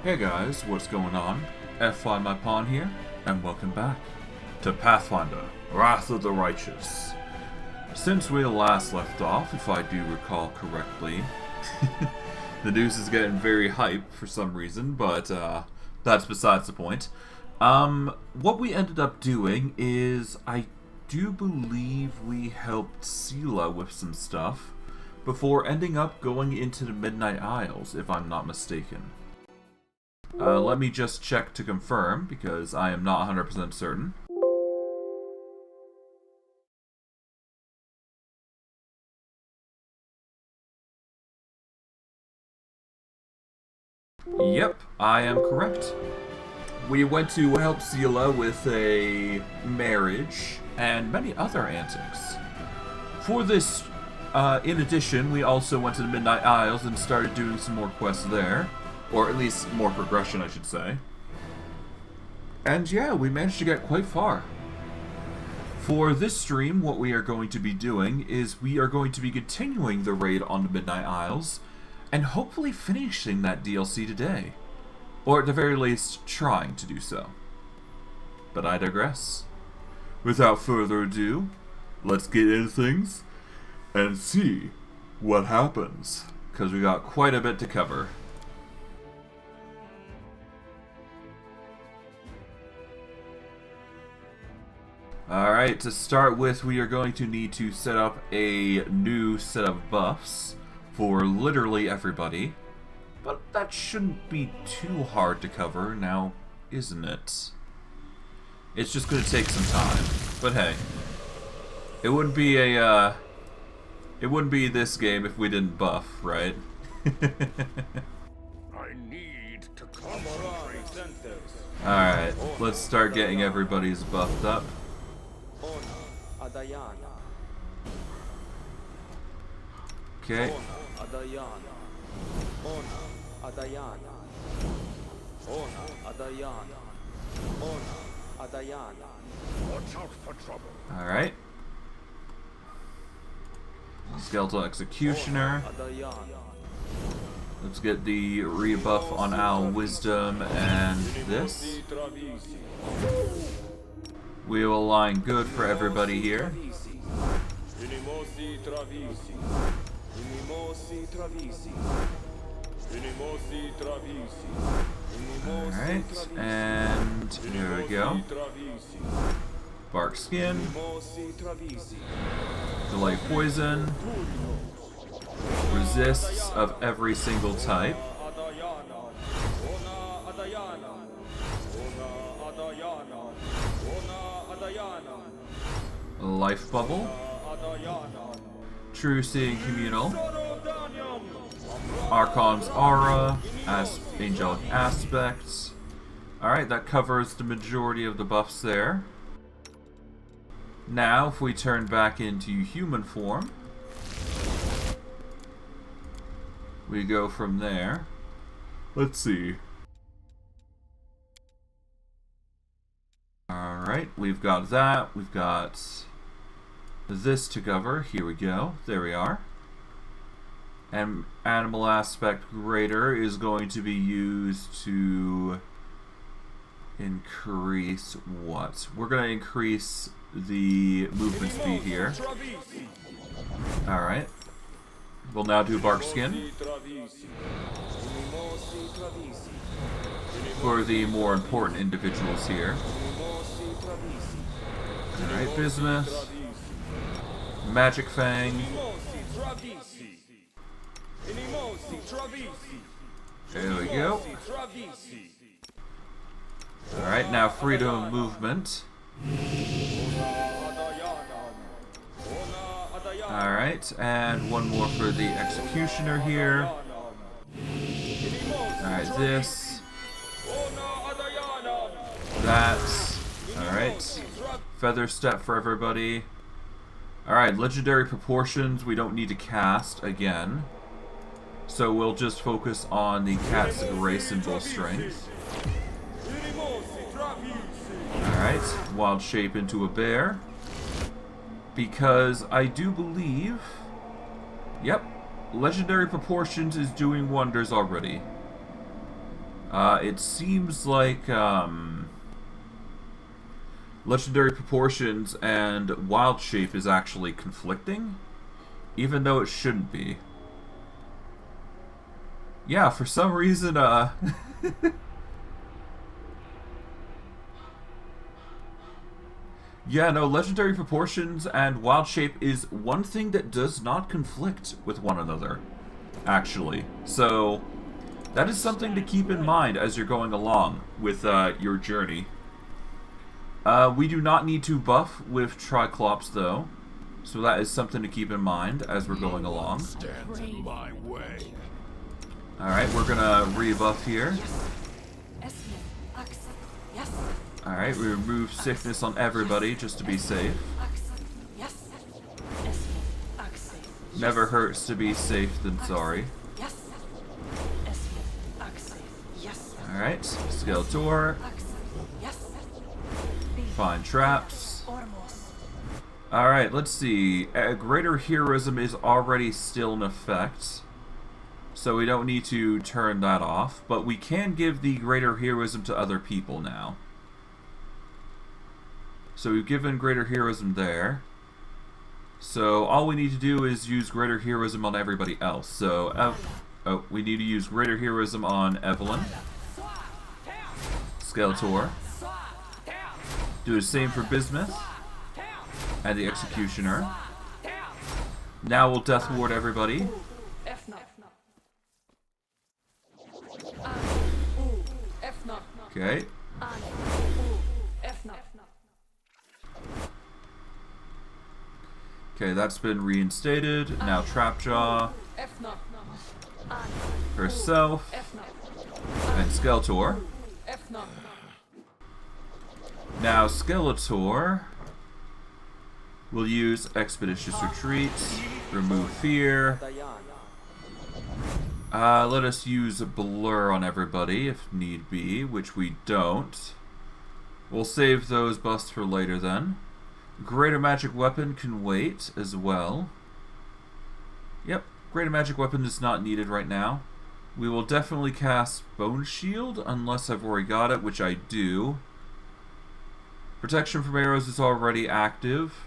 Hey guys, what's going on? F5 my pawn here, and welcome back to Pathfinder Wrath of the Righteous. Since we last left off, if I do recall correctly, the news is getting very hype for some reason, but that's besides the point. What we ended up doing is, I do believe we helped Sela with some stuff before ending up going into the Midnight Isles, if I'm not mistaken. Let me just check to confirm, because I am not 100% certain. Yep, I am correct. We went to help Sela with a marriage and many other antics. For this, in addition, we also went to the Midnight Isles and started doing some more quests there. Or at least more progression, I should say. And yeah, we managed to get quite far. For this stream, what we are going to be doing is we are going to be continuing the raid on the Midnight Isles and hopefully finishing that DLC today. Or at the very least, trying to do so. But I digress. Without further ado, let's get into things and see what happens. Because we got quite a bit to cover. Alright, to start with, we are going to need to set up a new set of buffs for literally everybody. But that shouldn't be too hard to cover now, isn't it? It's just going to take some time. But hey, it wouldn't be this game if we didn't buff, right? I need to concentrate. Alright, let's start getting everybody's buffed up. Okay. Alright. Skeletal Executioner. Let's get the rebuff on our Wisdom and this. We will align good for everybody here. Alright, and here we go. Bark Skin. Delay Poison. Resists of every single type. Life Bubble. True Seeing Communal. Archon's Aura. Angelic Aspects. Alright, that covers the majority of the buffs there. Now, if we turn back into human form, we go from there. Let's see. Alright, we've got that. We've got this to cover. Here we go. There we are. And Animal Aspect Greater is going to be used to increase what? We're going to increase the movement speed here. Alright. We'll now do Bark Skin for the more important individuals here. Alright, Bismuth. Magic Fang. There we go. Alright, now freedom of movement. Alright, and one more for the Executioner here. Alright, this. That. Alright. Feather Step for everybody. Alright, Legendary Proportions we don't need to cast again. So we'll just focus on the Cat's Grace and Bull Strength. Alright, Wild Shape into a Bear. Because I do believe... Yep, Legendary Proportions is doing wonders already. It seems like Legendary Proportions and Wild Shape is actually conflicting, even though it shouldn't be. Yeah, for some reason, yeah, no, Legendary Proportions and Wild Shape is one thing that does not conflict with one another, actually. So, that is something to keep in mind as you're going along with your journey. We do not need to buff with Triclops, though, so that is something to keep in mind as we're going along. Stands in my way. Alright, we're gonna rebuff here. Alright, we remove sickness on everybody just to be safe. Never hurts to be safe than sorry. Alright, Skeletor. Find traps. Alright, let's see. Greater Heroism is already still in effect, so we don't need to turn that off, but we can give the Greater Heroism to other people now. So we've given Greater Heroism there. So all we need to do is use Greater Heroism on everybody else. So, oh, we need to use Greater Heroism on Evelyn. Skeletor. Do the same for Bismuth. And the Executioner. Now we'll Death Ward everybody. Okay. Okay, that's been reinstated. Now Trapjaw. Herself. And Skeletor. Now Skeletor will use Expeditious Retreat. Remove Fear. Let us use a Blur on everybody if need be, which we don't. We'll save those busts for later then. Greater Magic Weapon can wait as well. Yep, Greater Magic Weapon is not needed right now. We will definitely cast Bone Shield, unless I've already got it, which I do. Protection from Arrows is already active.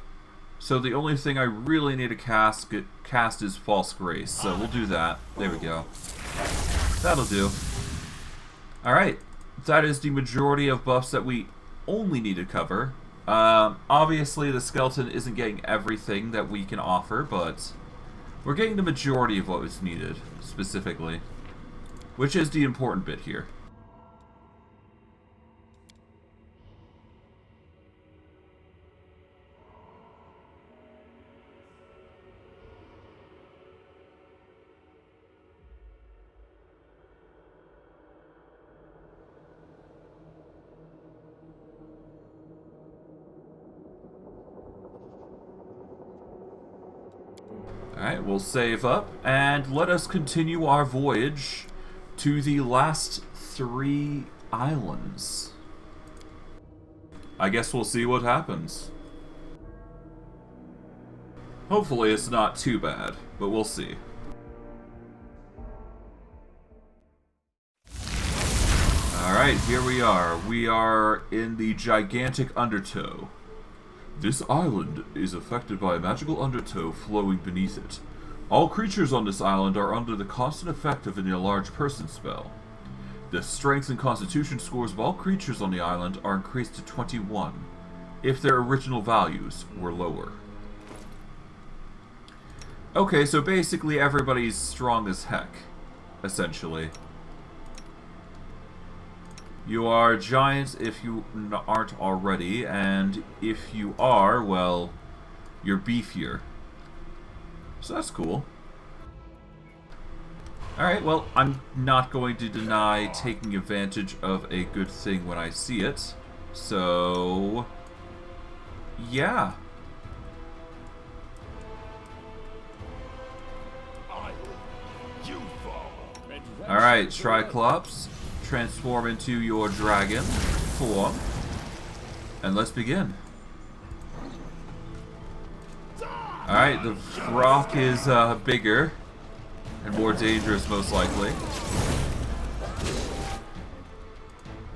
So the only thing I really need to cast is False Grace. So we'll do that. There we go. That'll do. Alright, that is the majority of buffs that we only need to cover. Obviously the skeleton isn't getting everything that we can offer, but we're getting the majority of what was needed, specifically. Which is the important bit here. Alright, we'll save up, and let us continue our voyage to the last 3 islands. I guess we'll see what happens. Hopefully it's not too bad, but we'll see. Alright, here we are. We are in the gigantic Undertow. This island is affected by a magical undertow flowing beneath it. All creatures on this island are under the constant effect of an enlarged person spell. The strength and constitution scores of all creatures on the island are increased to 21, if their original values were lower. Okay, so basically everybody's strong as heck, essentially. You are giants if you aren't already, and if you are, well, you're beefier. So that's cool. Alright, well, I'm not going to deny taking advantage of a good thing when I see it. So, yeah. Alright, Triclops. Transform into your dragon form, and let's begin. Alright, the rock is bigger and more dangerous, most likely.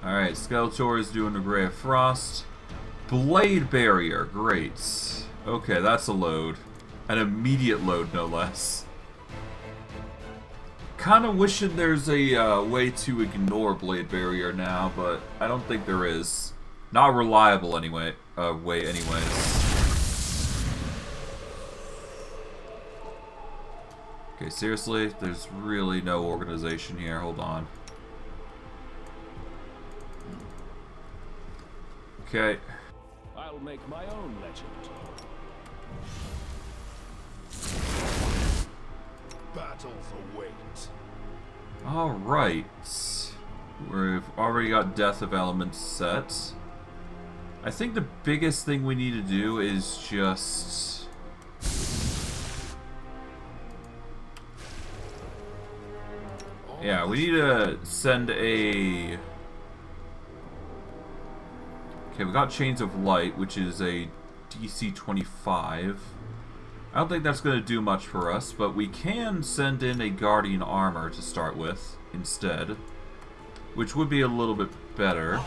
Alright, Skeletor is doing a Ray of Frost. Blade Barrier, great. Okay, that's a load. An immediate load, no less. Kinda wishing there's a way to ignore Blade Barrier now, but I don't think there is. Not reliable anyway. Way anyways. Okay, seriously, there's really no organization here. Hold on. Okay. I'll make my own legend. Battles await. Alright. We've already got Death of Elements set. I think the biggest thing we need to do is just... yeah, we need to send a... okay, we got Chains of Light, which is a DC 25. I don't think that's going to do much for us, but we can send in a Guardian Armor to start with instead, which would be a little bit better.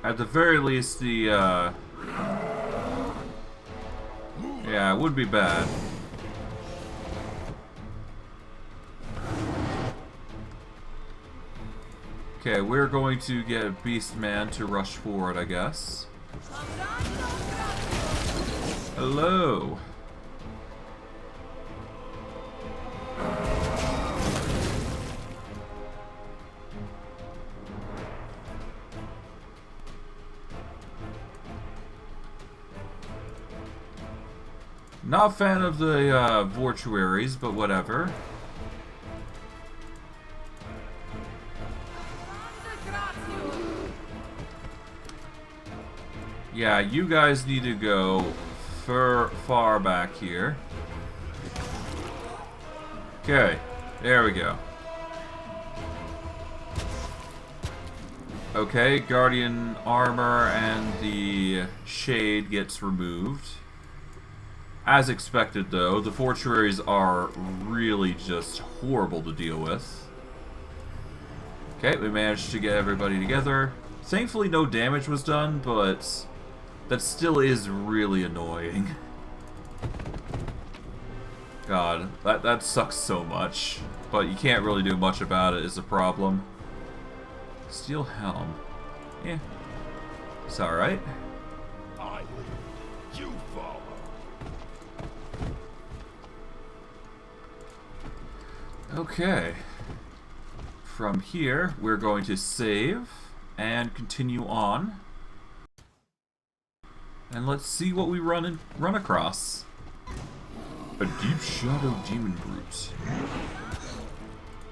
At the very least, the, yeah, it would be bad. Okay, we're going to get Beastman to rush forward, I guess. Hello. Not a fan of the mortuaries, but whatever. Yeah, you guys need to go far back here. Okay, there we go. Okay, Guardian Armor and the Shade gets removed. As expected, though, the Mortuaries are really just horrible to deal with. Okay, we managed to get everybody together. Thankfully, no damage was done, but that still is really annoying. God, that sucks so much. But you can't really do much about it is a problem. Steel Helm. Yeah. It's alright. I lead, you follow. Okay. From here, we're going to save and continue on. And let's see what we run across. A Deep Shadow Demon Brute.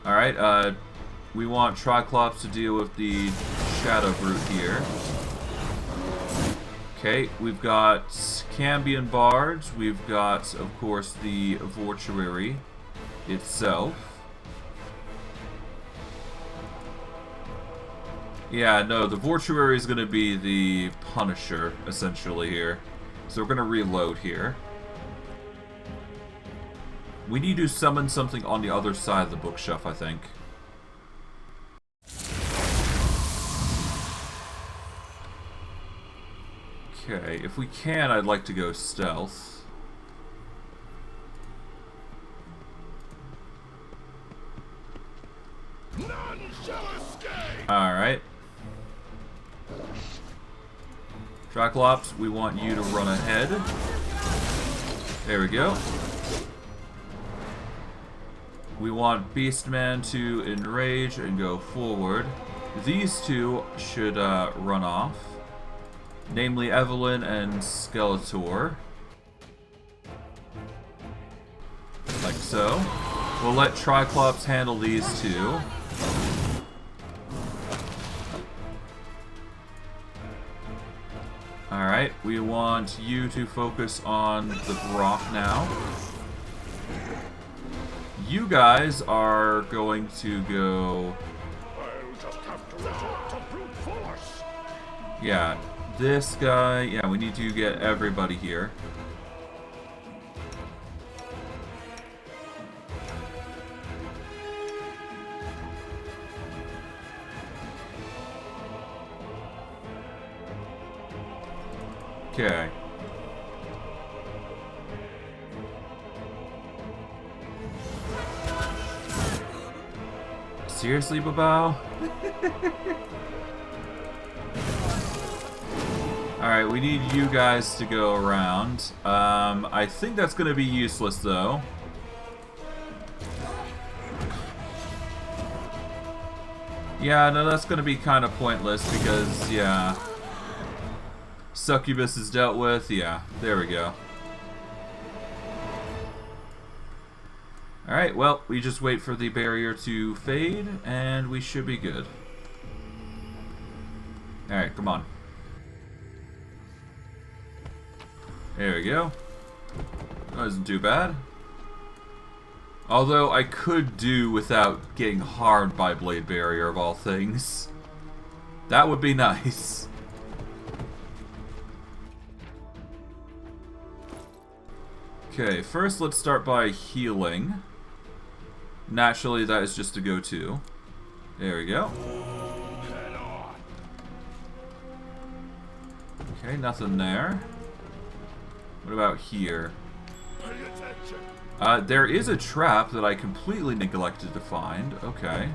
Alright, we want Triclops to deal with the Shadow Brute here. Okay, we've got Cambion Bards, we've got, of course, the Mortuary itself. Yeah, no, the Mortuary is going to be the Punisher, essentially, here. So we're going to reload here. We need to summon something on the other side of the bookshelf, I think. Okay, if we can, I'd like to go stealth. None shall escape. Alright. Triclops, we want you to run ahead. There we go. We want Beastman to enrage and go forward. These two should run off. Namely Evelyn and Skeletor. Like so. We'll let Triclops handle these two. Alright, we want you to focus on the Brock now. You guys are going to go... I'll just have to resort to brute force. yeah, this guy... yeah, we need to get everybody here. Okay. Seriously, Babao? Alright, we need you guys to go around. I think that's going to be useless, though. Yeah, no, that's going to be kind of pointless because, yeah. Succubus is dealt with. Yeah, there we go. Alright, well, we just wait for the barrier to fade, and we should be good. Alright, come on. There we go. That wasn't too bad. Although I could do without getting harmed by Blade Barrier of all things. That would be nice. Okay, first let's start by healing. Naturally, that is just a go-to. There we go. Okay, nothing there. What about here? There is a trap that I completely neglected to find. Okay.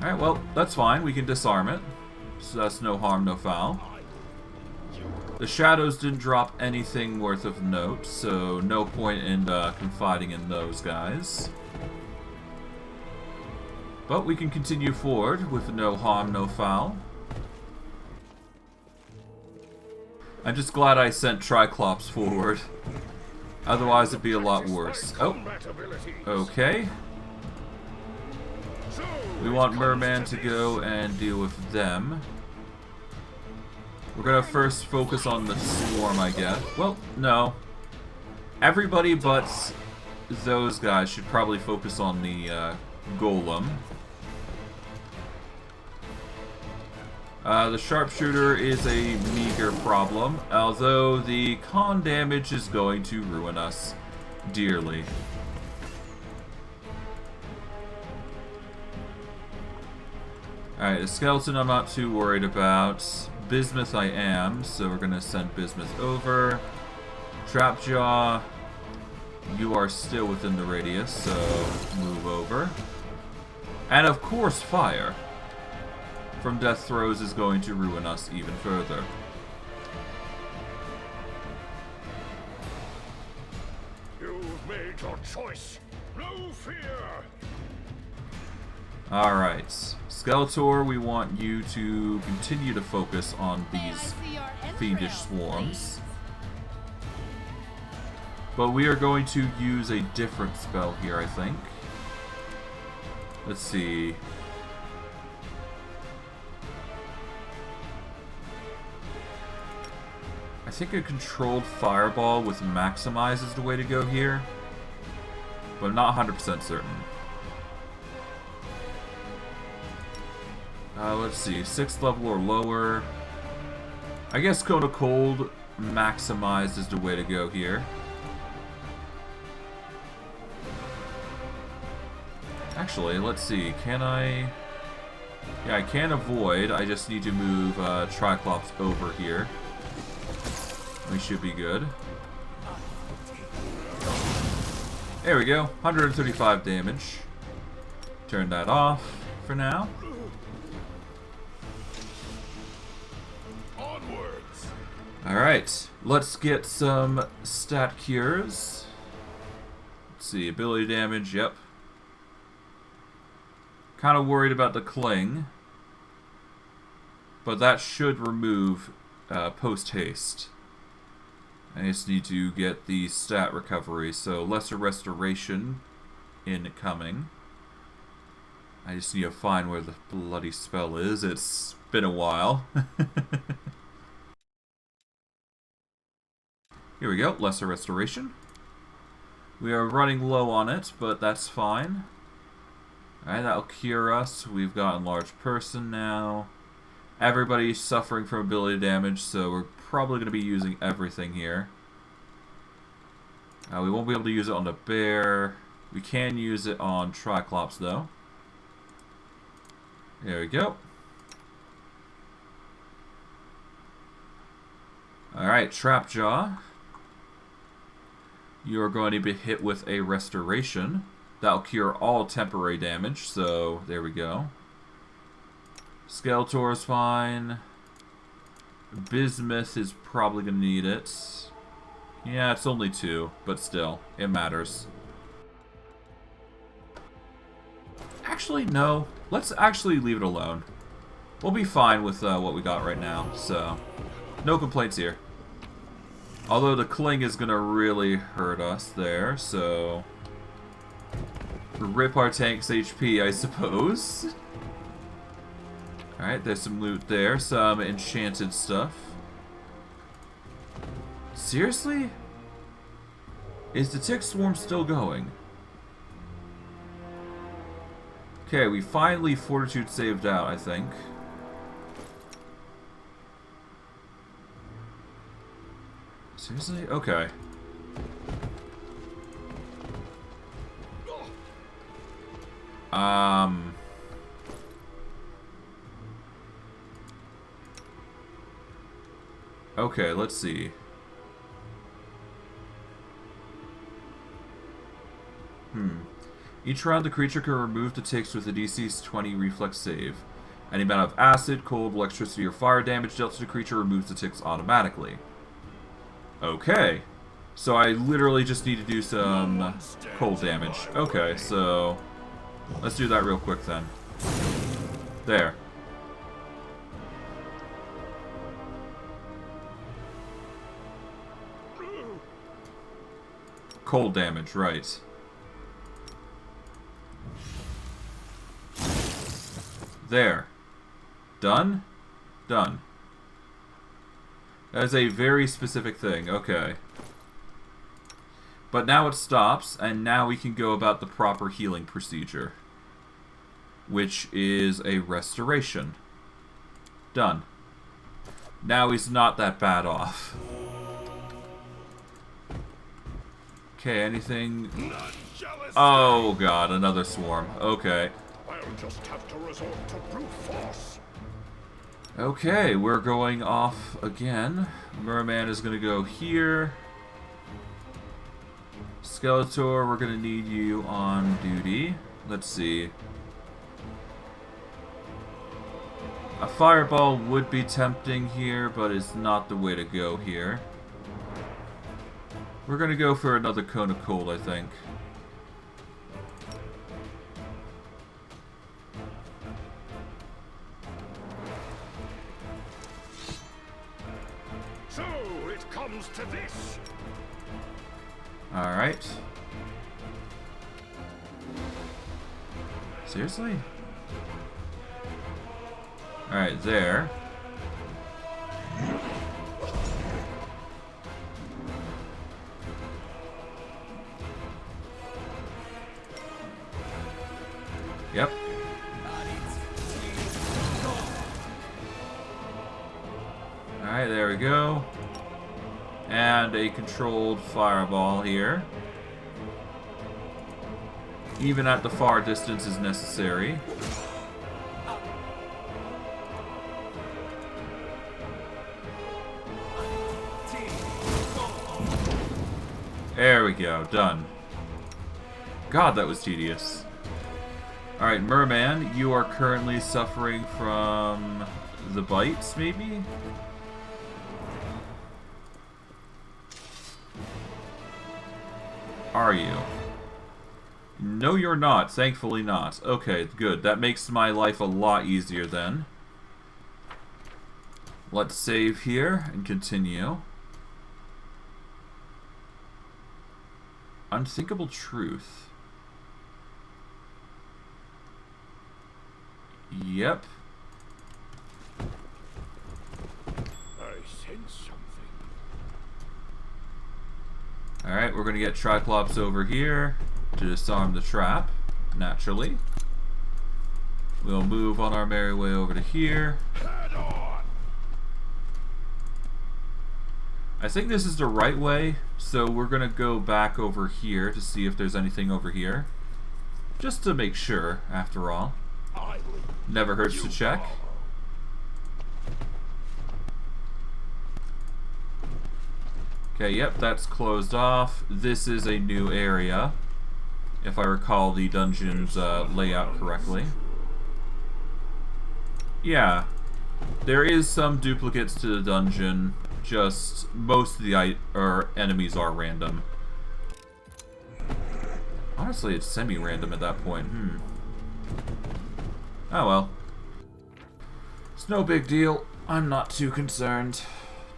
Alright, well, that's fine. We can disarm it. So that's no harm, no foul. The shadows didn't drop anything worth of note, so no point in confiding in those guys. But we can continue forward with no harm, no foul. I'm just glad I sent Triclops forward. Otherwise it'd be a lot worse. Oh, okay. We want Merman to go and deal with them. We're gonna first focus on the swarm, I guess. Well, no. Everybody but those guys should probably focus on the golem. The sharpshooter is a meager problem, although the con damage is going to ruin us dearly. Alright, the skeleton I'm not too worried about. Bismuth I am, so we're gonna send Bismuth over. Trapjaw, you are still within the radius, so move over. And of course, fire from death throws is going to ruin us even further. You've made your choice. No fear. Alright. Skeletor, we want you to continue to focus on these fiendish swarms. But we are going to use a different spell here, I think. Let's see. I think a controlled fireball with maximize is the way to go here. But I'm not 100% certain. Let's see, 6th level or lower. I guess Cone of Cold maximized is the way to go here. Actually, let's see, can I... Yeah, I can avoid, I just need to move Triclops over here. We should be good. There we go, 135 damage. Turn that off for now. Alright, let's get some stat cures. Let's see, ability damage, yep. Kind of worried about the cling. But that should remove post-haste. I just need to get the stat recovery, so lesser restoration incoming. I just need to find where the bloody spell is. It's been a while. Here we go, lesser restoration. We are running low on it, but that's fine. Alright, that'll cure us. We've got enlarged person now. Everybody's suffering from ability damage, so we're probably going to be using everything here. We won't be able to use it on the bear. We can use it on Triclops, though. There we go. Alright, Trapjaw. You are going to be hit with a restoration. That'll cure all temporary damage, so there we go. Skeletor is fine. Bismuth is probably going to need it. Yeah, it's only 2, but still, it matters. Actually, no. Let's actually leave it alone. We'll be fine with what we got right now, so no complaints here. Although the cling is going to really hurt us there, so rip our tank's HP, I suppose. Alright, there's some loot there, some enchanted stuff. Seriously? Is the tick swarm still going? Okay, we finally fortitude saved out, I think. Seriously? Okay. Okay, let's see. Each round, the creature can remove the ticks with a DC 20 reflex save. Any amount of acid, cold, electricity, or fire damage dealt to the creature removes the ticks automatically. Okay. So I literally just need to do some cold damage. Okay, so let's do that real quick then. There. Cold damage, right. There. Done? Done. That is a very specific thing. Okay. But now it stops, and now we can go about the proper healing procedure. Which is a restoration. Done. Now he's not that bad off. Okay, anything... Oh god, another swarm. Okay. I'll just have to resort to brute force. Okay, we're going off again. Merman is going to go here. Skeletor, we're going to need you on duty. Let's see. A fireball would be tempting here, but it's not the way to go here. We're going to go for another cone of cold, I think. So it comes to this. Alright. Seriously? Alright, there. Yep. Alright, there we go. And a controlled fireball here. Even at the far distance is necessary. There we go, done. God, that was tedious. Alright, Merman, you are currently suffering from the bites, maybe? Are you? No, you're not. Thankfully not. Okay, good. That makes my life a lot easier then. Let's save here and continue. Unthinkable truth. Yep. I sense something. Alright, we're going to get Triclops over here to disarm the trap, naturally. We'll move on our merry way over to here. Head on. I think this is the right way, so we're going to go back over here to see if there's anything over here. Just to make sure, after all. Never hurts to check. Okay, yep, that's closed off. This is a new area, if I recall the dungeon's layout correctly. Yeah, there is some duplicates to the dungeon, just most of the enemies are random. Honestly, it's semi-random at that point. Oh well. It's no big deal. I'm not too concerned.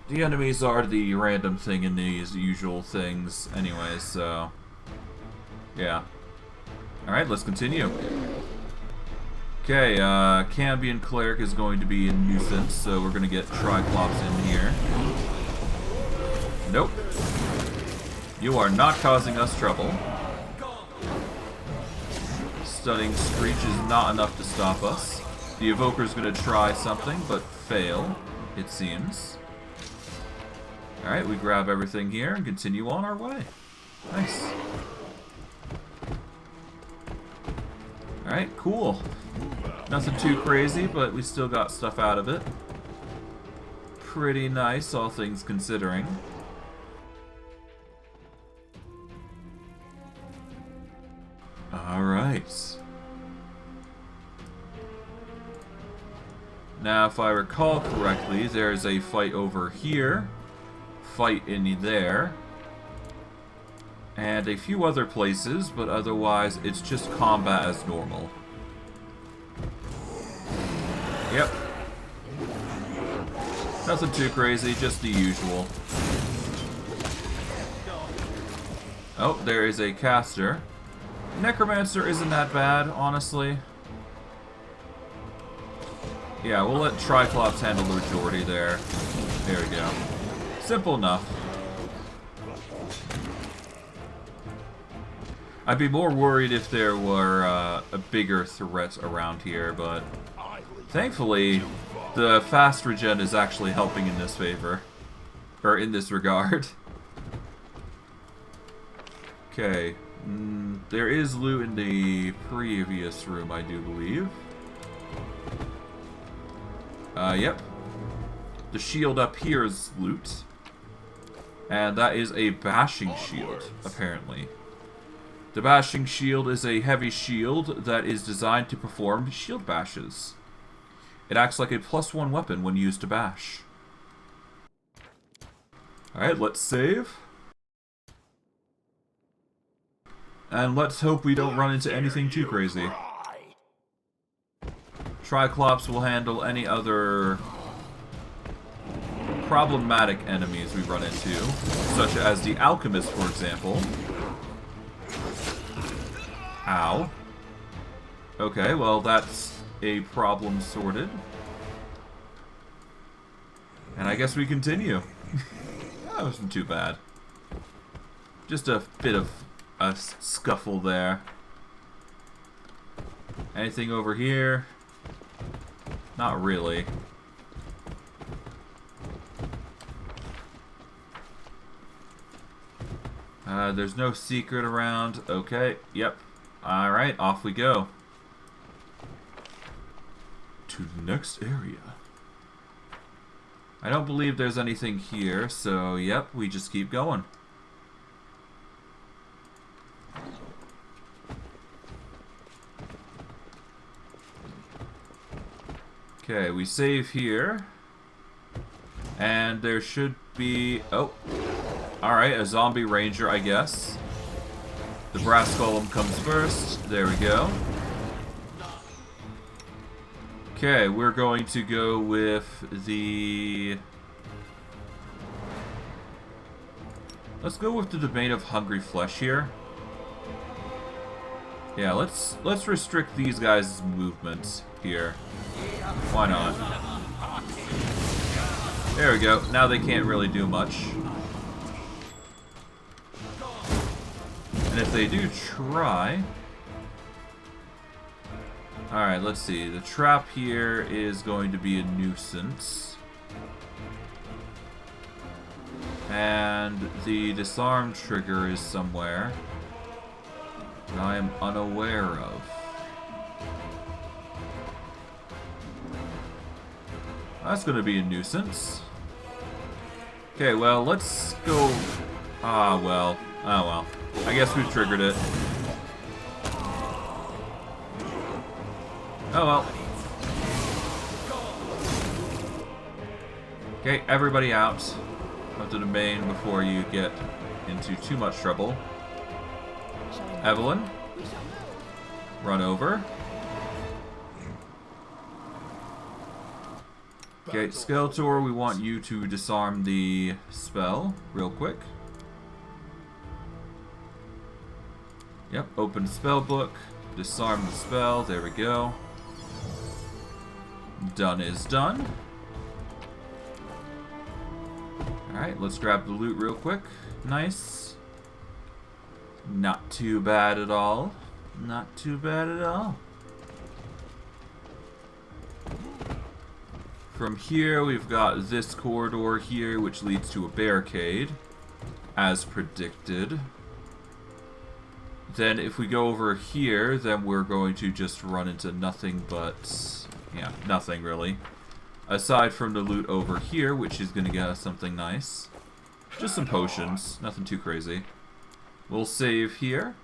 The enemies are the random thing in these usual things anyway, so... yeah. Alright, let's continue. Okay, Cambion Cleric is going to be a nuisance, so we're going to get Triclops in here. Nope. You are not causing us trouble. Stunning Screech is not enough to stop us. The Evoker's going to try something, but fail, it seems. Alright, we grab everything here and continue on our way. Nice. Alright, cool. Nothing too crazy, but we still got stuff out of it. Pretty nice, all things considering. Alright. Now, if I recall correctly, there's a fight over here. Fight in there. And a few other places, but otherwise it's just combat as normal. Yep. Nothing too crazy, just the usual. Oh, there is a caster. Necromancer isn't that bad, honestly. Yeah, we'll let Triclops handle the majority there. There we go. Simple enough. I'd be more worried if there were a bigger threat around here, but thankfully, the fast regen is actually helping in this favor. Or in this regard. Okay. There is loot in the previous room, I do believe. Yep. The shield up here is loot. And that is a bashing shield, apparently. The bashing shield is a heavy shield that is designed to perform shield bashes. It acts like a +1 weapon when used to bash. Alright, let's save. And let's hope we don't run into anything too crazy. Triclops will handle any other problematic enemies we run into, such as the Alchemist, for example. Ow. Okay, well that's a problem sorted. And I guess we continue. That wasn't too bad. Just a bit of a scuffle there. Anything over here? Not really. There's no secret around. Okay, yep. Alright, off we go. To the next area. I don't believe there's anything here, so yep, we just keep going. Okay, we save here. And there should be... oh. Alright, a zombie ranger, I guess. The brass golem comes first. There we go. Okay, we're going to go with the... let's go with the domain of hungry flesh here. Yeah, let's restrict these guys' movements here. Why not? There we go. Now they can't really do much. And if they do try... alright, let's see. The trap here is going to be a nuisance. And the disarm trigger is somewhere that I am unaware of. That's going to be a nuisance. Okay, well, let's go... Ah, well. Oh, well. I guess we've triggered it. Oh, well. Okay, everybody out of the domain before you get into too much trouble. Evelyn, run over. Okay, Skeletor, we want you to disarm the spell real quick. Yep, open spell book, disarm the spell, there we go. Done is done. Alright, let's grab the loot real quick. Nice. Not too bad at all. Not too bad at all. From here, we've got this corridor here, which leads to a barricade, as predicted. Then if we go over here, then we're going to just run into nothing but... yeah, nothing really. Aside from the loot over here, which is going to get us something nice. Just some potions, nothing too crazy. We'll save here.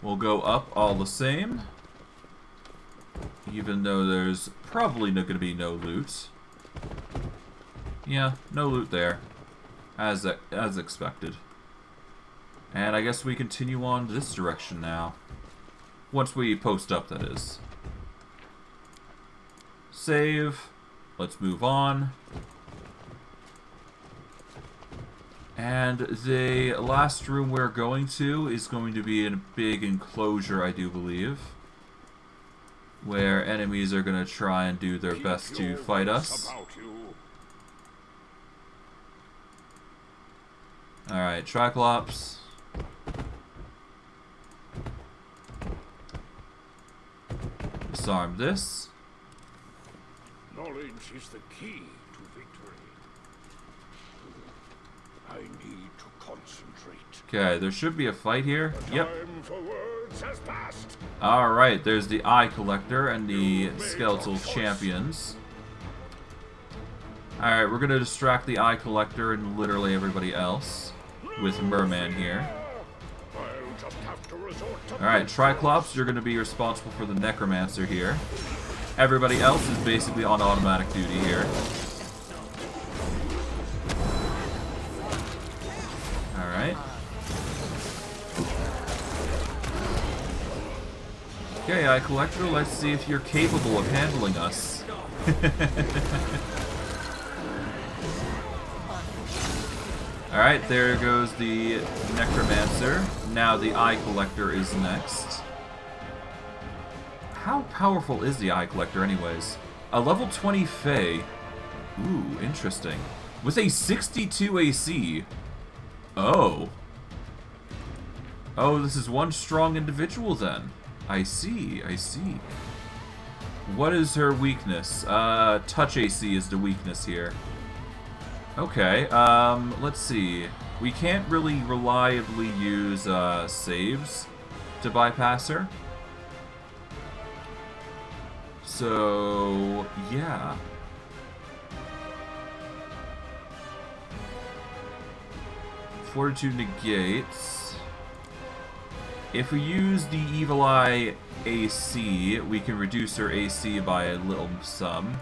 We'll go up all the same. Even though there's probably going to be no loot. Yeah, no loot there. As expected. And I guess we continue on this direction now. Once we post up, that is. Save. Let's move on. And the last room we're going to is going to be in a big enclosure, I do believe. Where enemies are going to try and do their best to fight us. Alright, Triclops. Disarm this. Knowledge is the key to victory. I need to concentrate. Okay, there should be a fight here. Yep. Time for words has passed. Alright, there's the Eye Collector and the Skeletal Champions. Alright, we're gonna distract the Eye Collector and literally everybody else with Merman here. Alright, Triclops, you're gonna be responsible for the Necromancer here. Everybody else is basically on automatic duty here. Alright. Okay, Eye Collector, let's see if you're capable of handling us. Alright, there goes the Necromancer. Now the Eye Collector is next. How powerful is the Eye Collector anyways? A level 20 Fae. Ooh, interesting. With a 62 AC. Oh. Oh, this is one strong individual then. I see, I see. What is her weakness? Touch AC is the weakness here. Okay, let's see. We can't really reliably use saves to bypass her. So, yeah. Fortitude negates. If we use the Evil Eye AC, we can reduce her AC by a little sum.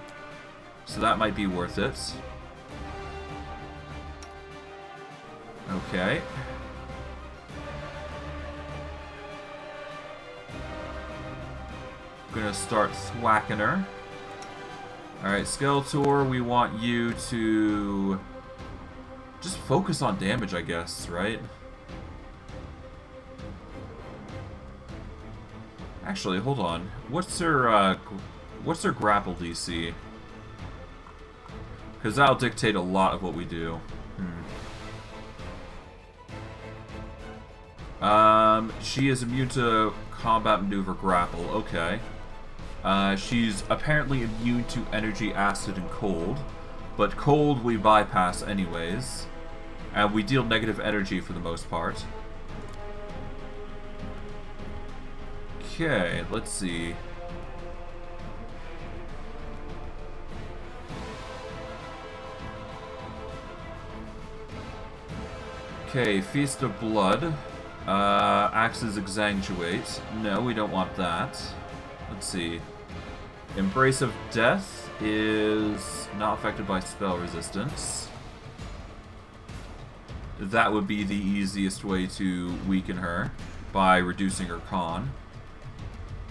So that might be worth it. Okay. Gonna start thwacking her. Alright, Skeletor, we want you to just focus on damage, I guess, right? Actually, hold on. What's her grapple DC? Because that'll dictate a lot of what we do. She is immune to combat maneuver grapple. Okay. She's apparently immune to energy, acid, and cold. But cold we bypass anyways. And we deal negative energy for the most part. Okay, let's see. Okay, Feast of Blood. Axes exsanguinate. No, we don't want that. Let's see. Embrace of Death is not affected by spell resistance. That would be the easiest way to weaken her, by reducing her con.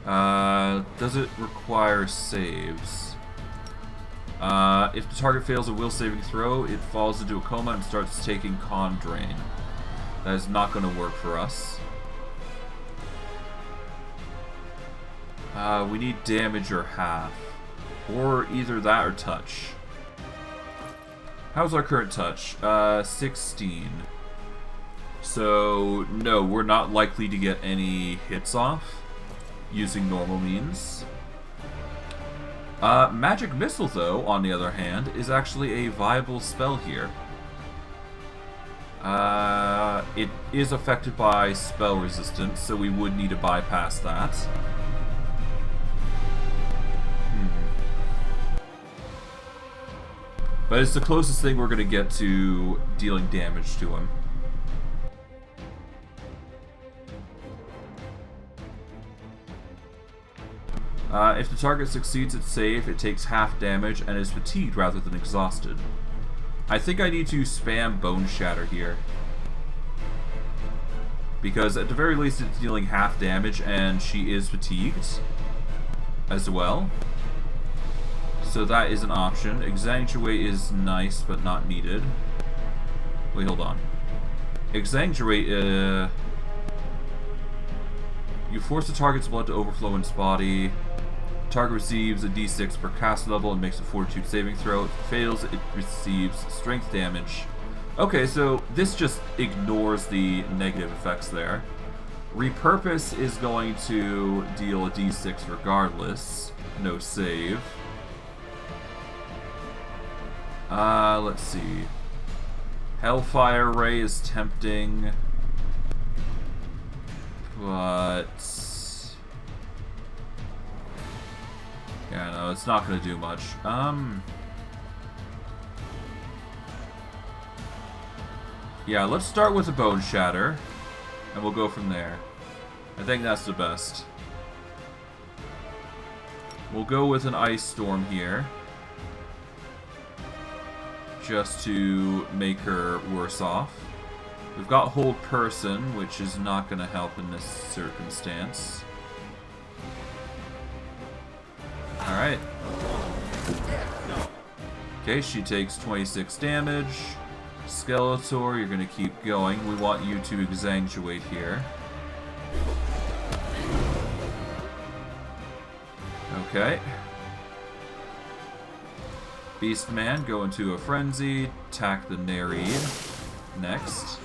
Does it require saves? If the target fails a will saving throw, it falls into a coma and starts taking con drain. That is not going to work for us. We need damage or half. Or either that or touch. How's our current touch? 16. So, no, we're not likely to get any hits off using normal means. Magic Missile, though, on the other hand, is actually a viable spell here. It is affected by spell resistance, so we would need to bypass that. But it's the closest thing we're going to get to dealing damage to him. If the target succeeds its save, it takes half damage and is fatigued rather than exhausted. I think I need to spam Bone Shatter here. Because at the very least it's dealing half damage and she is fatigued as well. So that is an option. Exsanguinate is nice, but not needed. Wait, hold on. Exsanguinate, you force the target's blood to overflow in its body. The target receives a d6 per cast level and makes a fortitude saving throw. If it fails, it receives strength damage. Okay, so this just ignores the negative effects there. Repurpose is going to deal a d6 regardless. No save. Let's see. Hellfire Ray is tempting, but yeah, no, it's not gonna do much. Yeah, let's start with a Bone Shatter, and we'll go from there. I think that's the best. We'll go with an Ice Storm here, just to make her worse off. We've got Hold Person, which is not going to help in this circumstance. Alright. Okay, she takes 26 damage. Skeletor, you're going to keep going. We want you to exsanguinate here. Okay. Beastman, go into a frenzy, attack the Nereid next.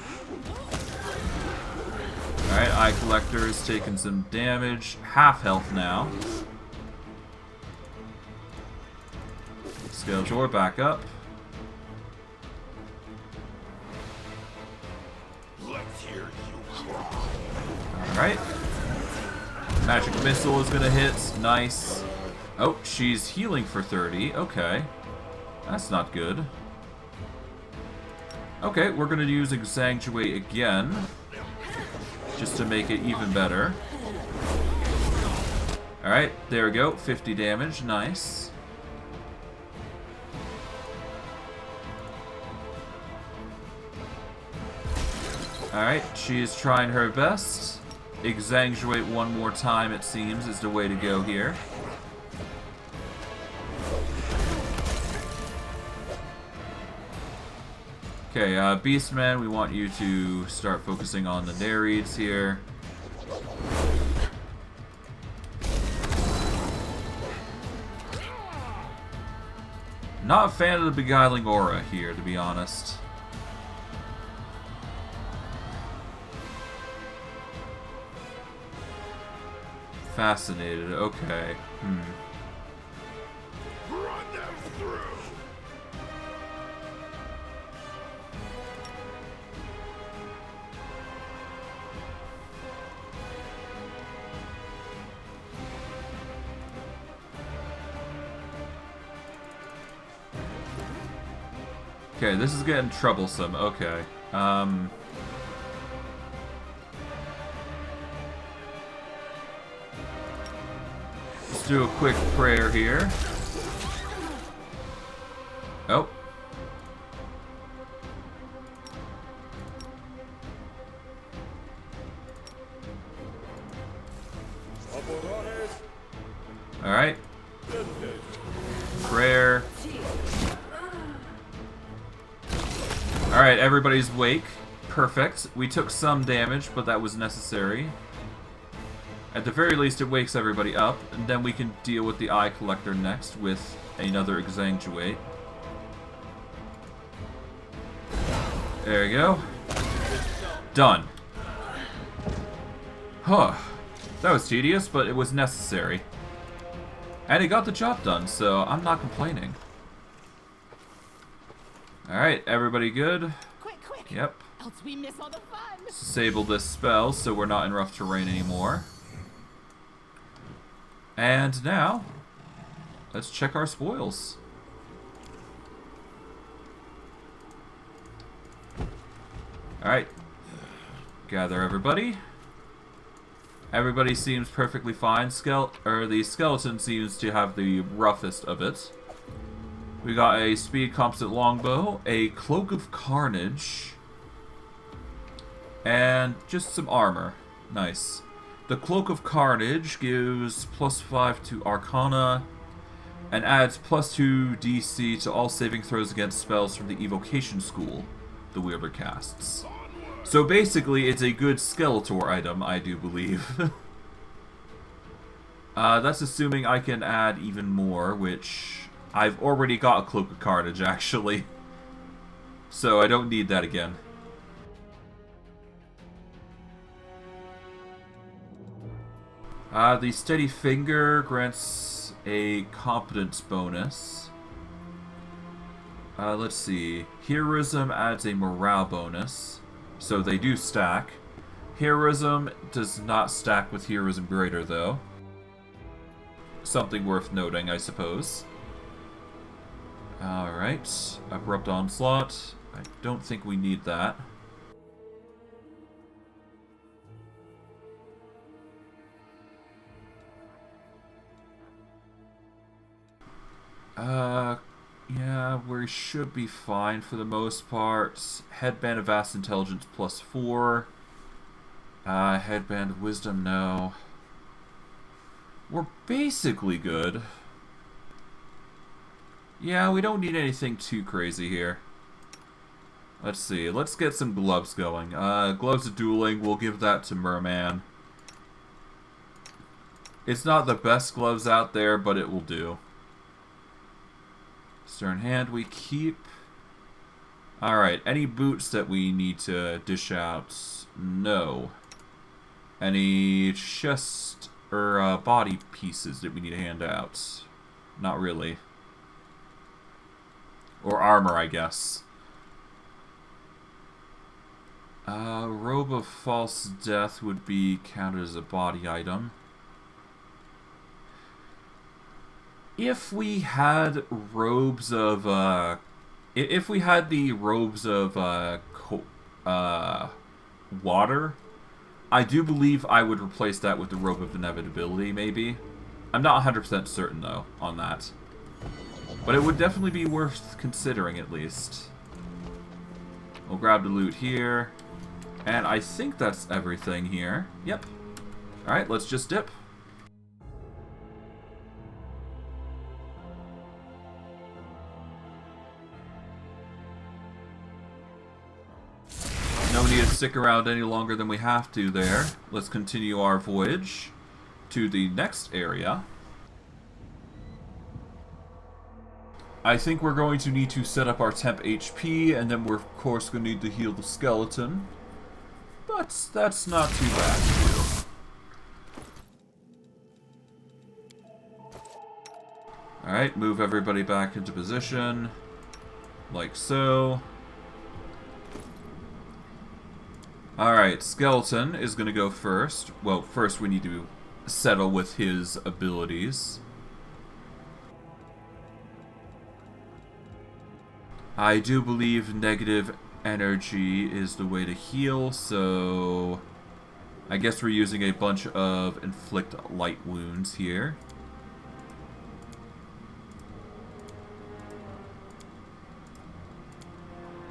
Alright, Eye Collector is taking some damage. Half health now. Skeletor, back up. Alright. Magic Missile is gonna hit. Nice. Oh, she's healing for 30. Okay. That's not good. Okay, we're gonna use Exsanguinate again, just to make it even better. Alright, there we go. 50 damage. Nice. Alright, she is trying her best. Exsanguinate one more time, it seems, is the way to go here. Okay, Beastman, we want you to start focusing on the Nereids here. Not a fan of the Beguiling Aura here, to be honest. Fascinated, okay. Run them through. Okay, this is getting troublesome. Okay. Let's do a quick prayer here. Oh. Alright. Prayer. Alright, everybody's awake. Perfect. We took some damage, but that was necessary. At the very least, it wakes everybody up, and then we can deal with the Eye Collector next with another Exsanguate. There you go. Done. Huh. That was tedious, but it was necessary. And it got the job done, so I'm not complaining. Alright, everybody good? Quick! Yep. Else we miss all the fun. Disable this spell so we're not in rough terrain anymore. And now, let's check our spoils. Alright. Gather everybody. Everybody seems perfectly fine. The skeleton seems to have the roughest of it. We got a speed composite longbow, a cloak of carnage, and just some armor. Nice. The cloak of carnage gives +5 to Arcana and adds +2 DC to all saving throws against spells from the evocation school the wielder casts. So basically, it's a good Skeletor item, I do believe. That's assuming I can add even more, which I've already got a Cloak of Carnage, actually. So I don't need that again. The Steady Finger grants a Competence bonus. Let's see. Heroism adds a Morale bonus. So they do stack. Heroism does not stack with Heroism Greater, though. Something worth noting, I suppose. Alright. Abrupt Onslaught. I don't think we need that. Yeah, we should be fine for the most part. Headband of Vast Intelligence +4. Headband of Wisdom, no. We're basically good. Yeah, we don't need anything too crazy here. Let's see, let's get some gloves going. Gloves of Dueling, we'll give that to Merman. It's not the best gloves out there, but it will do. Stern Hand we keep. Alright, any boots that we need to dish out? No. Any chest or body pieces that we need to hand out? Not really. Or armor, I guess. Robe of False Death would be counted as a body item. If we had robes of, if we had the robes of, water, I do believe I would replace that with the robe of inevitability, maybe. I'm not 100% certain, though, on that. But it would definitely be worth considering, at least. We'll grab the loot here. And I think that's everything here. Yep. Alright, let's just dip. No need to stick around any longer than we have to there. Let's continue our voyage to the next area. I think we're going to need to set up our temp HP, and then we're of course going to need to heal the skeleton. But that's not too bad to do. Alright, move everybody back into position. Like so. Alright, Skeleton is going to go first. Well, first we need to settle with his abilities. I do believe negative energy is the way to heal, so I guess we're using a bunch of inflict light wounds here.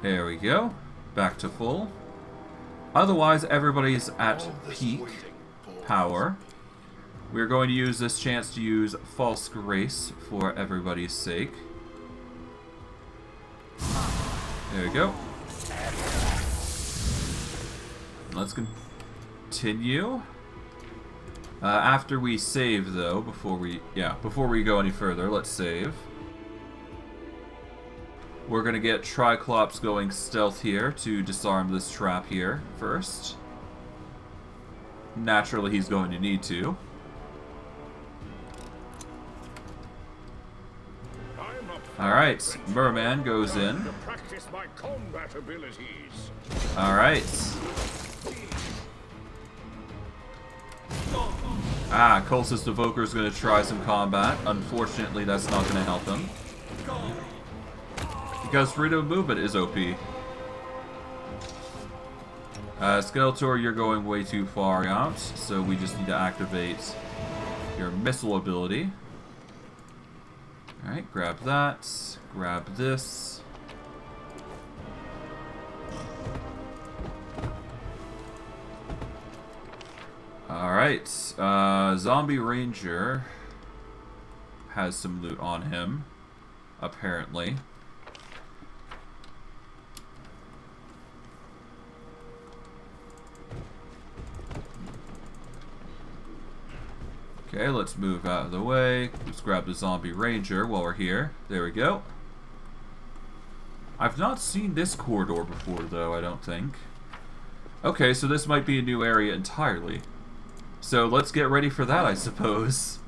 There we go. Back to full. Otherwise, everybody's at peak power. We're going to use this chance to use False Grace for everybody's sake. There we go. Let's continue. After we save, though, before we go any further, let's save. We're gonna get Triclops going stealth here to disarm this trap here first. Naturally, he's going to need to. Alright, Merman goes in. Alright. Ah, Cultist Evoker is going to try some combat. Unfortunately, that's not going to help him. Because freedom of movement is OP. Skeletor, you're going way too far out, so we just need to activate your missile ability. Alright, grab that. Grab this. Alright, Zombie Ranger has some loot on him, apparently. Okay, let's move out of the way. Let's grab the Zombie Ranger while we're here. There we go. I've not seen this corridor before, though, I don't think. Okay, so this might be a new area entirely. So let's get ready for that, I suppose.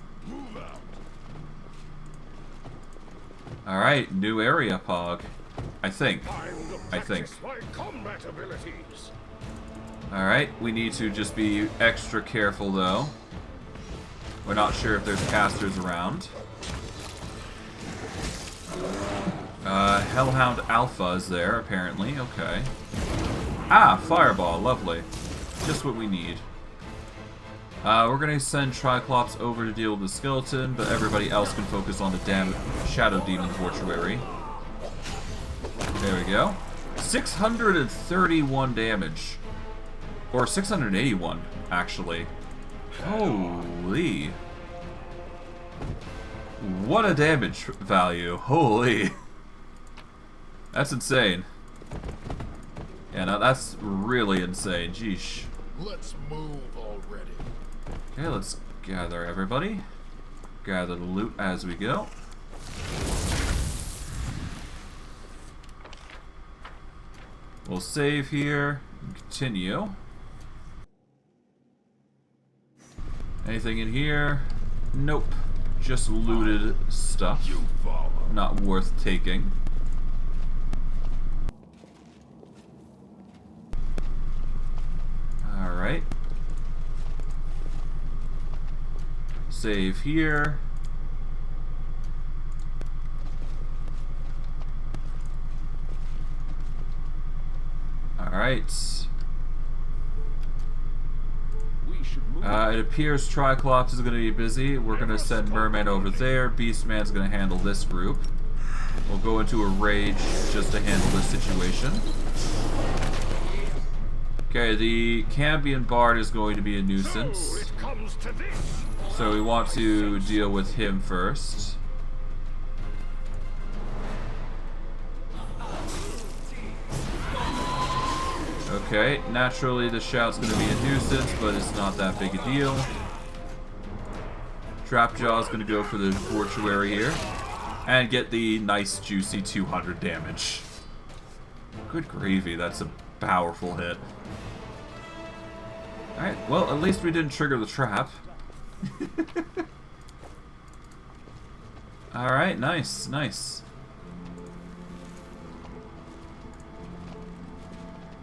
Alright, new area, Pog. I think. Alright, we need to just be extra careful, though. We're not sure if there's casters around. Hellhound Alpha is there, apparently. Okay. Ah, Fireball. Lovely. Just what we need. We're going to send Triclops over to deal with the skeleton, but everybody else can focus on the Shadow Demon Mortuary. There we go. 631 damage. Or 681, actually. Holy. What a damage value. Holy. That's insane. Yeah, no, that's really insane. Jeesh. Let's move already. Okay, let's gather everybody. Gather the loot as we go. We'll save here and continue. Anything in here? Nope. Just looted stuff. Not worth taking. Alright. Save here. Alright. It appears Triclops is going to be busy. We're going to send Merman over there. Beastman's going to handle this group. We'll go into a rage just to handle this situation. Okay, the Cambion Bard is going to be a nuisance. So we want to deal with him first. Okay, naturally the shout's going to be a nuisance, but it's not that big a deal. Trapjaw's going to go for the mortuary here. And get the nice juicy 200 damage. Good gravy, that's a powerful hit. Alright, well, at least we didn't trigger the trap. Alright, nice, nice.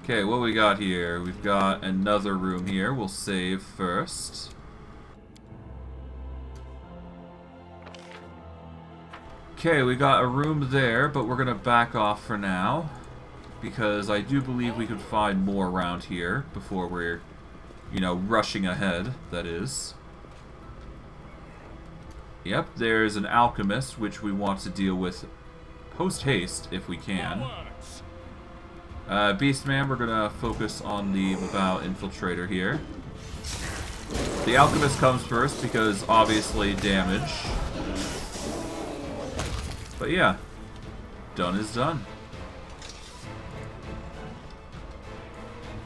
Okay, what we got here? We've got another room here. We'll save first. Okay, we got a room there, but we're gonna back off for now. because I do believe we could find more around here before we're, you know, rushing ahead, that is. Yep, there's an alchemist, which we want to deal with post-haste, if we can. Beastman, we're gonna focus on the Mabao Infiltrator here. The alchemist comes first, because obviously damage. But yeah, done is done.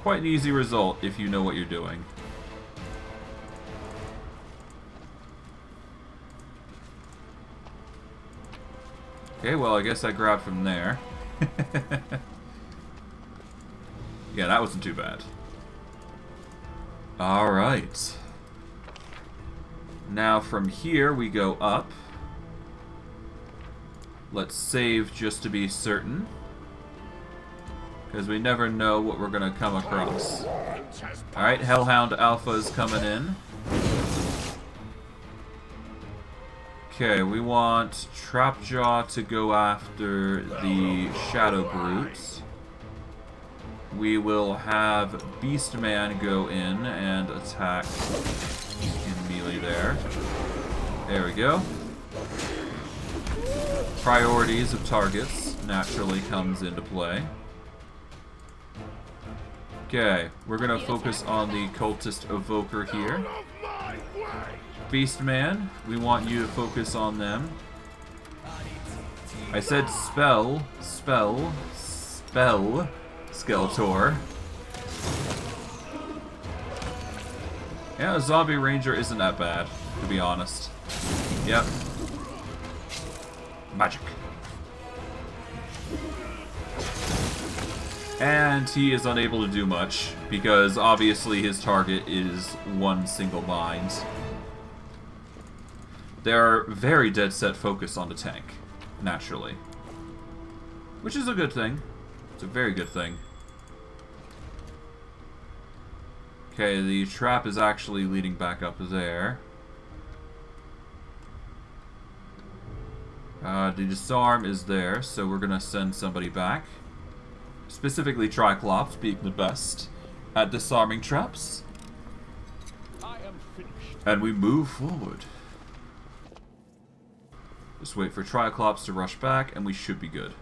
Quite an easy result if you know what you're doing. Okay, well, I guess I grabbed from there. Yeah, that wasn't too bad. Alright. Now from here we go up. Let's save just to be certain. Because we never know what we're going to come across. Alright, Hellhound Alpha is coming in. Okay, we want Trapjaw to go after the Shadow Brutes. We will have Beastman go in and attack in melee there. There we go. Priorities of targets naturally comes into play. Okay, we're gonna focus on the Cultist Evoker here. Beastman, we want you to focus on them. I said spell, Skeletor. Yeah, a Zombie Ranger isn't that bad, to be honest. Yep. Magic. And he is unable to do much, because obviously his target is one single mind. They're very dead set focused on the tank, naturally. Which is a good thing. It's a very good thing. Okay, the trap is actually leading back up there. The disarm is there, so we're gonna send somebody back. Specifically Triclops being the best at disarming traps. I am finished. And we move forward. Just wait for Triclops to rush back, and we should be good.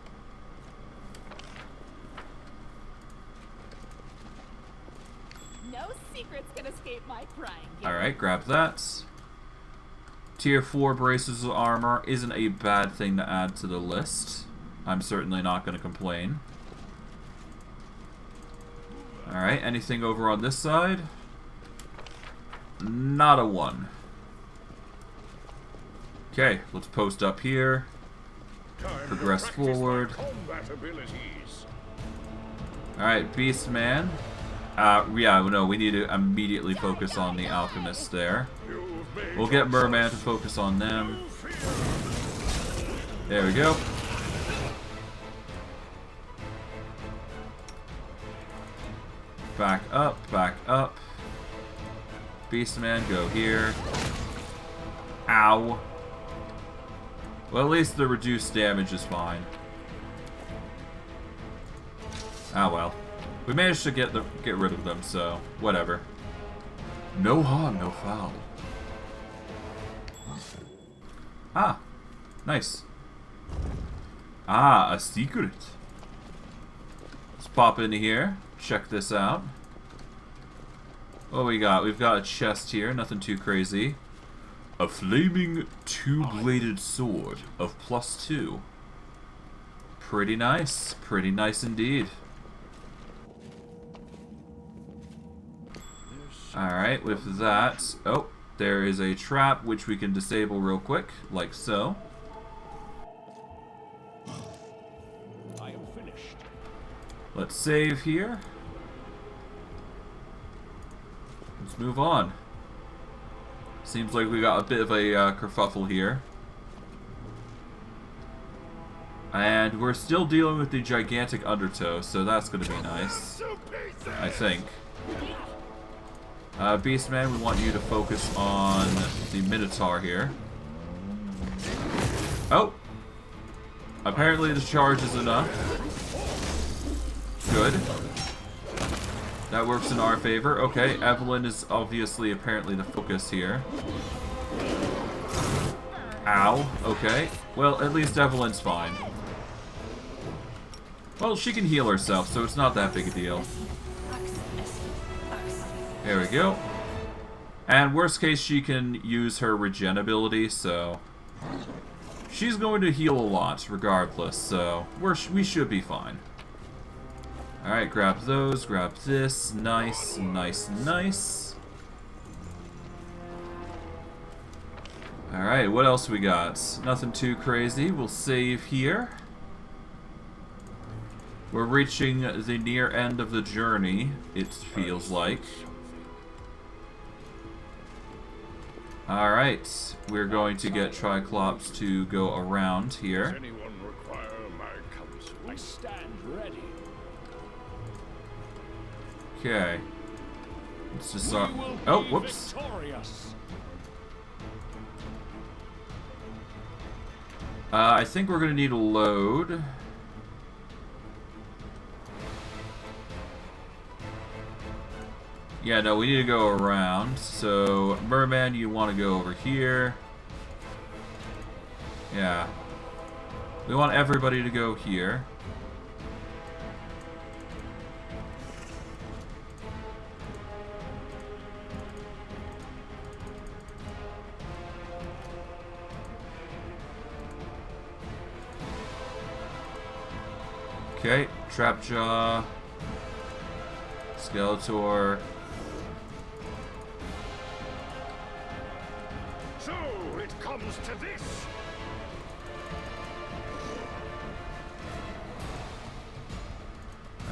No secrets can escape my prying. Alright, grab that. Tier 4 braces of armor isn't a bad thing to add to the list. I'm certainly not going to complain. Alright, anything over on this side? Not a one. Okay, let's post up here. Progress forward. Alright, Beastman. Yeah, no, we need to immediately focus on the Alchemists there. We'll get Merman to focus on them. There we go. Back up, back up. Beastman, go here. Ow. Well, at least the reduced damage is fine. Ah well. We managed to get rid of them, so whatever. No harm, no foul. Ah, nice. Ah, a secret. Let's pop into here. Check this out. What we got? We've got a chest here, nothing too crazy. A flaming two-bladed sword of +2. Pretty nice indeed. Alright, with that... Oh, there is a trap which we can disable real quick, like so. I am finished. Let's save here. Let's move on. Seems like we got a bit of a kerfuffle here. And we're still dealing with the gigantic undertow, so that's going to be nice. I think. Beastman, we want you to focus on the Minotaur here. Oh! Apparently the charge is enough. good. That works in our favor. Okay, Evelyn is obviously apparently the focus here. Ow. Okay. Well, at least Evelyn's fine. Well, she can heal herself, so it's not that big a deal. There we go. And worst case, she can use her regen ability, so... she's going to heal a lot, regardless, so we should be fine. Alright, grab those, grab this. Nice, nice, nice. Alright, what else we got? Nothing too crazy. We'll save here. We're reaching the near end of the journey, it feels like. Alright, we're going to get Triclops to go around here. Does anyone require my counsel? I stand ready. Okay. Let's just start. Oh, whoops. Victorious. I think we're gonna need a load. Yeah, no, we need to go around. So, Merman, you want to go over here. Yeah. We want everybody to go here. Okay, Trapjaw, Skeletor. So it comes to this.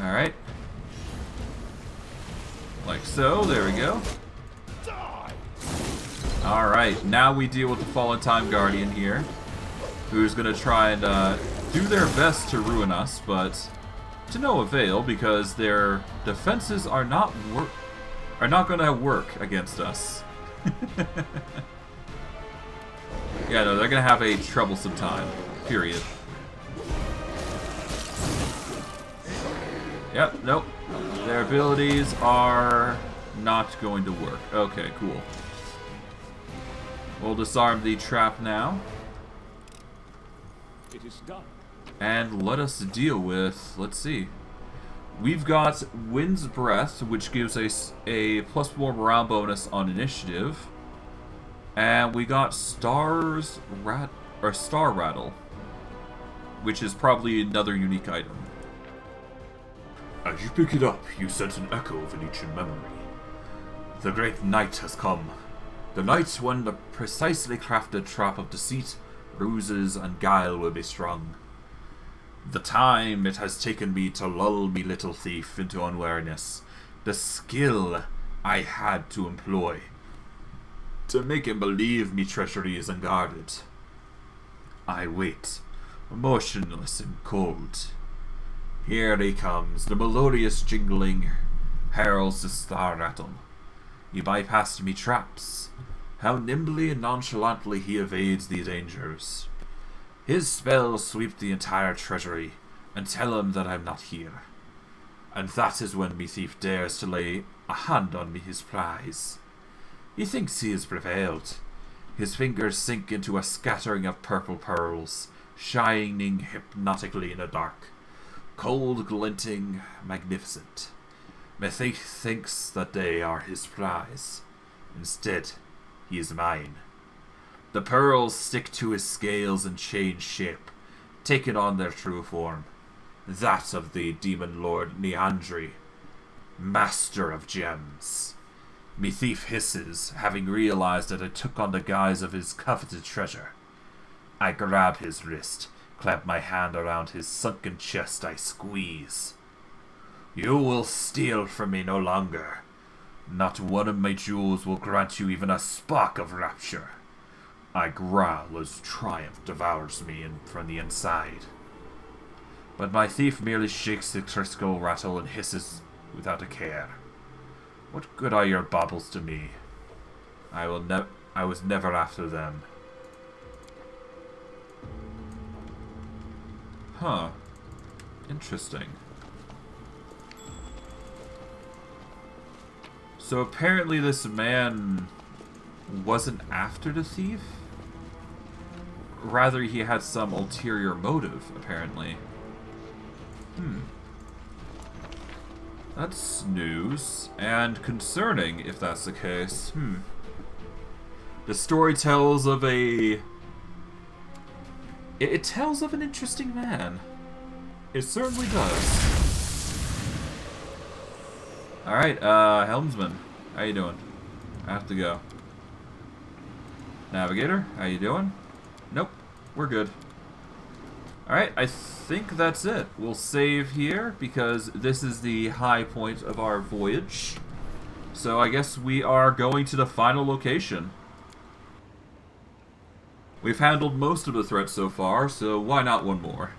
Alright. Like so, there we go. Die. Alright, now we deal with the Fallen Time Guardian here, who's gonna try and do their best to ruin us, but to no avail, because their defenses are not gonna work against us. Yeah, no, they're gonna have a troublesome time. Period. Yep, nope. Their abilities are not going to work. Okay, cool. We'll disarm the trap now. It is done. And let us deal with, let's see. We've got Wind's Breath, which gives us a +4 morale bonus on initiative. And we got Star Rattle, which is probably another unique item. As you pick it up, you sense an echo of an ancient memory. The great night has come. The night when the precisely crafted trap of deceit, ruses, and guile will be strung. The time it has taken me to lull me little thief into unwariness. The skill I had to employ to make him believe me treasury is unguarded. I wait, motionless and cold. Here he comes, the melodious jingling heralds the star rattle. He bypassed me traps. How nimbly and nonchalantly he evades these dangers. His spells sweep the entire treasury and tell him that I'm not here. And that is when me thief dares to lay a hand on me his prize. He thinks he has prevailed. His fingers sink into a scattering of purple pearls, shining hypnotically in the dark. Cold, glinting, magnificent. Me thief thinks that they are his prize. Instead, he is mine. The pearls stick to his scales and change shape, taking on their true form. That of the demon lord Neandri, master of gems. Me thief hisses, having realized that it took on the guise of his coveted treasure. I grab his wrist, clamp my hand around his sunken chest, I squeeze. You will steal from me no longer. Not one of my jewels will grant you even a spark of rapture. I growl as triumph devours me from the inside. But my thief merely shakes the crystal rattle and hisses without a care. What good are your baubles to me? I was never after them. Huh. Interesting. So apparently this man wasn't after the thief? Rather, he had some ulterior motive, apparently. That's news, and concerning, if that's the case. The story tells of a... It tells of an interesting man. It certainly does. Alright, helmsman. How you doing? I have to go. Navigator, how you doing? Nope, we're good. Alright, I think that's it. We'll save here, because this is the high point of our voyage. So I guess we are going to the final location. We've handled most of the threats so far, so why not one more?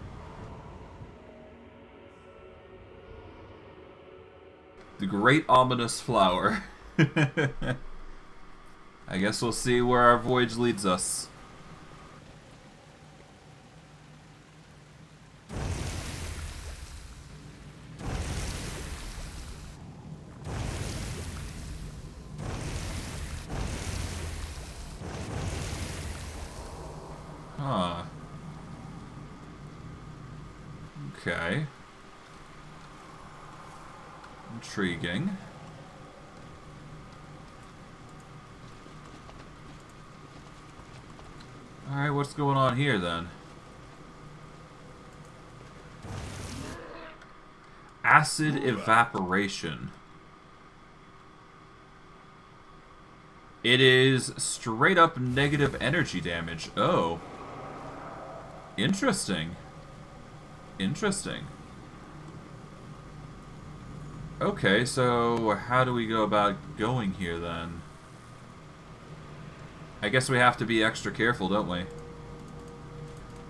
The Great Ominous Flower. I guess we'll see where our voyage leads us. Huh. Okay. Intriguing. Alright, what's going on here then? Acid evaporation. It is straight up negative energy damage. Oh. Interesting. Interesting. Okay, so how do we go about going here then? I guess we have to be extra careful, don't we?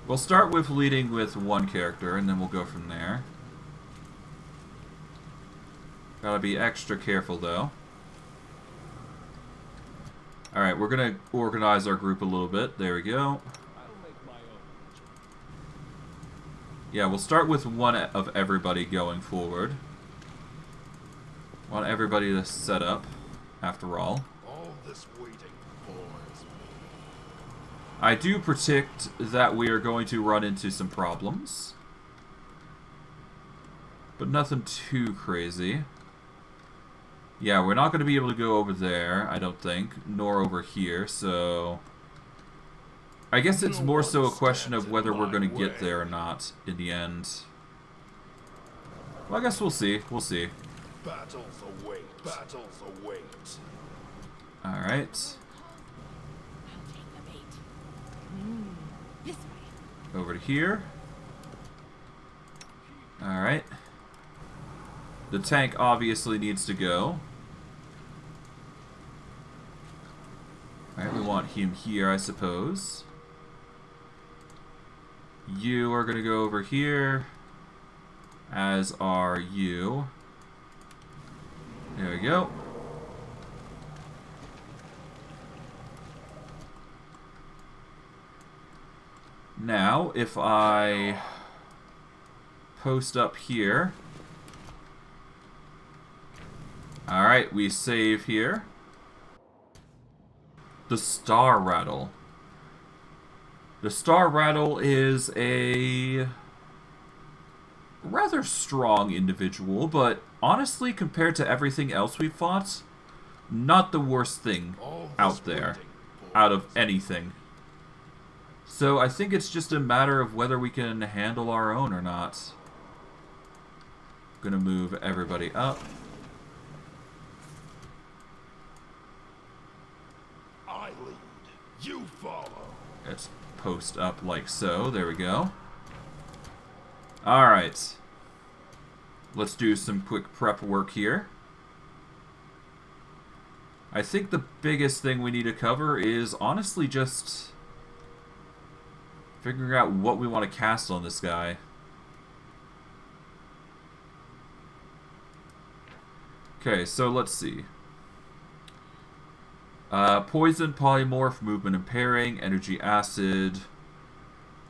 We'll start with leading with one character, and then we'll go from there. Gotta be extra careful, though. Alright, we're gonna organize our group a little bit. There we go. Yeah, we'll start with one of everybody going forward. Want everybody to set up, after all. All this waiting bores me. I do predict that we are going to run into some problems. But nothing too crazy. Yeah, we're not going to be able to go over there, I don't think, nor over here, so... I guess it's more so a question of whether we're going to get there or not in the end. Well, I guess we'll see. We'll see. Battles await. Battles await. Alright. I'll take the bait. This way. Over to here. Alright. The tank obviously needs to go. Alright, we want him here, I suppose. You are going to go over here, as are you. There we go. Now, if I post up here. Alright, we save here. The Star Rattle. The Star Rattle is a rather strong individual, but honestly, compared to everything else we've fought, not the worst thing out there, out of anything. So I think it's just a matter of whether we can handle our own or not. Gonna move everybody up. I lead. You follow. Let's post up like so. There we go. Alright. Let's do some quick prep work here. I think the biggest thing we need to cover is honestly just figuring out what we want to cast on this guy. Okay, so let's see. Poison, polymorph, movement impairing, energy acid,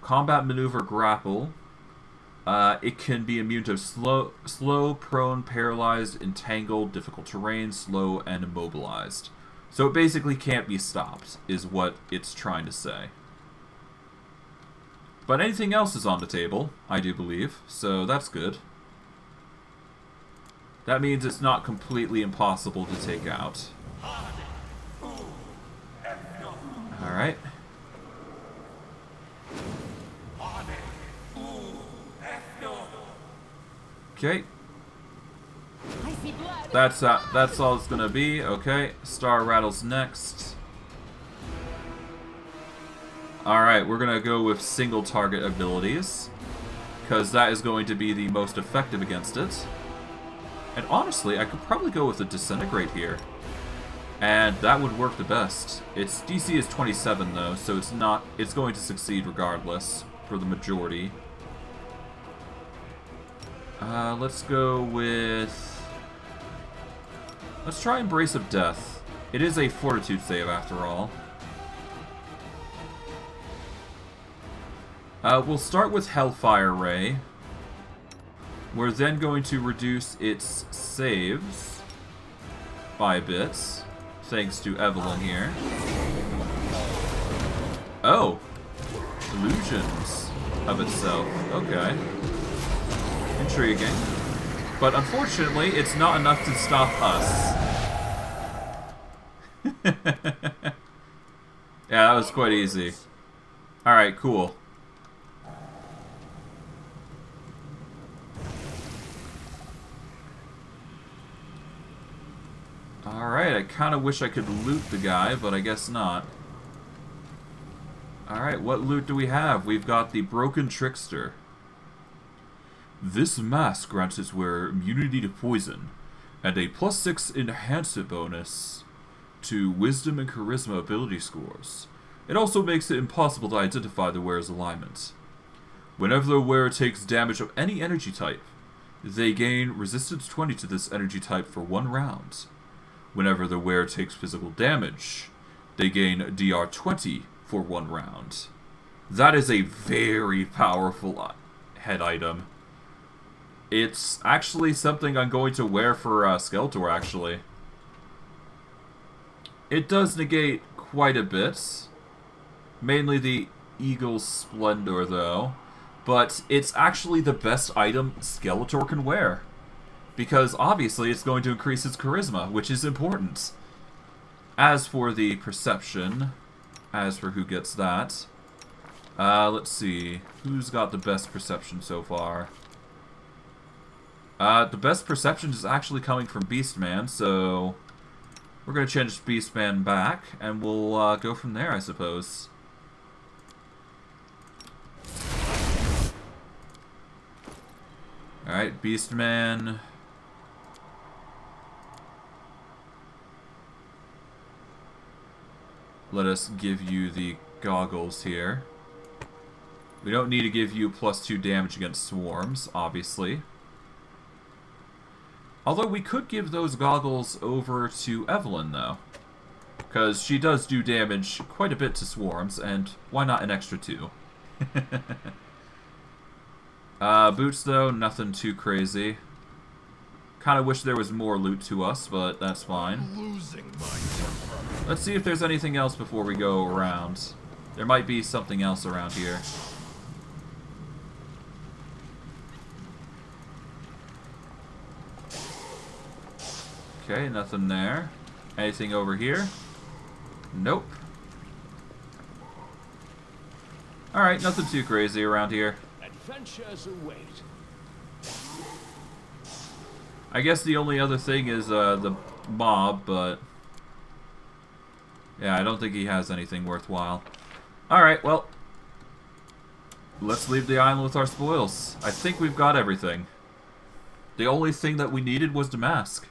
combat maneuver, grapple, It can be immune to slow, prone, paralyzed, entangled, difficult terrain, slow, and immobilized. So it basically can't be stopped, is what it's trying to say. But anything else is on the table, I do believe, so that's good. That means it's not completely impossible to take out. Alright. Okay. I see blood. That's all it's gonna be. Okay. Star Rattle's next. Alright, we're gonna go with single target abilities, because that is going to be the most effective against it. And honestly, I could probably go with a Disintegrate here. And that would work the best. Its DC is 27 though, so it's going to succeed regardless for the majority. Let's go with... Let's try Embrace of Death. It is a Fortitude save after all. We'll start with Hellfire Ray. We're then going to reduce its saves by a bit, thanks to Evelyn here. Oh! Illusions of itself. Okay. Intriguing. But unfortunately, it's not enough to stop us. Yeah, that was quite easy. Alright, cool. Alright, I kind of wish I could loot the guy, but I guess not. Alright, what loot do we have? We've got the Broken Trickster. This mask grants its wearer immunity to poison, and a +6 enhancement bonus to Wisdom and Charisma ability scores. It also makes it impossible to identify the wearer's alignment. Whenever the wearer takes damage of any energy type, they gain resistance 20 to this energy type for 1 round. Whenever the wearer takes physical damage, they gain DR 20 for 1 round. That is a very powerful head item. It's actually something I'm going to wear for Skeletor, actually. It does negate quite a bit. Mainly the Eagle's Splendor, though. But it's actually the best item Skeletor can wear. Because obviously it's going to increase its charisma, which is important. As for the perception, as for who gets that, let's see. Who's got the best perception so far? The best perception is actually coming from Beastman, so we're going to change Beastman back, and we'll go from there, I suppose. Alright, Beastman. Let us give you the goggles here. We don't need to give you +2 damage against swarms, obviously. Although we could give those goggles over to Evelyn, though. Because she does do damage quite a bit to swarms, and why not an extra 2? Boots, though, nothing too crazy. Kind of wish there was more loot to us, but that's fine. Let's see if there's anything else before we go around. There might be something else around here. Okay, nothing there. Anything over here? Nope. Alright, nothing too crazy around here. Adventures await. I guess the only other thing is the mob, but yeah, I don't think he has anything worthwhile. Alright, well, let's leave the island with our spoils. I think we've got everything. The only thing that we needed was the mask.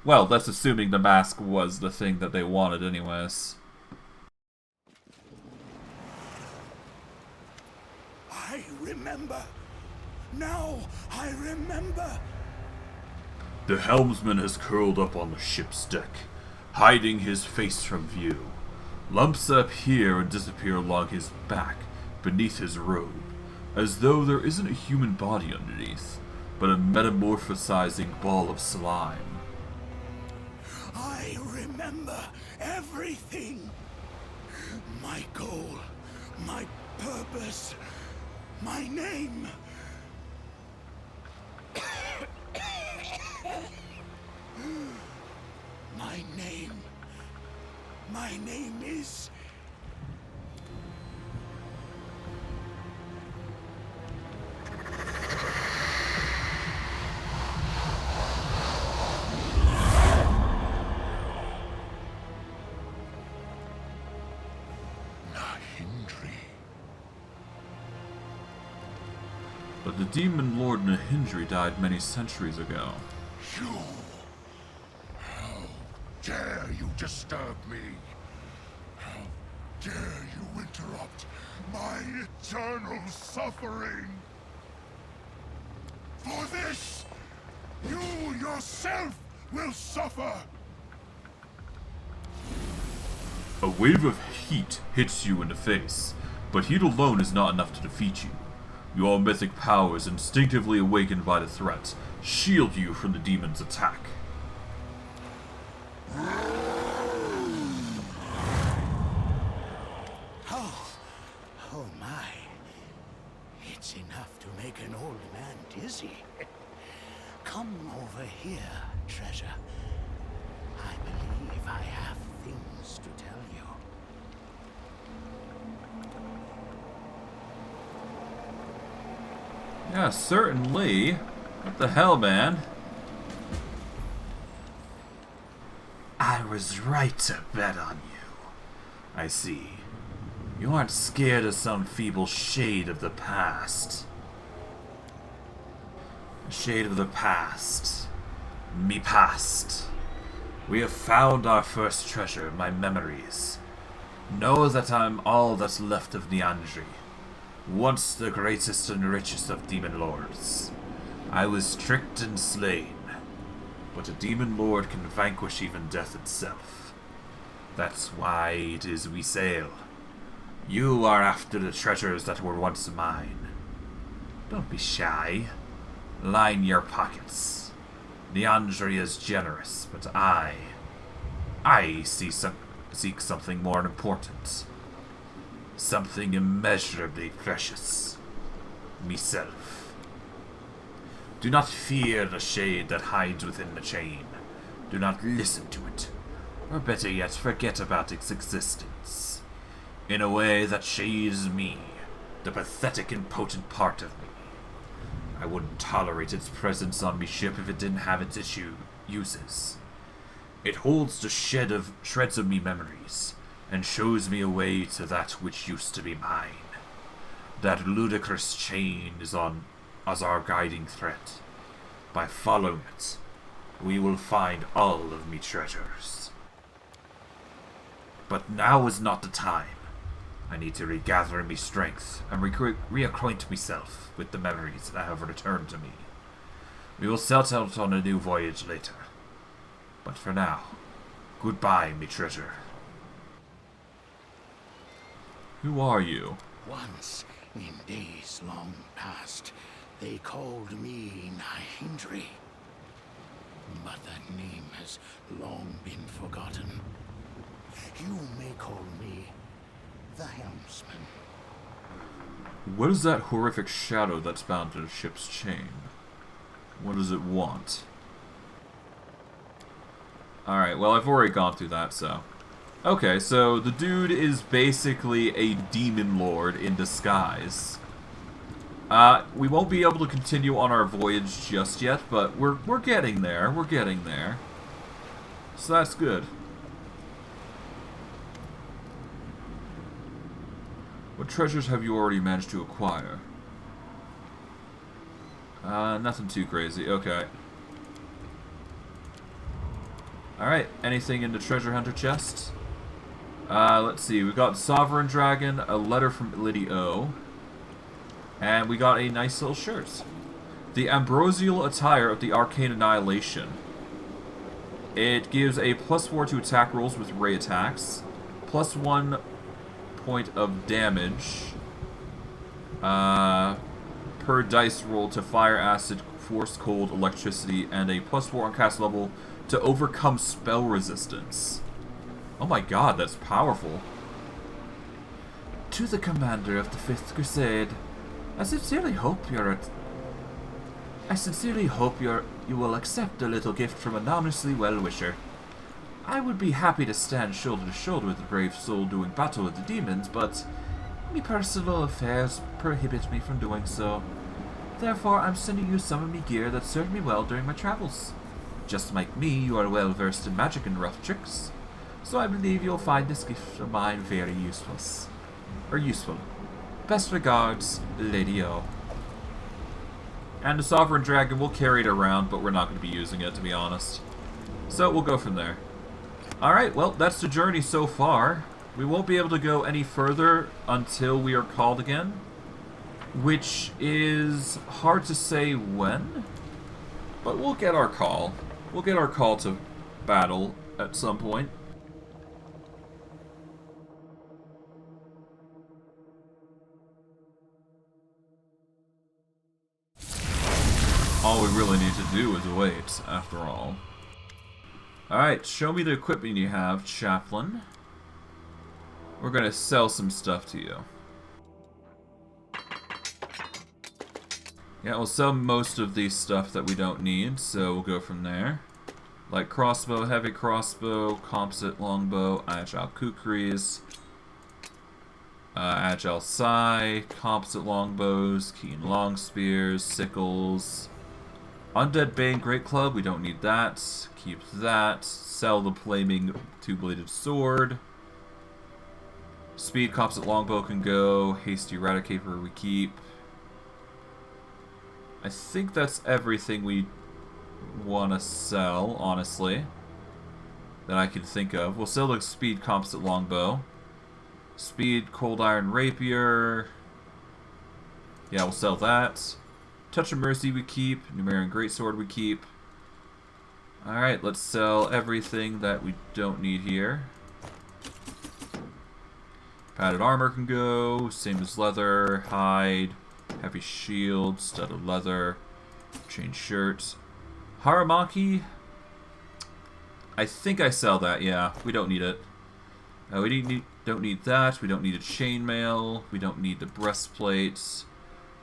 Well, that's assuming the mask was the thing that they wanted anyways. I remember. Now I remember. The helmsman has curled up on the ship's deck, hiding his face from view. Lumps appear and disappear along his back, beneath his robe. as though there isn't a human body underneath, but a metamorphosizing ball of slime. I remember everything. My goal, my purpose, my name. My name is... But the demon lord Nahindri died many centuries ago. You! How dare you disturb me? How dare you interrupt my eternal suffering? For this, you yourself will suffer! A wave of heat hits you in the face, but heat alone is not enough to defeat you. Your mythic powers, instinctively awakened by the threat, shield you from the demon's attack. Oh my. It's enough to make an old man dizzy. Come over here, treasure. I believe I have things to tell you. Yeah, certainly. What the hell, man? I was right to bet on you. I see. You aren't scared of some feeble shade of the past. A shade of the past. Me past. We have found our first treasure, my memories. Know that I'm all that's left of Nyandri. Once the greatest and richest of demon lords. I was tricked and slain, but a demon lord can vanquish even death itself. That's why it is we sail. You are after the treasures that were once mine. Don't be shy. Line your pockets. Nyandri is generous, but I seek something more important. Something immeasurably precious. Myself. Do not fear the shade that hides within the chain. Do not listen to it. Or better yet, forget about its existence. In a way that shades me, the pathetic and potent part of me. I wouldn't tolerate its presence on me ship if it didn't have its uses. It holds the shreds of me memories, and shows me a way to that which used to be mine. That ludicrous chain is as our guiding thread. By following it, we will find all of me treasures. But now is not the time. I need to regather me strength and reacquaint myself with the memories that have returned to me. We will set out on a new voyage later. But for now, goodbye, me treasure. Who are you? Once, in days long past, they called me Nahindri. But that name has long been forgotten. You may call me the Helmsman. What is that horrific shadow that's bound to the ship's chain? What does it want? Alright, well, I've already gone through that, so... Okay, so the dude is basically a demon lord in disguise. We won't be able to continue on our voyage just yet, but we're getting there. We're getting there. So that's good. What treasures have you already managed to acquire? Nothing too crazy. Okay. Alright, anything in the treasure hunter chest? Let's see, we got Sovereign Dragon, a letter from Lady O, and we got a nice little shirt. The Ambrosial Attire of the Arcane Annihilation. It gives a +4 to attack rolls with ray attacks, +1 point of damage, per dice roll to fire, acid, force, cold, electricity, and a +4 on cast level to overcome spell resistance. Oh my god, that's powerful. To the commander of the 5th Crusade, I sincerely hope you will accept a little gift from an anonymously well-wisher. I would be happy to stand shoulder to shoulder with a brave soul doing battle with the demons, but me personal affairs prohibit me from doing so. Therefore, I'm sending you some of me gear that served me well during my travels. Just like me, you are well versed in magic and rough tricks, so I believe you'll find this gift of mine very useful. Best regards, Lady O. And the Sovereign Dragon, will carry it around, but we're not going to be using it, to be honest. So we'll go from there. Alright, well, that's the journey so far. We won't be able to go any further until we are called again, which is hard to say when, but we'll get our call. We'll get our call to battle at some point. All we really need to do is wait, after all. Alright, show me the equipment you have, Chaplain. We're gonna sell some stuff to you. Yeah, we'll sell most of the stuff that we don't need, so we'll go from there. Like crossbow, heavy crossbow, composite longbow, agile kukris, agile sai, composite longbows, keen long spears, sickles, undead bane great club, we don't need that. Keep that. Sell the flaming two-bladed sword. Speed composite longbow can go. Hasty eradicator we keep. I think that's everything we want to sell, honestly, that I can think of. We'll sell the speed composite longbow. Speed cold iron rapier. Yeah, we'll sell that. Touch of Mercy we keep. Numerian Greatsword we keep. Alright, let's sell everything that we don't need here. Padded armor can go. Same as leather. Hide. Heavy shield. Studded leather. Chain shirt. Haramaki. I think I sell that, yeah. We don't need it. We don't need that. We don't need a chainmail. We don't need the breastplates.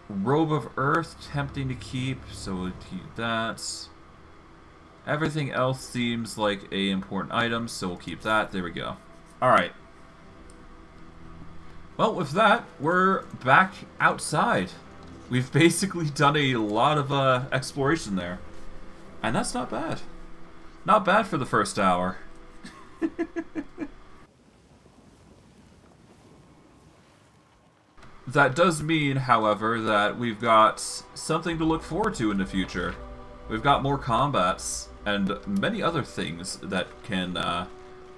Robe of Earth, tempting to keep, so we'll keep that. Everything else seems like a important item, so we'll keep that. There we go. Alright. Well, with that, we're back outside. We've basically done a lot of exploration there. And that's not bad. Not bad for the first hour. That does mean, however, that we've got something to look forward to in the future. We've got more combats and many other things that can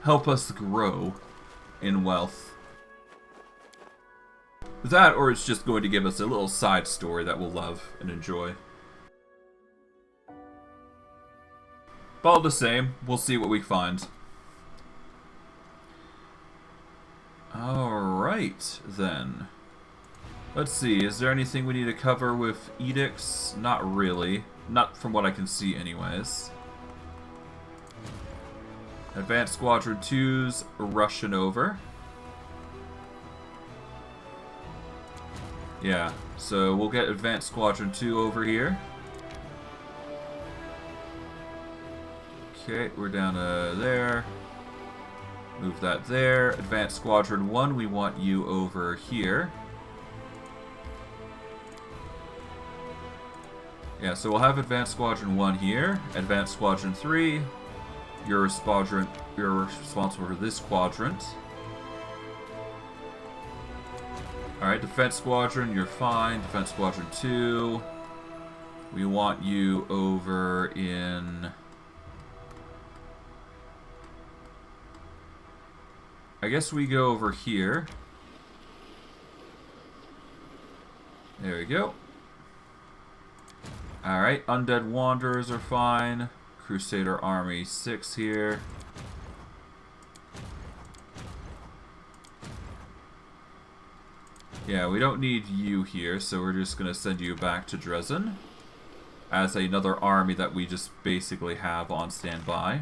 help us grow in wealth. That, or it's just going to give us a little side story that we'll love and enjoy. But all the same, we'll see what we find. Alright, then. Let's see, is there anything we need to cover with edicts? Not really. Not from what I can see anyways. Advanced Squadron 2's rushing over. Yeah, so we'll get Advanced Squadron 2 over here. Okay, we're down there. Move that there. Advanced Squadron 1, we want you over here. Yeah, so we'll have Advanced Squadron 1 here. Advanced Squadron 3, you're responsible for this quadrant. Alright, Defense Squadron, you're fine. Defense Squadron 2, we want you over in... I guess we go over here. There we go. Alright, Undead Wanderers are fine. Crusader Army 6 here. Yeah, we don't need you here, so we're just going to send you back to Dresden as another army that we just basically have on standby.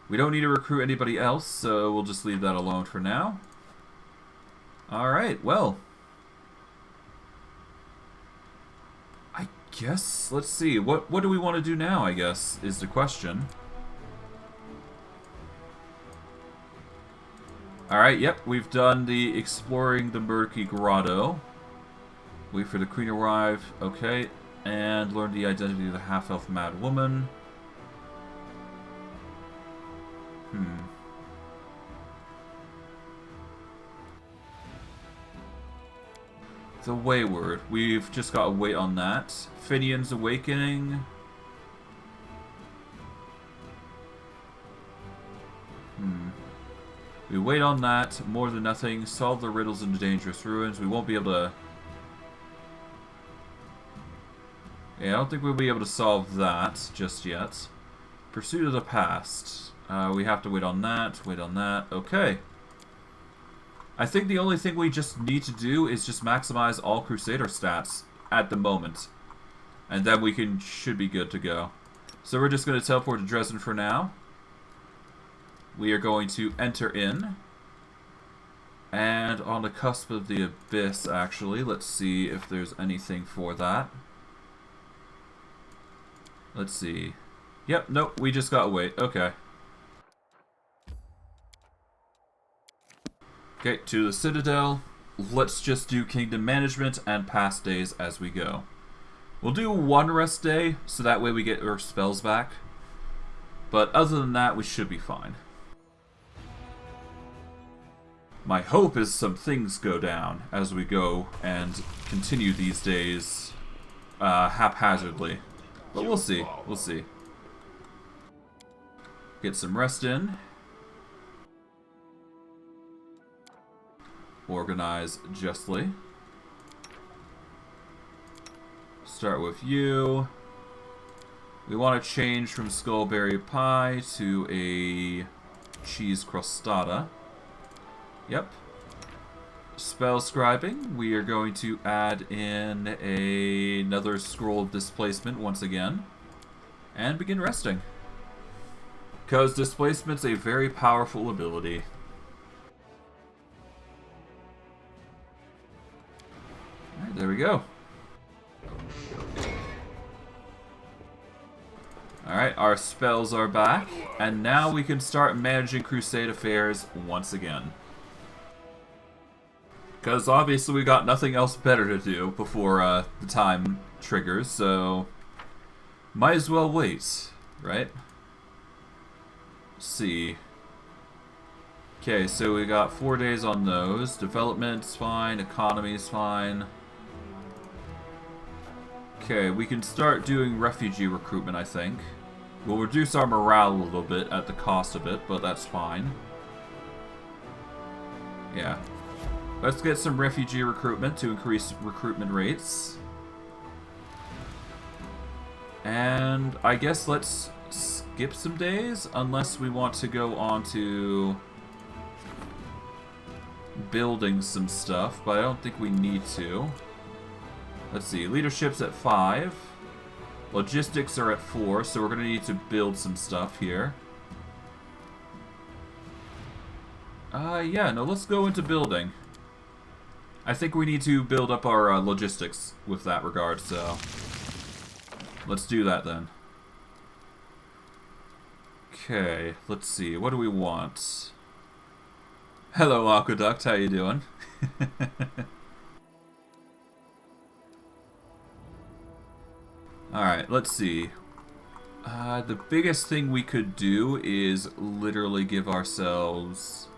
We don't need to recruit anybody else, so we'll just leave that alone for now. Alright, well. I guess, let's see, what do we want to do now, I guess, is the question. Alright, yep, we've done the exploring the murky grotto. Wait for the queen to arrive, okay. And learn the identity of the half-elf mad woman. The Wayward. We've just got to wait on that. Finian's Awakening. We wait on that. More than nothing. Solve the riddles in the dangerous ruins. We won't be able to... Yeah, I don't think we'll be able to solve that just yet. Pursuit of the Past. We have to wait on that. Wait on that. Okay. I think the only thing we just need to do is just maximize all Crusader stats at the moment. And then we should be good to go. So we're just going to teleport to Dresden for now. We are going to enter in. And on the cusp of the Abyss, actually, let's see if there's anything for that. Let's see. Yep, nope, we just gotta wait. Okay. Okay, to the Citadel. Let's just do Kingdom Management and past days as we go. We'll do one rest day, so that way we get our spells back. But other than that, we should be fine. My hope is some things go down as we go and continue these days haphazardly. But we'll see. We'll see. Get some rest in. Organize justly. Start with you. We want to change from Skullberry Pie to a cheese crostata. Yep. Spell scribing. We are going to add in another scroll of displacement once again. And begin resting. Because displacement's a very powerful ability. Alright, there we go. Alright, our spells are back. And now we can start managing Crusade affairs once again. Because obviously we got nothing else better to do before the time triggers, so might as well wait, right? Let's see. Okay, so we got 4 days on those. Development's fine, economy's fine. Okay, we can start doing refugee recruitment, I think. We'll reduce our morale a little bit at the cost of it, but that's fine. Yeah. Let's get some refugee recruitment to increase recruitment rates. And I guess let's skip some days, unless we want to go on to building some stuff, but I don't think we need to. Let's see, leadership's at 5. Logistics are at 4, so we're going to need to build some stuff here. Yeah, no, let's go into building. I think we need to build up our logistics with that regard, so let's do that then. Okay, let's see, what do we want? Hello, Aqueduct, how you doing? Alright, let's see. The biggest thing we could do is literally give ourselves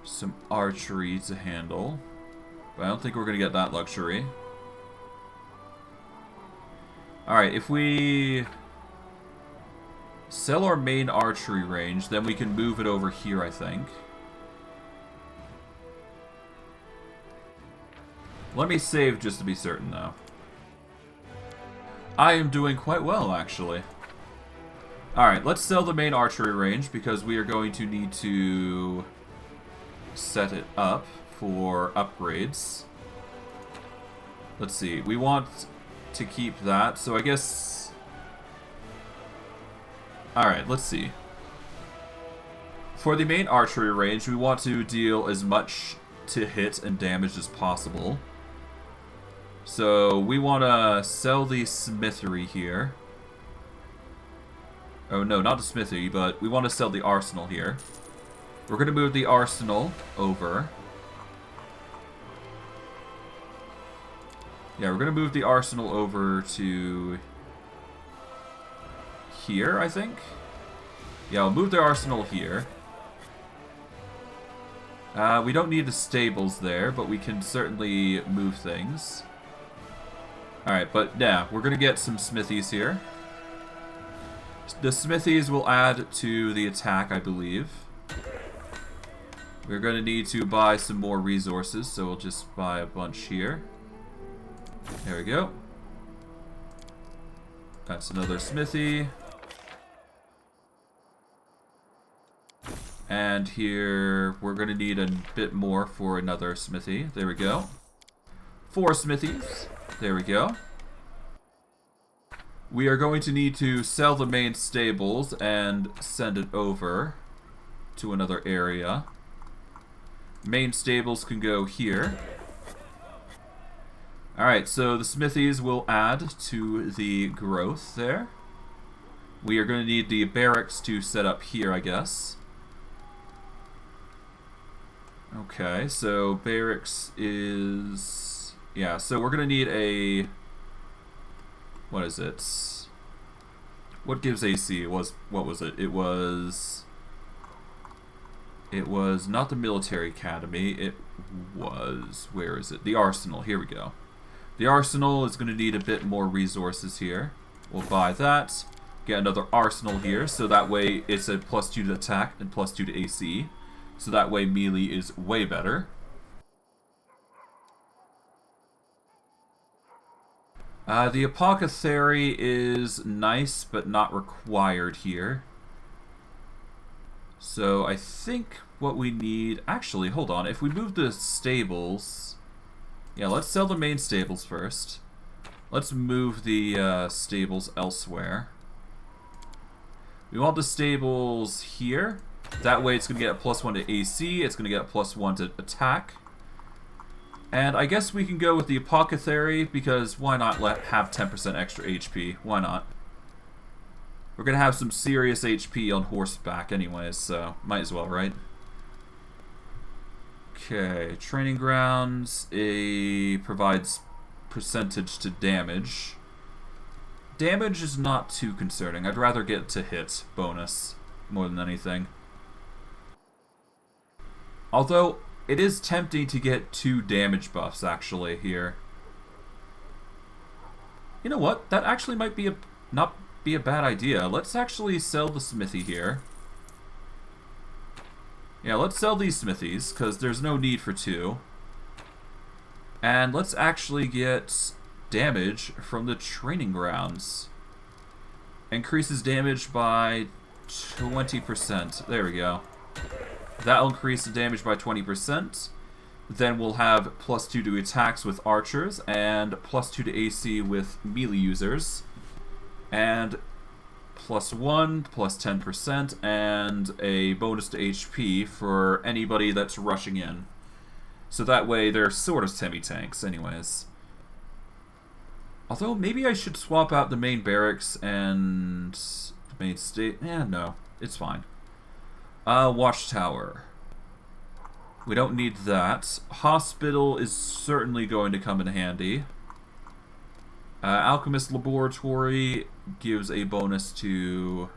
some archery to handle. But I don't think we're going to get that luxury. Alright, if we sell our main archery range, then we can move it over here, I think. Let me save just to be certain, though. I am doing quite well, actually. Alright, let's sell the main archery range, because we are going to need to set it up for upgrades. Let's see, we want to keep that, so I guess... Alright, let's see. For the main archery range, we want to deal as much to hit and damage as possible. So we want to sell the smithery here. Oh no, not the smithy, but we want to sell the arsenal here. We're going to move the arsenal over. Yeah, we're going to move the arsenal over to here, I think. Yeah, we'll move the arsenal here. We don't need the stables there, but we can certainly move things. Alright, but yeah, we're going to get some smithies here. The smithies will add to the attack, I believe. We're going to need to buy some more resources, so we'll just buy a bunch here. There we go. That's another smithy. And here, we're going to need a bit more for another smithy. There we go. 4 smithies. There we go. We are going to need to sell the main stables and send it over to another area. Main stables can go here. Alright, so the smithies will add to the growth there. We are going to need the barracks to set up here, I guess. Okay, so barracks is... Yeah, so we're going to need a... What is it? What gives AC? What was it? It was not the military academy. It was... Where is it? The arsenal. Here we go. The arsenal is going to need a bit more resources here. We'll buy that. Get another arsenal here, so that way it's a +2 to attack and +2 to AC. So that way melee is way better. The apothecary is nice, but not required here. So I think what we need... Actually, hold on. If we move the stables... Yeah, let's sell the main stables first. Let's move the stables elsewhere. We want the stables here. That way it's going to get a +1 to AC, it's going to get a +1 to attack. And I guess we can go with the apothecary, because why not have 10% extra HP? Why not? We're going to have some serious HP on horseback anyways, so might as well, right? Okay, training grounds provides percentage to damage. Damage is not too concerning. I'd rather get to hit bonus more than anything. Although, it is tempting to get 2 damage buffs, actually, here. You know what? That actually might be not be a bad idea. Let's actually sell the smithy here. Yeah, let's sell these smithies, because there's no need for 2. And let's actually get damage from the training grounds. Increases damage by 20%. There we go. That'll increase the damage by 20%. Then we'll have +2 to attacks with archers and +2 to AC with melee users. And +1, +10%, and a bonus to HP for anybody that's rushing in. So that way they're sort of semi-tanks anyways. Although maybe I should swap out the main barracks and the main state. No, it's fine. Watchtower. We don't need that. Hospital is certainly going to come in handy. Alchemist Laboratory gives a bonus to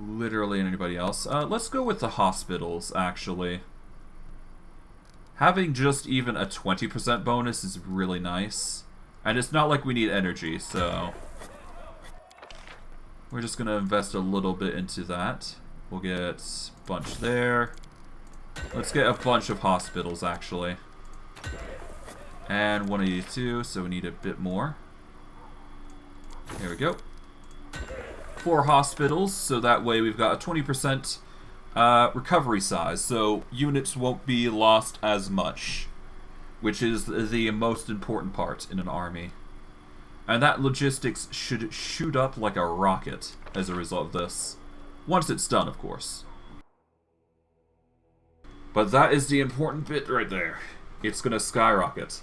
literally anybody else. Let's go with the hospitals, actually. Having just even a 20% bonus is really nice. And it's not like we need energy, so... We're just going to invest a little bit into that. We'll get a bunch there. Let's get a bunch of hospitals, actually. And 182, so we need a bit more. There we go. 4 hospitals, so that way we've got a 20% recovery size, so units won't be lost as much, which is the most important part in an army. And that logistics should shoot up like a rocket as a result of this. Once it's done, of course. But that is the important bit right there. It's gonna skyrocket.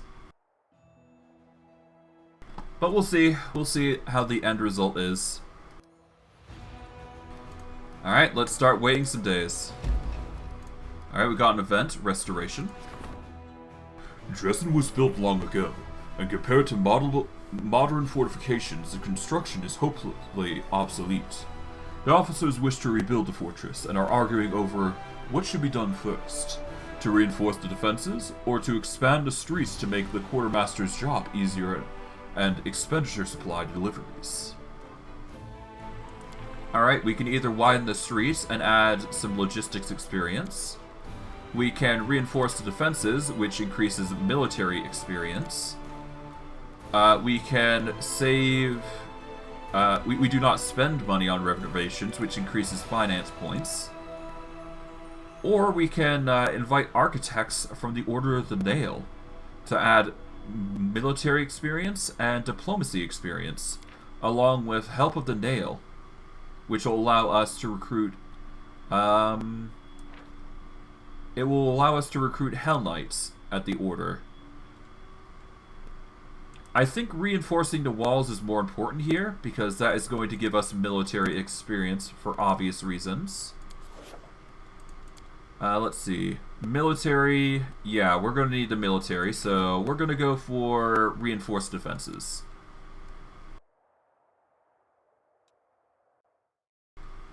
But we'll see. We'll see how the end result is. Alright, let's start waiting some days. Alright, we got an event, Restoration. Dresden was built long ago, and compared to modern fortifications, the construction is hopelessly obsolete. The officers wish to rebuild the fortress and are arguing over what should be done first. To reinforce the defenses, or to expand the streets to make the quartermaster's job easier and expenditure supply deliveries. Alright, we can either widen the streets and add some logistics experience. We can reinforce the defenses, which increases military experience. We can save... we do not spend money on renovations, which increases finance points. Or we can invite architects from the Order of the Nail to add military experience and diplomacy experience, along with Help of the Nail, which will allow us to recruit... it will allow us to recruit Hell Knights at the Order. I think reinforcing the walls is more important here, because that is going to give us military experience for obvious reasons. Let's see. Military, yeah, we're going to need the military, so we're going to go for reinforced defenses.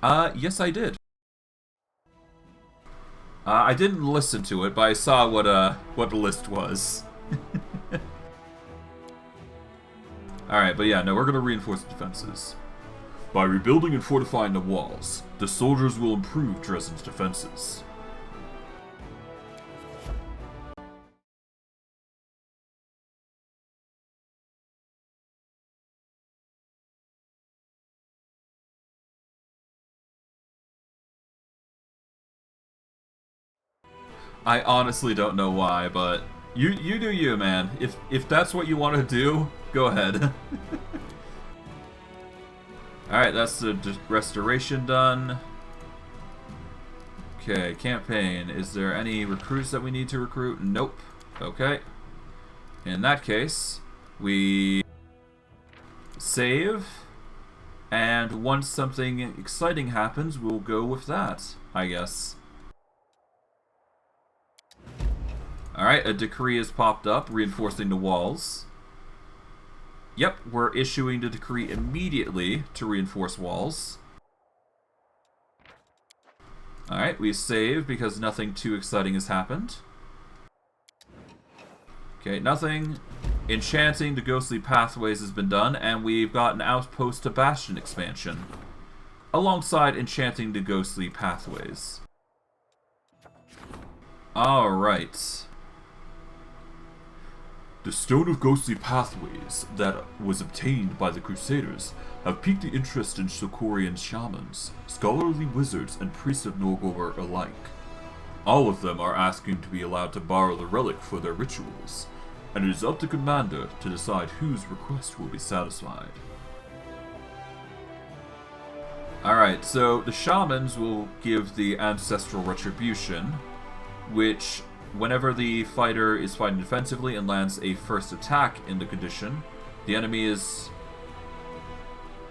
Yes I did. I didn't listen to it, but I saw what the list was. Alright, but yeah, no, we're going to reinforce defenses. By rebuilding and fortifying the walls, the soldiers will improve Dresden's defenses. I honestly don't know why, but you do you, man. If that's what you want to do, go ahead. Alright, that's the restoration done. Okay, campaign. Is there any recruits that we need to recruit? Nope. Okay. In that case, we save, and once something exciting happens, we'll go with that, I guess. Alright, a decree has popped up, reinforcing the walls. Yep, we're issuing the decree immediately to reinforce walls. Alright, we save because nothing too exciting has happened. Okay, nothing. Enchanting the ghostly pathways has been done, and we've got an outpost to bastion expansion, alongside enchanting the ghostly pathways. Alright. The Stone of Ghostly Pathways that was obtained by the Crusaders have piqued the interest in Sokorian shamans, scholarly wizards, and priests of Norgor alike. All of them are asking to be allowed to borrow the relic for their rituals, and it is up to Commander to decide whose request will be satisfied. Alright, so the shamans will give the ancestral retribution, which, whenever the fighter is fighting defensively and lands a first attack in the condition, the enemy is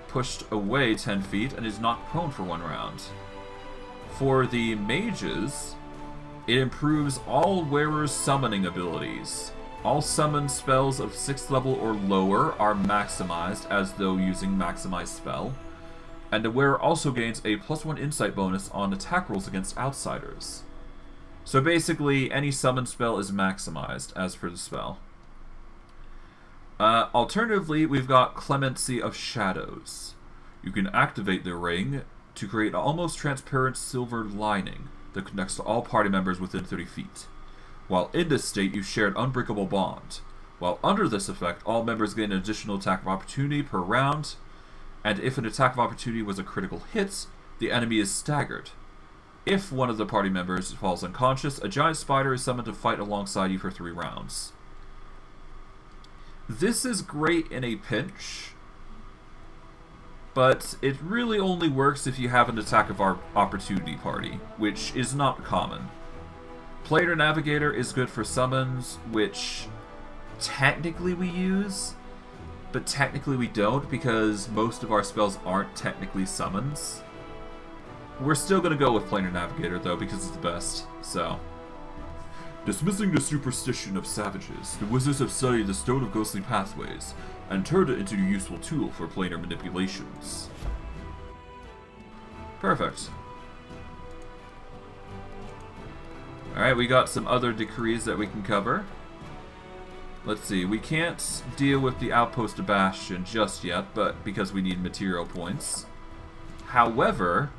pushed away 10 feet and is knocked prone for 1 round. For the mages, it improves all wearers' summoning abilities. All summoned spells of 6th level or lower are maximized as though using maximized spell, and the wearer also gains a +1 insight bonus on attack rolls against outsiders. So basically, any summon spell is maximized as per the spell. Alternatively, we've got Clemency of Shadows. You can activate the ring to create an almost transparent silver lining that connects to all party members within 30 feet. While in this state, you share an unbreakable bond. While under this effect, all members gain an additional attack of opportunity per round, and if an attack of opportunity was a critical hit, the enemy is staggered. If one of the party members falls unconscious, a giant spider is summoned to fight alongside you for 3 rounds. This is great in a pinch, but it really only works if you have an attack of opportunity party, which is not common. Planar Navigator is good for summons, which technically we use, but technically we don't, because most of our spells aren't technically summons. We're still going to go with Planar Navigator, though, because it's the best, so. Dismissing the superstition of savages, the wizards have studied the Stone of Ghostly Pathways, and turned it into a useful tool for planar manipulations. Perfect. Alright, we got some other decrees that we can cover. Let's see, we can't deal with the Outpost of Bastion just yet, but because we need material points. However,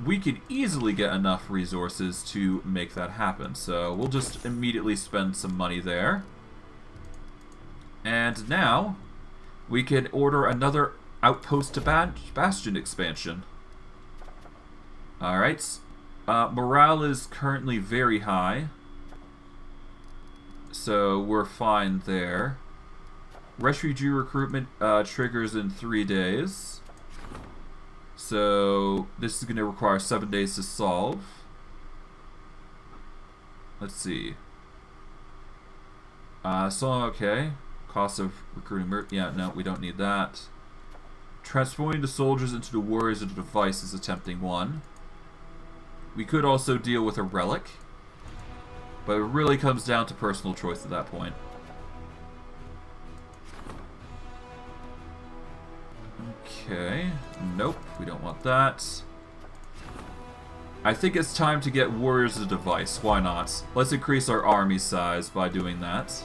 we could easily get enough resources to make that happen, so we'll just immediately spend some money there. And now, we can order another Outpost to Bastion expansion. Alright, morale is currently very high, so we're fine there. Refugee recruitment triggers in 3 days. So this is going to require 7 days to solve. Let's see. So okay. Cost of recruiting. Yeah, no, we don't need that. Transforming the soldiers into the warriors of the device is a tempting one. We could also deal with a relic, but it really comes down to personal choice at that point. Okay. Nope, we don't want that. I think it's time to get warriors of the device. Why not? Let's increase our army size by doing that.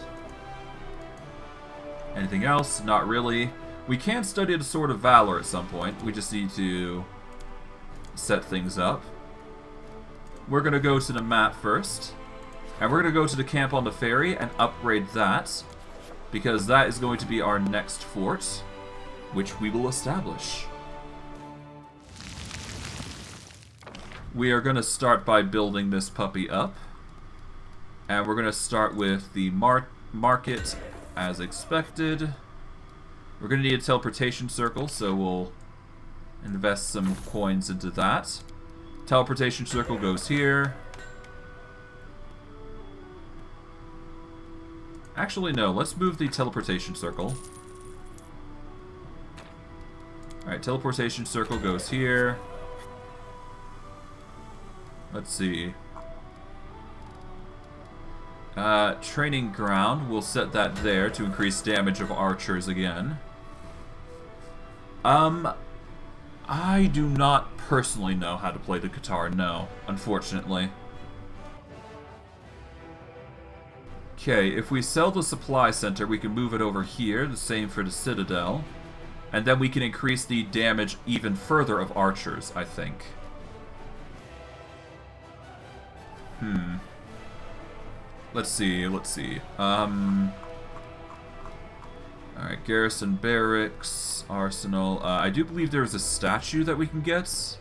Anything else? Not really. We can study the Sword of Valor at some point. We just need to set things up. We're going to go to the map first. And we're going to go to the camp on the ferry and upgrade that, because that is going to be our next fort, which we will establish. We are going to start by building this puppy up. And we're going to start with the market as expected. We're going to need a teleportation circle, so we'll invest some coins into that. Teleportation circle goes here. Actually, no. Let's move the teleportation circle. Alright, teleportation circle goes here. Let's see. Training ground. We'll set that there to increase damage of archers again. I do not personally know how to play the guitar, no, unfortunately. Okay, if we sell the supply center, we can move it over here, the same for the citadel. And then we can increase the damage even further of archers, I think. Let's see. Alright, garrison barracks, arsenal. I do believe there is a statue that we can get.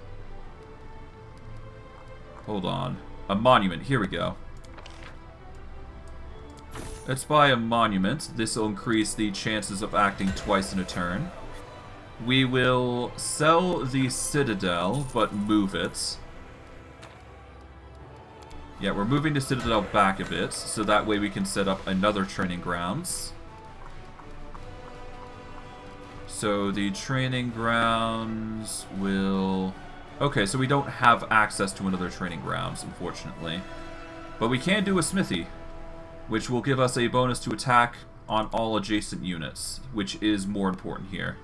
Hold on. A monument. Here we go. Let's buy a monument. This will increase the chances of acting twice in a turn. We will sell the citadel, but move it. Yeah, we're moving the citadel back a bit, so that way we can set up another training grounds. So the training grounds will... Okay, so we don't have access to another training grounds, unfortunately. But we can do a smithy, which will give us a bonus to attack on all adjacent units, which is more important here.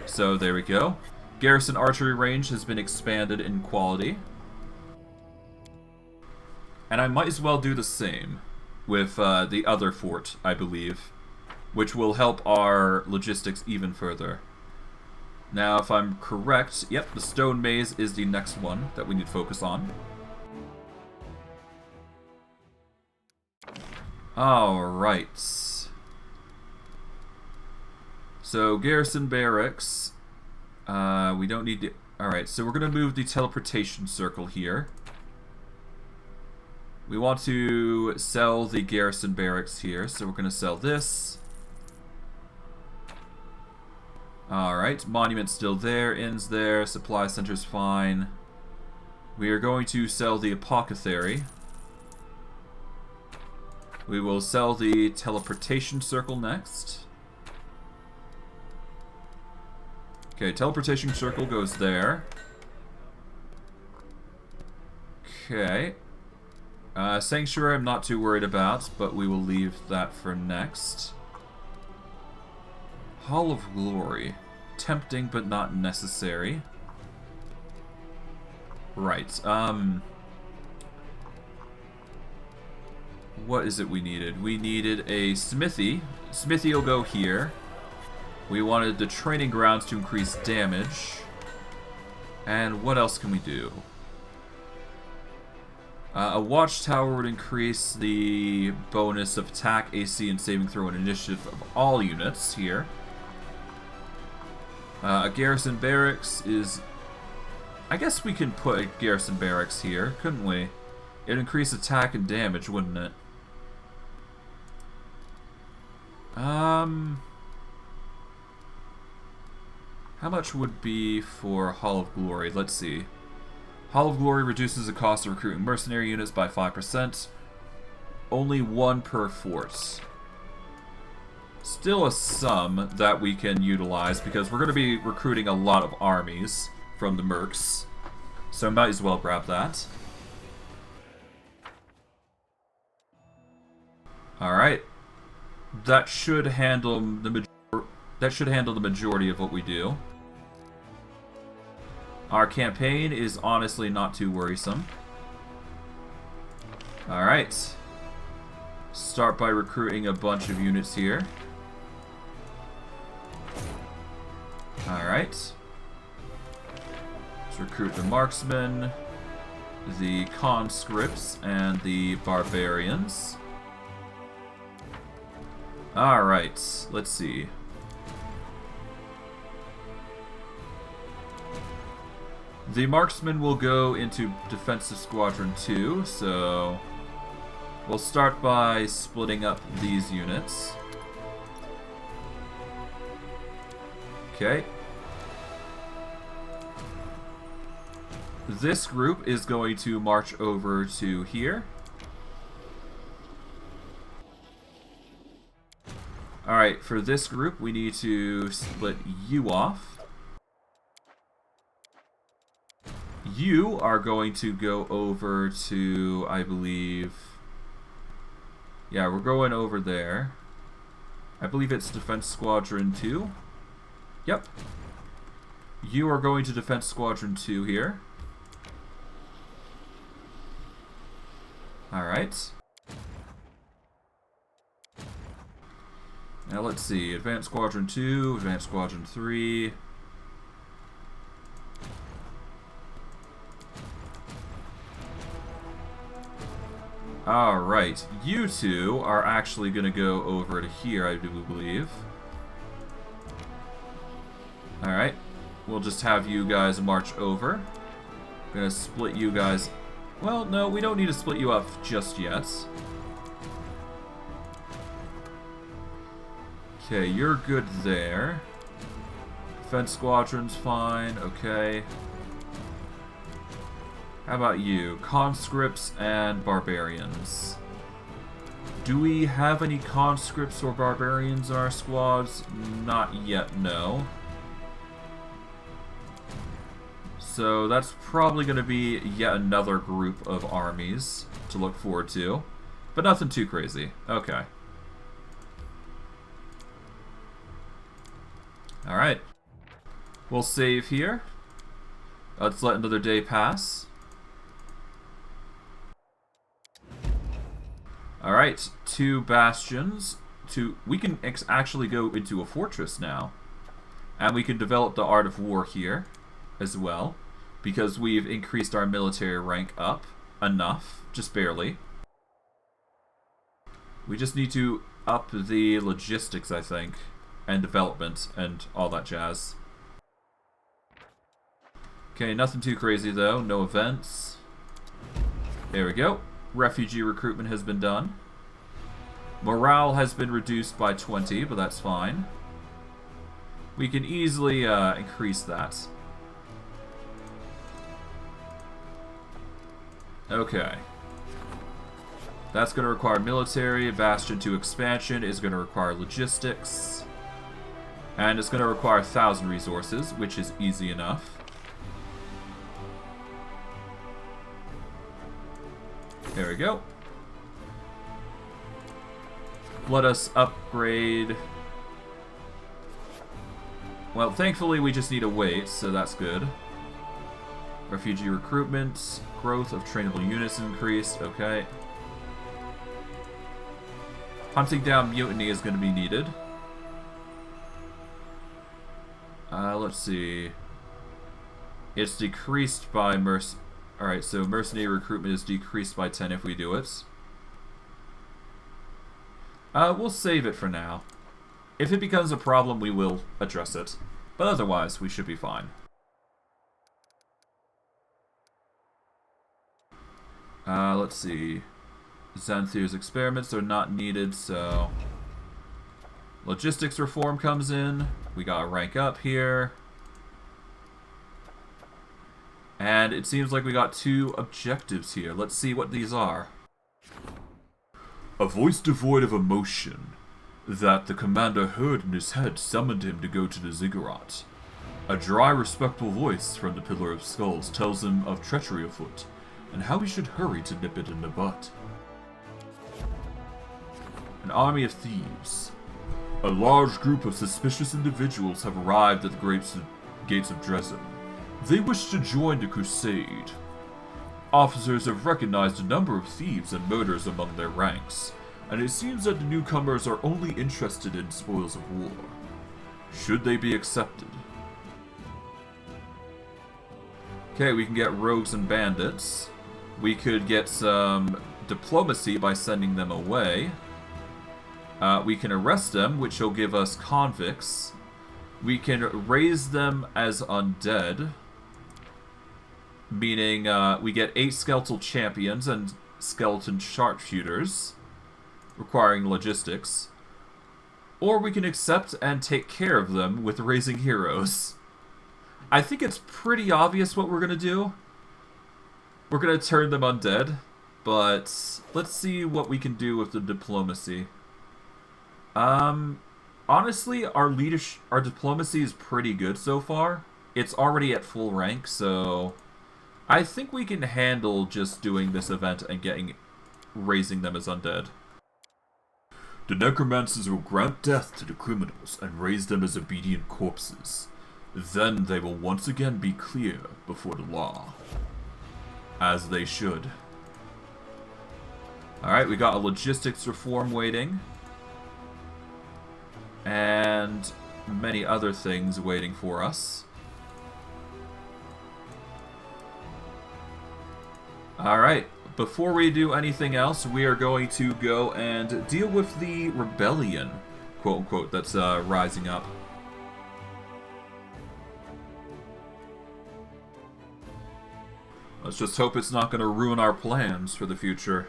So there we go. Garrison archery range has been expanded in quality. And I might as well do the same with the other fort, I believe, which will help our logistics even further. Now, if I'm correct, yep, the stone maze is the next one that we need to focus on. Alright. So, garrison barracks. We don't need to... Alright, so we're going to move the teleportation circle here. We want to sell the garrison barracks here, so we're going to sell this. Alright, monument's still there, inn's there, supply center's fine. We are going to sell the apothecary. We will sell the teleportation circle next. Okay, teleportation circle goes there. Okay. Sanctuary I'm not too worried about, but we will leave that for next. Hall of Glory. Tempting, but not necessary. Right, what is it we needed? We needed a smithy. Smithy will go here. We wanted the training grounds to increase damage. And what else can we do? A watchtower would increase the bonus of attack, AC, and saving throw and initiative of all units here. A garrison barracks is... I guess we can put a garrison barracks here, couldn't we? It'd increase attack and damage, wouldn't it? How much would be for Hall of Glory? Let's see. Hall of Glory reduces the cost of recruiting mercenary units by 5%. Only 1 per fort. Still a sum that we can utilize because we're going to be recruiting a lot of armies from the mercs. So might as well grab that. Alright. That should handle the majority of what we do. Our campaign is honestly not too worrisome. Alright. Start by recruiting a bunch of units here. Alright. Let's recruit the marksmen, the conscripts, and the barbarians. Alright, let's see. The marksman will go into defensive squadron 2, so we'll start by splitting up these units. Okay. This group is going to march over to here. Alright, for this group we need to split you off. You are going to go over to, I believe... Yeah, we're going over there. I believe it's Defense Squadron 2. Yep. You are going to Defense Squadron 2 here. Alright. Now let's see. Advanced Squadron 2, Advanced Squadron 3... Alright, you two are actually going to go over to here, I do believe. Alright, we'll just have you guys march over. Gonna split you guys... Well, no, we don't need to split you up just yet. Okay, you're good there. Defense squadron's fine, okay. How about you? Conscripts and barbarians. Do we have any conscripts or barbarians in our squads? Not yet, no. So that's probably going to be yet another group of armies to look forward to. But nothing too crazy. Okay. Alright. We'll save here. Let's let another day pass. Alright, 2 bastions. We can actually go into a fortress now. And we can develop the art of war here as well. Because we've increased our military rank up enough. Just barely. We just need to up the logistics, I think. And development and all that jazz. Okay, nothing too crazy though. No events. There we go. refugee recruitment has been done. Morale has been reduced by 20, but that's fine. We can easily increase that. Okay. That's going to require military. Bastion 2 expansion is going to require logistics. And it's going to require 1,000 resources, which is easy enough. There we go. Let us upgrade. Well, thankfully we just need to wait, so that's good. Refugee recruitment. Growth of trainable units increased. Okay. Hunting down mutiny is going to be needed. Let's see. It's decreased by Alright, so mercenary recruitment is decreased by 10 if we do it. We'll save it for now. If it becomes a problem, we will address it. But otherwise, we should be fine. Let's see. Xanthir's experiments are not needed, so... Logistics reform comes in. We gotta rank up here. And it seems like we got 2 objectives here. Let's see what these are. A voice devoid of emotion that the commander heard in his head summoned him to go to the ziggurat. A dry, respectful voice from the Pillar of Skulls tells him of treachery afoot, and how he should hurry to nip it in the bud. An army of thieves. A large group of suspicious individuals have arrived at the gates of Dresden. They wish to join the crusade. Officers have recognized a number of thieves and murderers among their ranks, and it seems that the newcomers are only interested in spoils of war. Should they be accepted? Okay, we can get rogues and bandits. We could get some diplomacy by sending them away. We can arrest them, which will give us convicts. We can raise them as undead, meaning we get 8 skeletal champions and skeleton sharpshooters, requiring logistics. Or we can accept and take care of them with raising heroes. I think it's pretty obvious what we're going to do. We're going to turn them undead, but let's see what we can do with the diplomacy. Honestly, our diplomacy is pretty good so far. It's already at full rank, so I think we can handle just doing this event and raising them as undead. The necromancers will grant death to the criminals and raise them as obedient corpses. Then they will once again be clear before the law. As they should. Alright, we got a logistics reform waiting. And many other things waiting for us. Alright, before we do anything else, we are going to go and deal with the rebellion, quote-unquote, that's rising up. Let's just hope it's not going to ruin our plans for the future.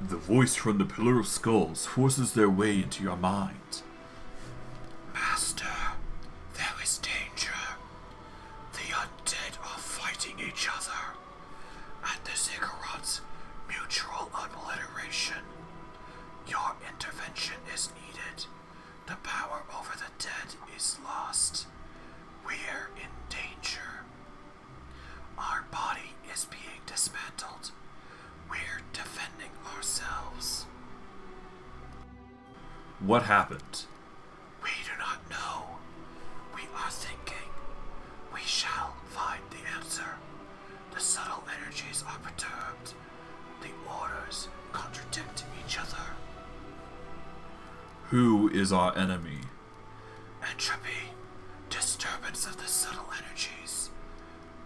The voice from the Pillar of Skulls forces their way into your mind. Master, there is danger. The undead are fighting each other. At the ziggurats, mutual obliteration. Your intervention is needed. The power over the dead is lost. We're in danger. Our body is being dismantled. We're defending ourselves. What happened? We do not know. We are thinking. We shall find the answer. The subtle energies are perturbed. The orders contradict each other. Who is our enemy? Entropy. Disturbance of the subtle energies.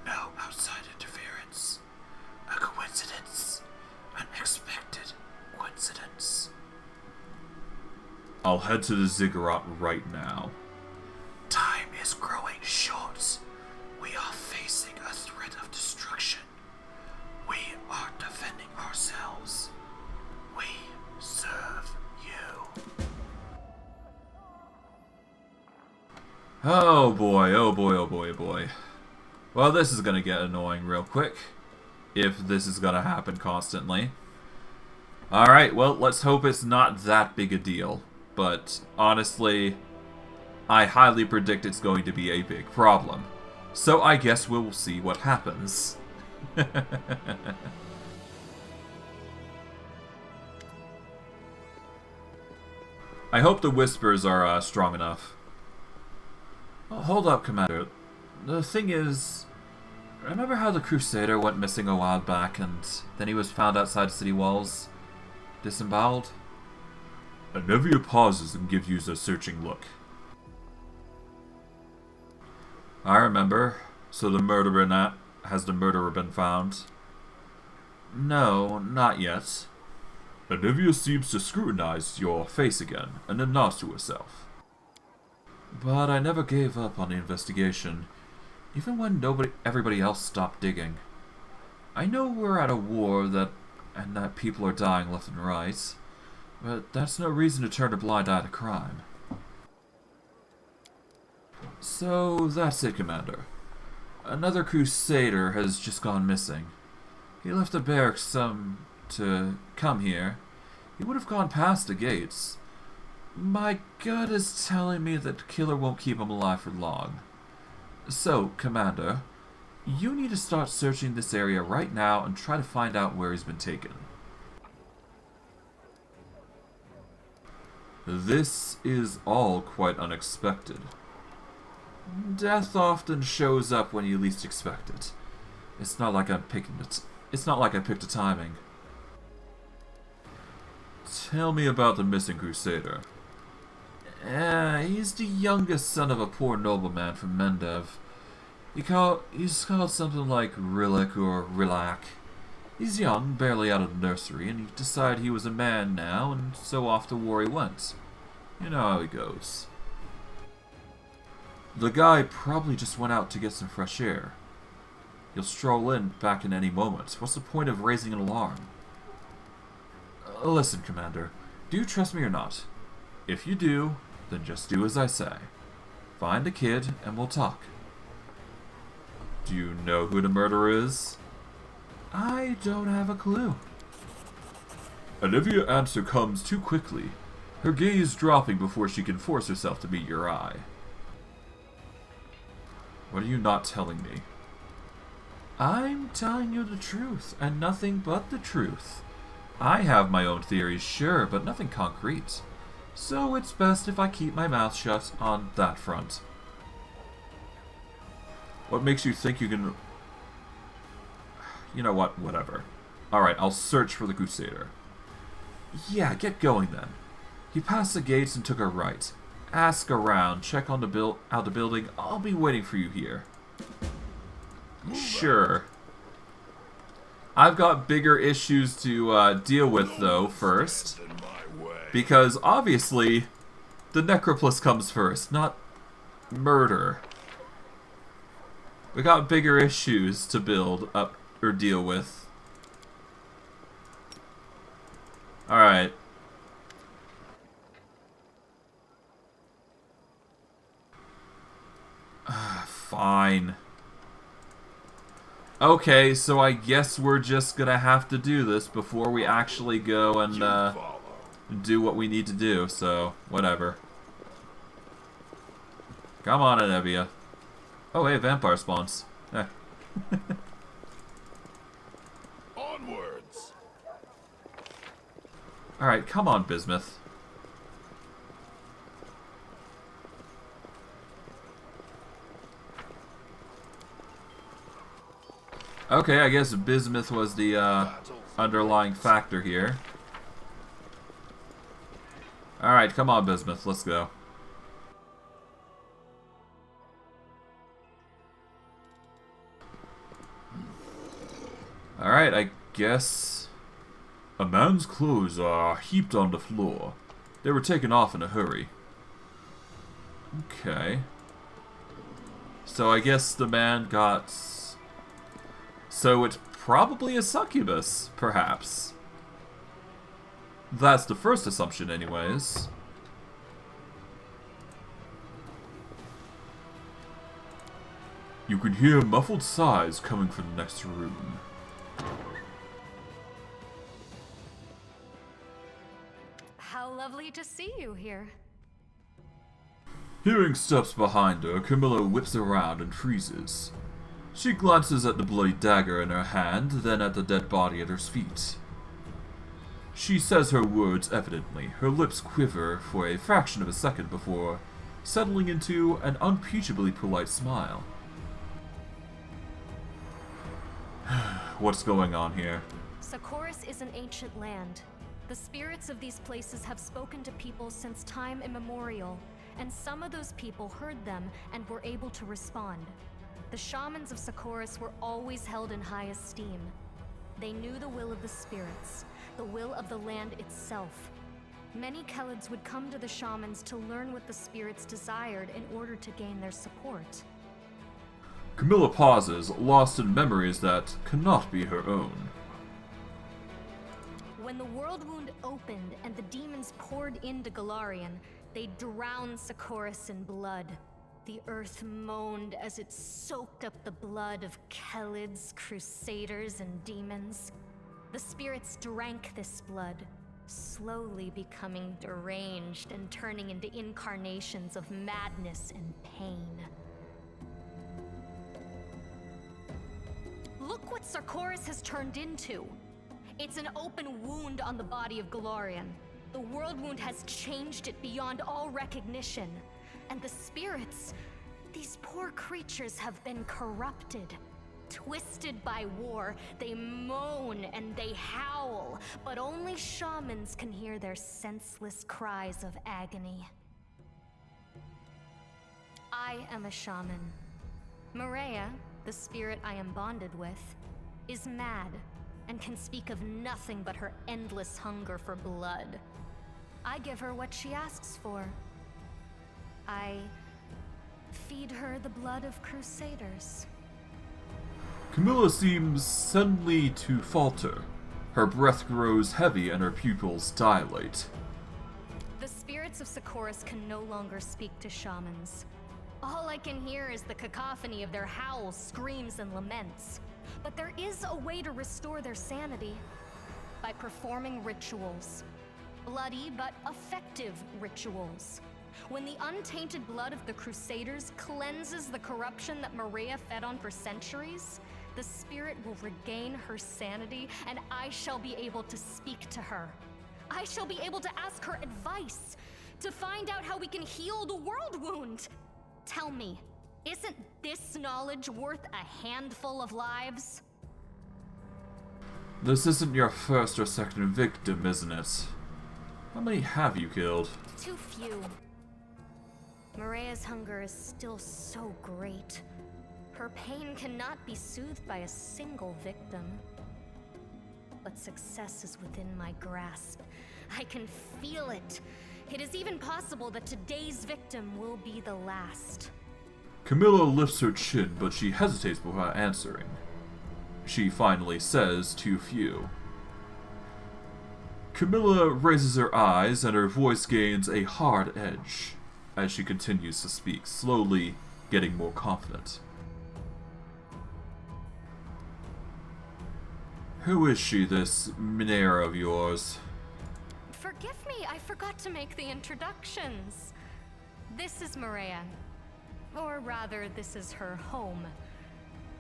No outside interference. A coincidence. An expected coincidence. I'll head to the ziggurat right now. Time is growing short. We are facing Oh boy, oh boy, oh boy, oh boy. Well, this is gonna get annoying real quick. If this is gonna happen constantly. Alright, well, let's hope it's not that big a deal. But, honestly, I highly predict it's going to be a big problem. So I guess we'll see what happens. I hope the whispers are strong enough. Oh, hold up, Commander. The thing is, remember how the Crusader went missing a while back and then he was found outside city walls? Disemboweled? Anevia pauses and gives you a searching look. I remember. So the murderer has the murderer been found? No, not yet. Anevia seems to scrutinize your face again, and then nods to herself. But I never gave up on the investigation, even when everybody else stopped digging. I know we're at a war and that people are dying left and right, but that's no reason to turn a blind eye to crime. So that's it, Commander. Another Crusader has just gone missing. He left the barracks to come here. He would have gone past the gates. My gut is telling me that the killer won't keep him alive for long. So, Commander, you need to start searching this area right now and try to find out where he's been taken. This is all quite unexpected. Death often shows up when you least expect it. It's not like I picked a timing. Tell me about the missing Crusader. He's the youngest son of a poor nobleman from Mendev. He's called something like Rillick or Rillac. He's young, barely out of the nursery, and he decided he was a man now, and so off to war he went. You know how he goes. The guy probably just went out to get some fresh air. He'll stroll back in any moment. What's the point of raising an alarm? Listen, Commander. Do you trust me or not? If you do, then just do as I say. Find the kid, and we'll talk. Do you know who the murderer is? I don't have a clue. Anevia's answer comes too quickly, her gaze dropping before she can force herself to meet your eye. What are you not telling me? I'm telling you the truth, and nothing but the truth. I have my own theories, sure, but nothing concrete. So it's best if I keep my mouth shut on that front. What makes you think you can... You know what, whatever. Alright, I'll search for the Crusader. Yeah, get going then. He passed the gates and took a right. Ask around, check on out the building. I'll be waiting for you here. Sure. I've got bigger issues to deal with, though, first. Because, obviously, the Necroplus comes first, not murder. We got bigger issues to build up or deal with. Alright. Fine. Okay, so I guess we're just gonna have to do this before we actually go and do what we need to do, so whatever. Come on, Anevia. Oh, hey, vampire spawns. Eh. Onwards. Alright, come on, Bismuth. Okay, I guess bismuth was the underlying factor here. Alright, come on, bismuth, let's go. Alright, I guess... A man's clothes are heaped on the floor. They were taken off in a hurry. Okay. So I guess the man got... So it's probably a succubus, perhaps. That's the first assumption anyways. You can hear muffled sighs coming from the next room. How lovely to see you here. Hearing steps behind her, Camilla whips around and freezes. She glances at the bloody dagger in her hand, then at the dead body at her feet. She says her words evidently. Her lips quiver for a fraction of a second before settling into an unimpeachably polite smile. What's going on here? Socorus is an ancient land. The spirits of these places have spoken to people since time immemorial, and some of those people heard them and were able to respond. The shamans of Socorus were always held in high esteem. They knew the will of the spirits, the will of the land itself. Many Khelids would come to the shamans to learn what the spirits desired in order to gain their support. Camilla pauses, lost in memories that cannot be her own. When the world wound opened and the demons poured into Golarion, they drowned Socorus in blood. The earth moaned as it soaked up the blood of Khelids, crusaders, and demons. The spirits drank this blood, slowly becoming deranged and turning into incarnations of madness and pain. Look what Socorus has turned into. It's an open wound on the body of Golarion. The world wound has changed it beyond all recognition. And the spirits, these poor creatures have been corrupted. Twisted by war, they moan and they howl, but only shamans can hear their senseless cries of agony. I am a shaman. Maria, the spirit I am bonded with, is mad and can speak of nothing but her endless hunger for blood. I give her what she asks for. I feed her the blood of crusaders. Camilla seems suddenly to falter. Her breath grows heavy and her pupils dilate. The spirits of Socorus can no longer speak to shamans. All I can hear is the cacophony of their howls, screams, and laments. But there is a way to restore their sanity. By performing rituals. Bloody but effective rituals. When the untainted blood of the Crusaders cleanses the corruption that Maria fed on for centuries, the spirit will regain her sanity, and I shall be able to speak to her. I shall be able to ask her advice, to find out how we can heal the world wound. Tell me, isn't this knowledge worth a handful of lives? This isn't your first or second victim, isn't it? How many have you killed? Too few. Maria's hunger is still so great. Her pain cannot be soothed by a single victim. But success is within my grasp. I can feel it. It is even possible that today's victim will be the last. Camilla lifts her chin, but she hesitates before answering. She finally says, too few. Camilla raises her eyes and her voice gains a hard edge as she continues to speak, slowly getting more confident. Who is she, this Minera of yours? Forgive me, I forgot to make the introductions. This is Maria. Or rather, this is her home.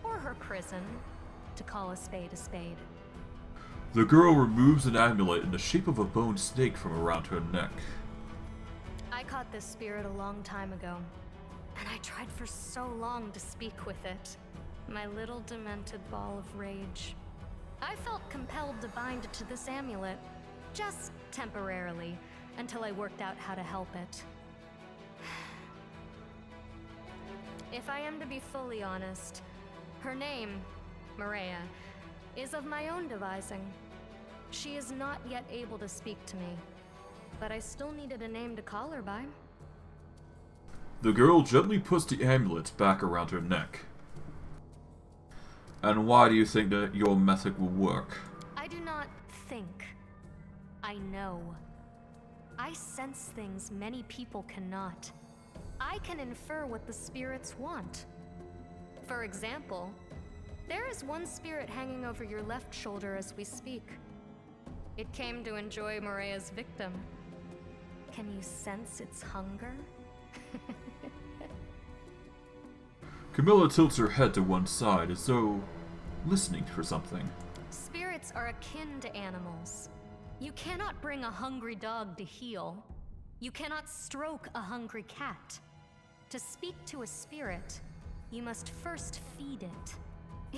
Or her prison, to call a spade a spade. The girl removes an amulet in the shape of a bone snake from around her neck. I caught this spirit a long time ago, and I tried for so long to speak with it. My little demented ball of rage. I felt compelled to bind it to this amulet, just temporarily, until I worked out how to help it. If I am to be fully honest, her name, Maria, is of my own devising. She is not yet able to speak to me, but I still needed a name to call her by. The girl gently puts the amulet back around her neck. And why do you think that your method will work? I do not think. I know. I sense things many people cannot. I can infer what the spirits want. For example, there is one spirit hanging over your left shoulder as we speak. It came to enjoy Morea's victim. Can you sense its hunger? Camilla tilts her head to one side as though listening for something. Spirits are akin to animals. You cannot bring a hungry dog to heel. You cannot stroke a hungry cat. To speak to a spirit, you must first feed it.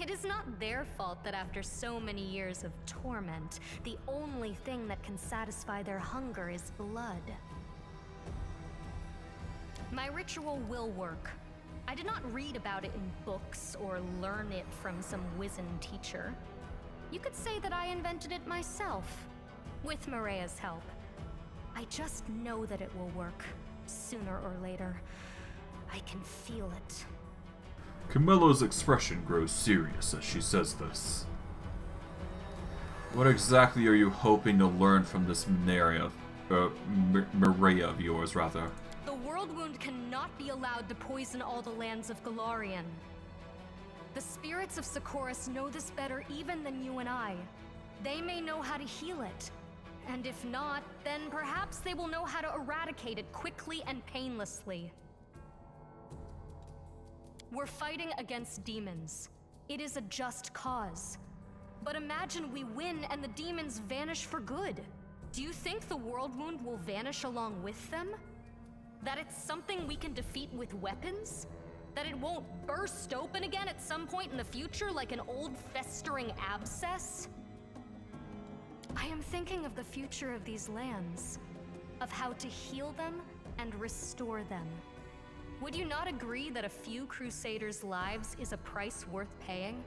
It is not their fault that after so many years of torment, the only thing that can satisfy their hunger is blood. My ritual will work. I did not read about it in books or learn it from some wizened teacher. You could say that I invented it myself, with Morea's help. I just know that it will work, sooner or later. I can feel it. Camilla's expression grows serious as she says this. What exactly are you hoping to learn from this Morea of yours, rather? The world wound cannot be allowed to poison all the lands of Galarian. The spirits of Socorus know this better even than you and I. They may know how to heal it. And if not, then perhaps they will know how to eradicate it quickly and painlessly. We're fighting against demons. It is a just cause. But imagine we win and the demons vanish for good. Do you think the world wound will vanish along with them? That it's something we can defeat with weapons? That it won't burst open again at some point in the future like an old festering abscess? I am thinking of the future of these lands, of how to heal them and restore them. Would you not agree that a few Crusaders' lives is a price worth paying?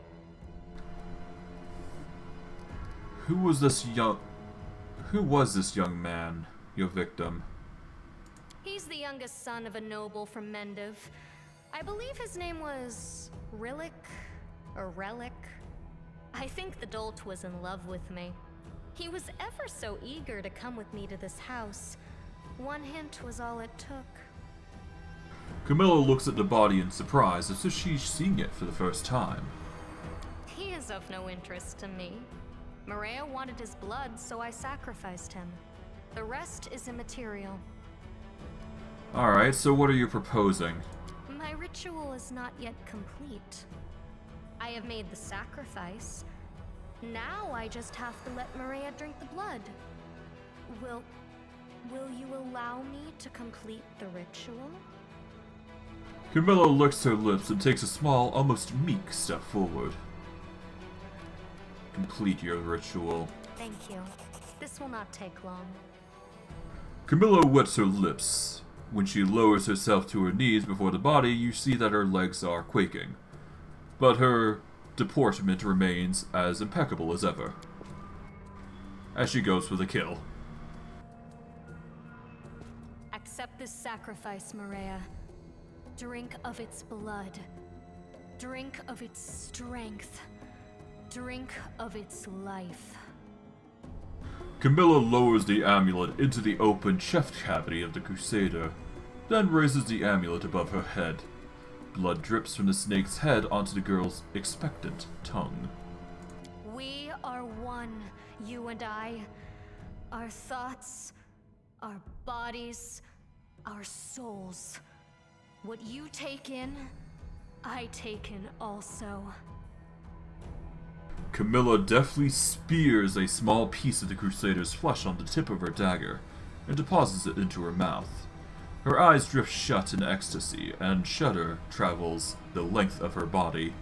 Who was this young man, your victim? He's the youngest son of a noble from Mendiv. I believe his name was Rillick or Relic. I think the dolt was in love with me. He was ever so eager to come with me to this house. One hint was all it took. Camilla looks at the body in surprise as if she's seeing it for the first time. He is of no interest to me. Morea wanted his blood, so I sacrificed him. The rest is immaterial. Alright, so what are you proposing? My ritual is not yet complete. I have made the sacrifice. Now I just have to let Morea drink the blood. Will you allow me to complete the ritual? Camilla licks her lips and takes a small, almost meek step forward. Complete your ritual. Thank you. This will not take long. Camilla wets her lips. When she lowers herself to her knees before the body, you see that her legs are quaking. But her deportment remains as impeccable as ever. As she goes for the kill. Accept this sacrifice, Morea. Drink of its blood. Drink of its strength. Drink of its life. Camilla lowers the amulet into the open chest cavity of the Crusader, then raises the amulet above her head. Blood drips from the snake's head onto the girl's expectant tongue. We are one, you and I. Our thoughts, our bodies, our souls. What you take in, I take in also. Camilla deftly spears a small piece of the Crusader's flesh on the tip of her dagger, and deposits it into her mouth. Her eyes drift shut in ecstasy, and shudder travels the length of her body.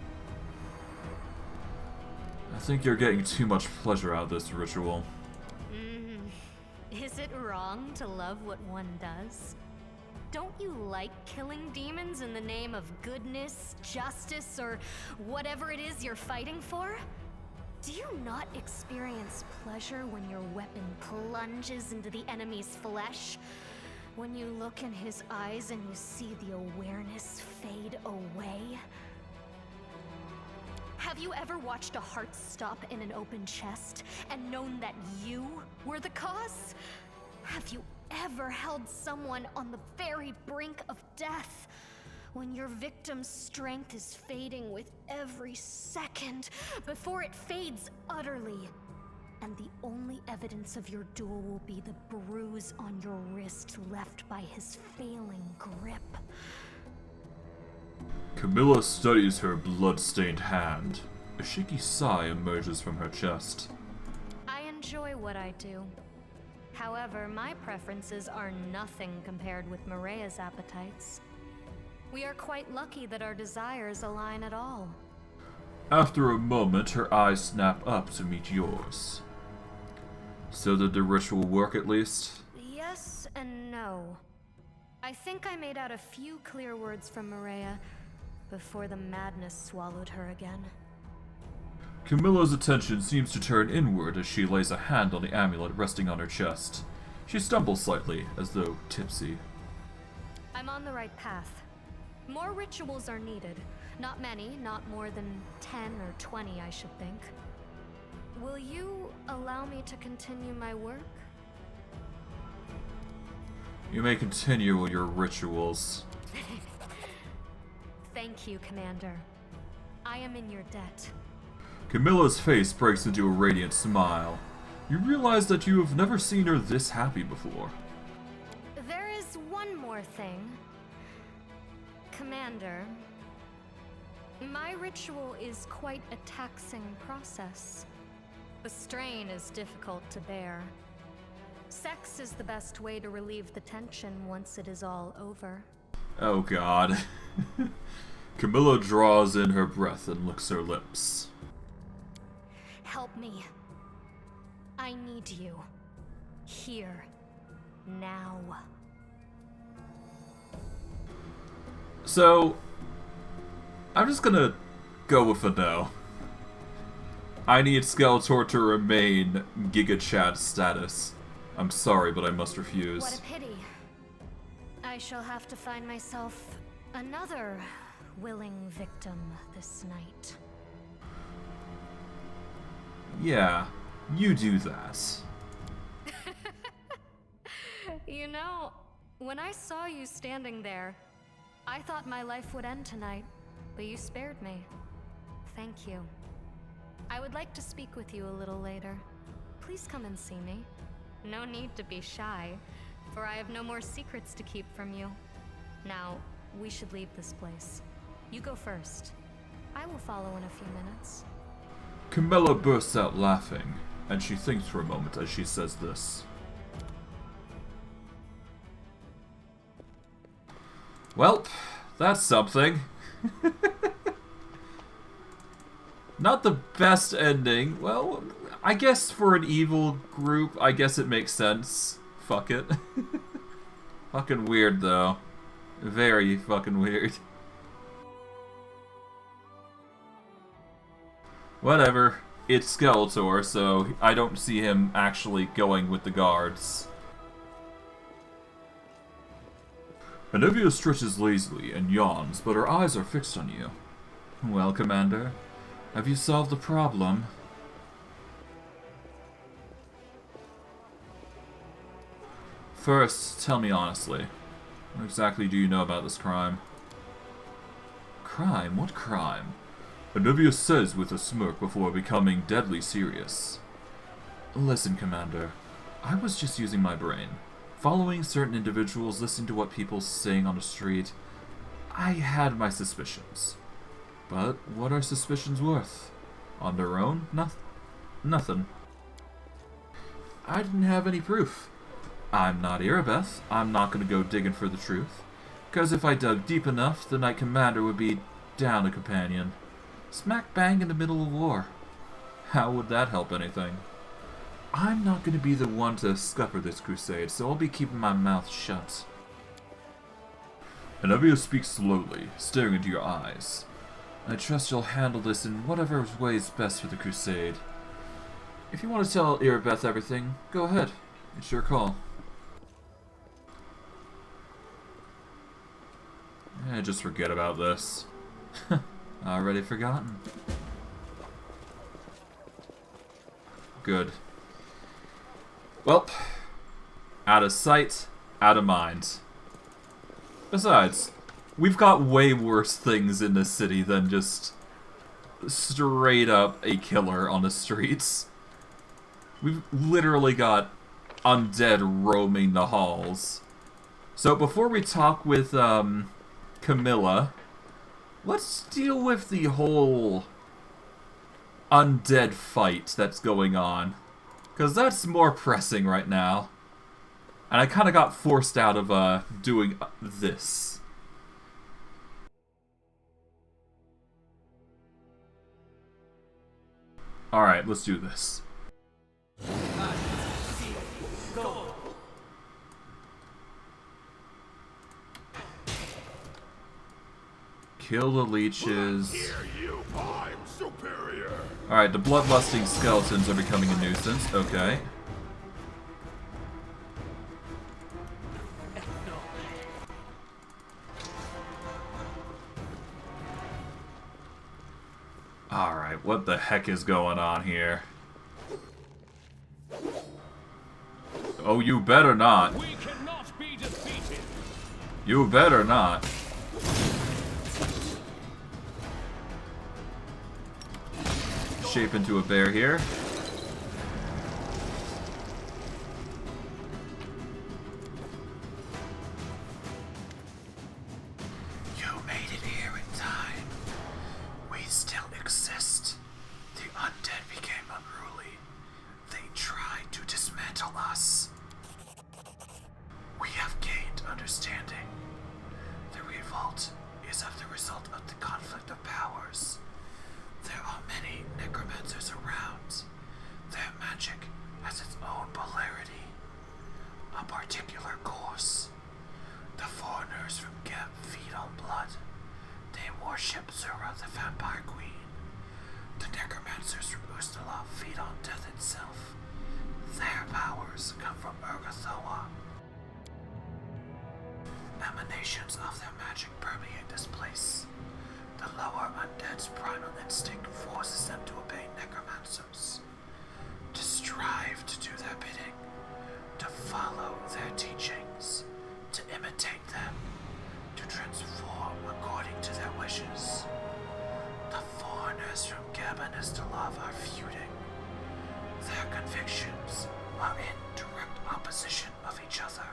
I think you're getting too much pleasure out of this ritual. Is it wrong to love what one does? Don't you like killing demons in the name of goodness, justice, or whatever it is you're fighting for? Do you not experience pleasure when your weapon plunges into the enemy's flesh? When you look in his eyes and you see the awareness fade away? Have you ever watched a heart stop in an open chest and known that you were the cause? Have you ever held someone on the very brink of death, When your victim's strength is fading with every second, before it fades utterly. And the only evidence of your duel will be the bruise on your wrist left by his failing grip. Camilla studies her blood-stained hand. A shaky sigh emerges from her chest. I enjoy what I do. However, my preferences are nothing compared with Mirea's appetites. We are quite lucky that our desires align at all. After a moment, her eyes snap up to meet yours. So did the ritual work at least? Yes and no. I think I made out a few clear words from Mirea before the madness swallowed her again. Camilla's attention seems to turn inward as she lays a hand on the amulet resting on her chest. She stumbles slightly, as though tipsy. I'm on the right path. More rituals are needed. Not many, not more than 10 or 20, I should think. Will you allow me to continue my work? You may continue with your rituals. Thank you, Commander. I am in your debt. Camilla's face breaks into a radiant smile. You realize that you have never seen her this happy before. There is one more thing. Commander, my ritual is quite a taxing process. The strain is difficult to bear. Sex is the best way to relieve the tension once it is all over. Oh god. Camilla draws in her breath and licks her lips. Help me. I need you. Here. Now. So, I'm just gonna go with a no. I need Skeletor to remain Giga Chad status. I'm sorry, but I must refuse. What a pity. I shall have to find myself another willing victim this night. Yeah, you do that. You know, when I saw you standing there, I thought my life would end tonight, but you spared me. Thank you. I would like to speak with you a little later. Please come and see me. No need to be shy, for I have no more secrets to keep from you. Now, we should leave this place. You go first. I will follow in a few minutes. Camilla bursts out laughing, and she thinks for a moment as she says this. Well, that's something. Not the best ending. Well, I guess for an evil group, I guess it makes sense. Fuck it. Fucking weird, though. Very fucking weird. Whatever. It's Skeletor, so I don't see him actually going with the guards. Anivia stretches lazily and yawns, but her eyes are fixed on you. Well, Commander, have you solved the problem? First, tell me honestly, what exactly do you know about this crime? Crime? What crime? Anivia says with a smirk before becoming deadly serious. Listen, Commander, I was just using my brain. Following certain individuals, listening to what people saying on the street, I had my suspicions. But what are suspicions worth? On their own? Nothing. I didn't have any proof. I'm not Erebeth. I'm not going to go digging for the truth. Because if I dug deep enough, the Knight Commander would be down a companion. Smack bang in the middle of war. How would that help anything? I'm not going to be the one to scupper this crusade, so I'll be keeping my mouth shut. Anivia speaks slowly, staring into your eyes. I trust you'll handle this in whatever way is best for the crusade. If you want to tell Erebeth everything, go ahead. It's your call. Just forget about this. Already forgotten. Good. Well, out of sight, out of mind. Besides, We've got way worse things in this city than just straight up a killer on the streets. We've literally got undead roaming the halls. So before we talk with Camilla, let's deal with the whole undead fight that's going on. Because that's more pressing right now. And I kind of got forced out of doing this. Alright, let's do this. Kill the leeches. Alright, the bloodlusting skeletons are becoming a nuisance. Okay. Alright, what the heck is going on here? Oh, you better not. We cannot be defeated. You better not. Shape into a bear here. You made it here in time. We still exist. The undead became unruly. They tried to dismantle us. We have gained understanding. The revolt is of the result of the conflict of powers. There are many necromancers around. Their magic has its own polarity, a particular course. The foreigners from Geb feed on blood. They worship Zura, the vampire queen. The necromancers from Ustalav feed on death itself. Their powers come from Urgathoa. Emanations of their magic permeate this place. The lower undead's primal instinct forces them to obey necromancers, to strive to do their bidding, to follow their teachings, to imitate them, to transform according to their wishes. The foreigners from Geb and Istalav are feuding. Their convictions are in direct opposition of each other.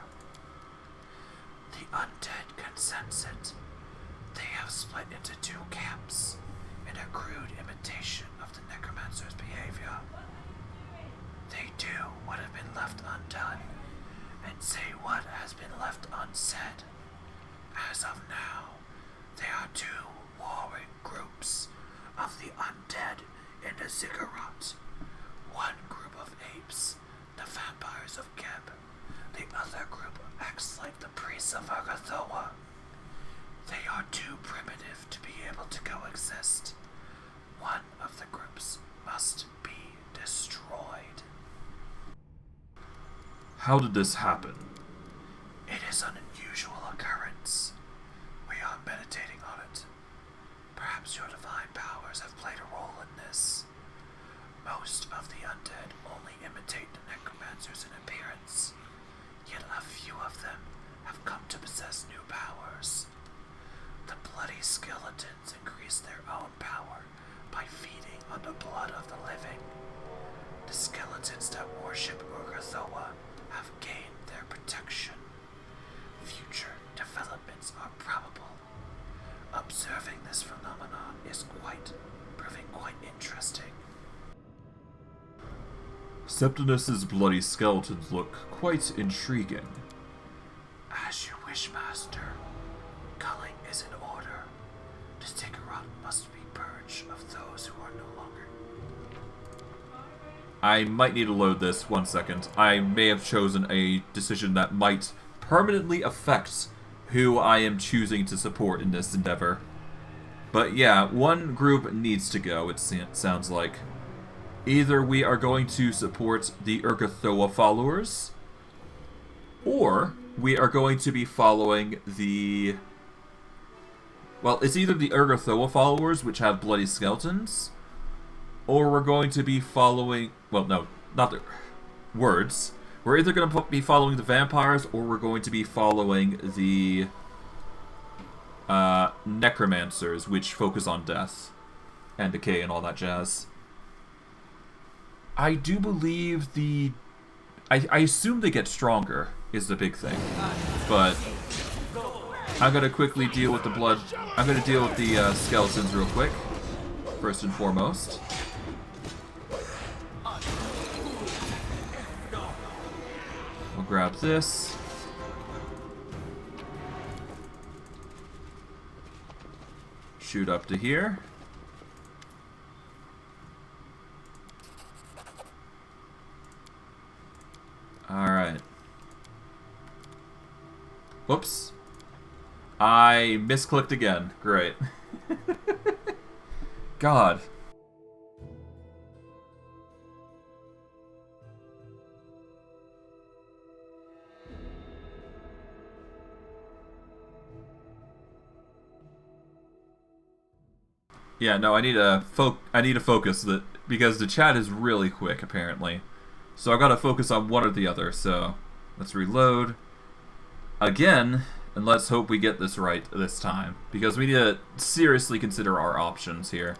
The undead can sense it. They have split into two camps in a crude imitation of the necromancer's behavior. They do what has been left undone and say what has been left unsaid. As of now, there are two warring groups of the undead in the ziggurat. One group of apes, the vampires of Geb. The other group acts like the priests of Urgathoa. They are too primitive to be able to coexist. One of the groups must be destroyed. How did this happen? It is an unusual occurrence. We are meditating on it. Perhaps your divine powers have played a role in this. Most of the undead only imitate the necromancers in appearance, yet a few of them have come to possess new powers. The bloody skeletons increase their own power by feeding on the blood of the living. The skeletons that worship Urgathoa have gained their protection. Future developments are probable. Observing this phenomenon is proving quite interesting. Septimus's bloody skeletons look quite intriguing. As you wish, Master. Culling is in order. The ziggurat must be purged of those who are no longer. I might need to load this 1 second. I may have chosen a decision that might permanently affect who I am choosing to support in this endeavor. But yeah, one group needs to go, it sounds like. Either we are going to support the Urgathoa followers, or we are going to be following the... Well, it's either the Urgathoa followers, which have bloody skeletons, or we're going to be following... Well, no, not the... Words. We're either going to be following the vampires, or we're going to be following the... Necromancers, which focus on death and decay and all that jazz. I do believe I assume they get stronger is the big thing, but I'm gonna quickly deal with the blood. I'm gonna deal with the skeletons real quick, first and foremost. We'll grab this. Shoot up to here. Alright. Whoops. I misclicked again. Great. God. Yeah, no, I need to focus that because the chat is really quick apparently. So I gotta focus on one or the other, so let's reload again, and let's hope we get this right this time, because we need to seriously consider our options here.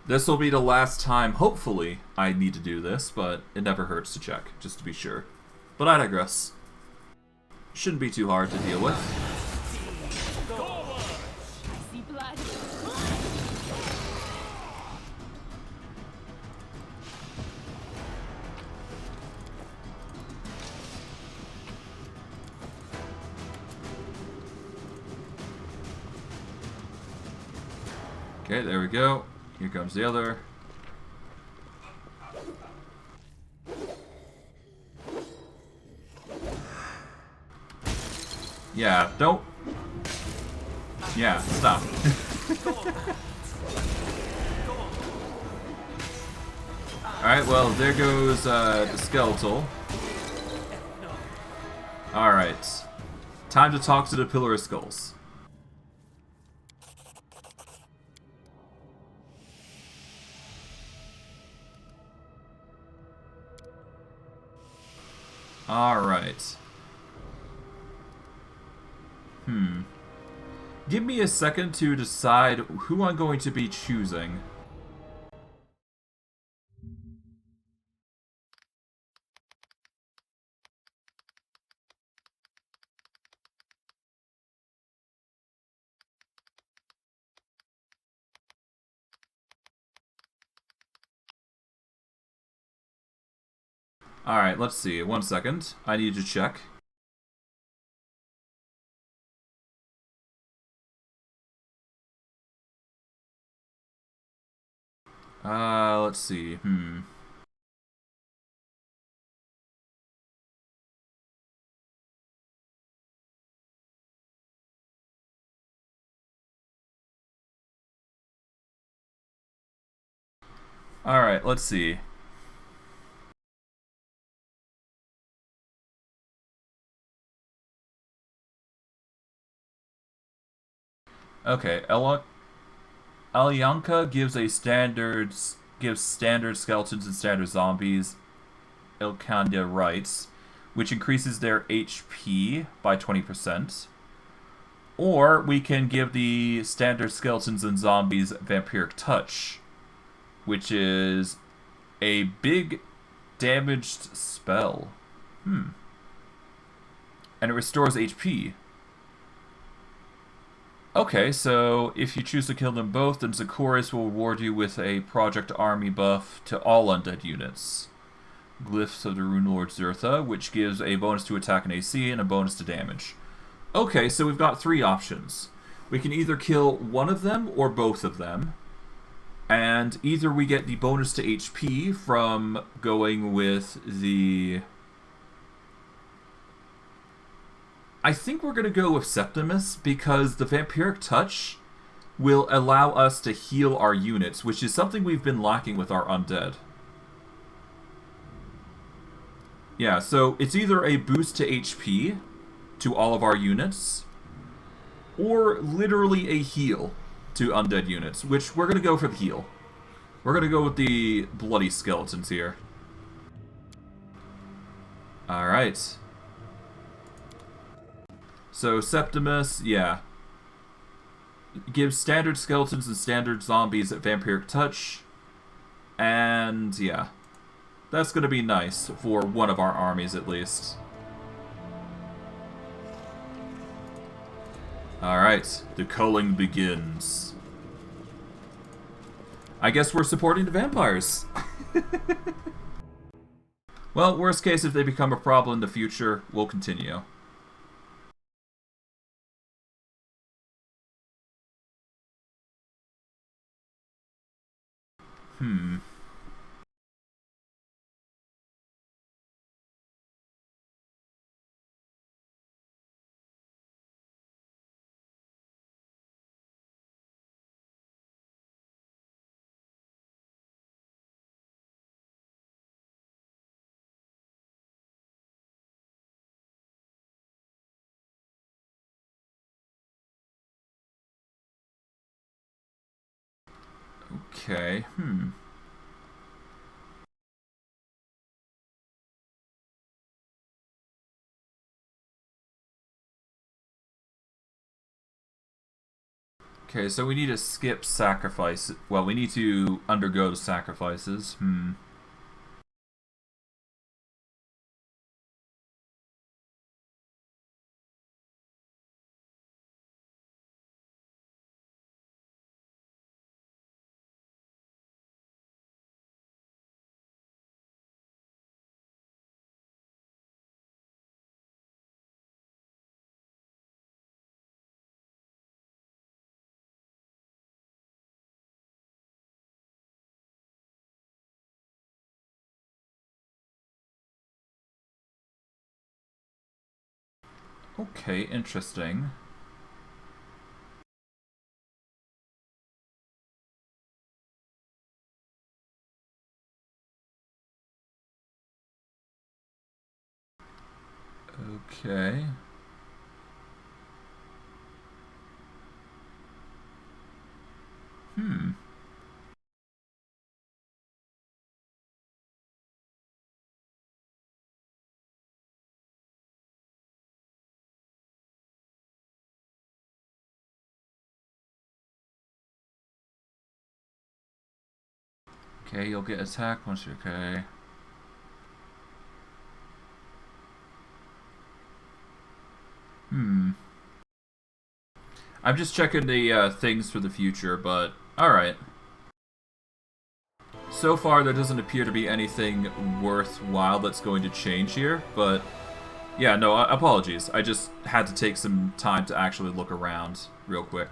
This will be the last time, hopefully, I need to do this, but it never hurts to check, just to be sure. But I digress. Shouldn't be too hard to deal with. I see blood. Okay, there we go. Here comes the other. Yeah, don't. Yeah, stop. Alright, well, there goes the skeletal. Alright. Time to talk to the Pillar of Skulls. Alright. Give me a second to decide who I'm going to be choosing. Alright, let's see. 1 second. I need to check. Let's see. Alright, let's see. Okay, Alyanka gives standard skeletons and standard zombies Ilkanda rights, which increases their HP by 20%. Or we can give the standard skeletons and zombies Vampiric Touch, which is a big damaged spell. And it restores HP. Okay, so if you choose to kill them both, then Zakoris will reward you with a Project Army buff to all undead units. Glyphs of the Rune Lord Zertha, which gives a bonus to attack and AC and a bonus to damage. Okay, so we've got 3 options. We can either kill one of them or both of them. And either we get the bonus to HP from going with the... I think we're going to go with Septimus, because the Vampiric Touch will allow us to heal our units, which is something we've been lacking with our undead. Yeah, so it's either a boost to HP to all of our units, or literally a heal to undead units, which we're going to go for the heal. We're going to go with the bloody skeletons here. Alright. So Septimus, yeah. Gives standard skeletons and standard zombies at Vampiric Touch. And yeah. That's gonna be nice for one of our armies at least. Alright, the culling begins. I guess we're supporting the vampires. Well, worst case, if they become a problem in the future, we'll continue. Okay, Okay, so we need to skip sacrifice. Well, we need to undergo the sacrifices. Okay, interesting. Okay. Okay, you'll get attacked once you're okay. I'm just checking the things for the future, but alright. So far, there doesn't appear to be anything worthwhile that's going to change here, but yeah, no, apologies. I just had to take some time to actually look around real quick.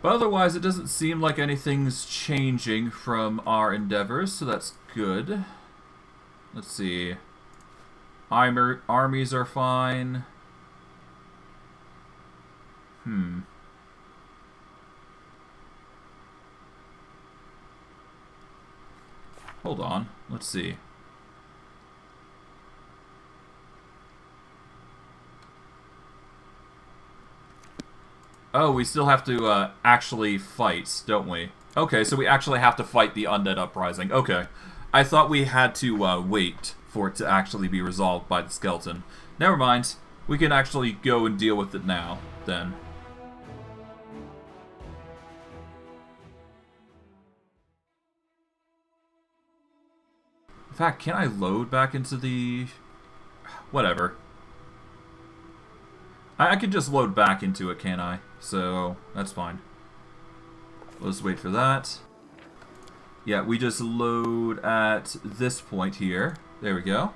But otherwise, it doesn't seem like anything's changing from our endeavors, so that's good. Let's see. Armies are fine. Hold on. Let's see. Oh, we still have to actually fight, don't we? Okay, so we actually have to fight the undead uprising. Okay. I thought we had to wait for it to actually be resolved by the skeleton. Never mind. We can actually go and deal with it now, then. In fact, can I load back into the... Whatever. I can just load back into it, can't I? So, that's fine. Let's wait for that. Yeah, we just load at this point here. There we go.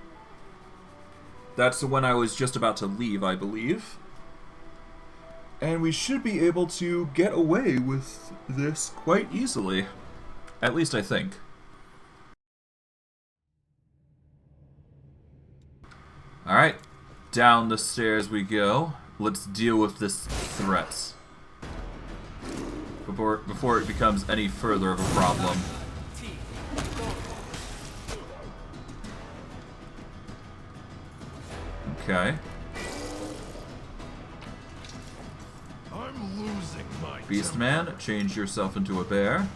That's when I was just about to leave, I believe. And we should be able to get away with this quite easily. At least I think. Alright, down the stairs we go. Let's deal with this threat before it becomes any further of a problem. Okay. I'm losing my Beastman, change yourself into a bear.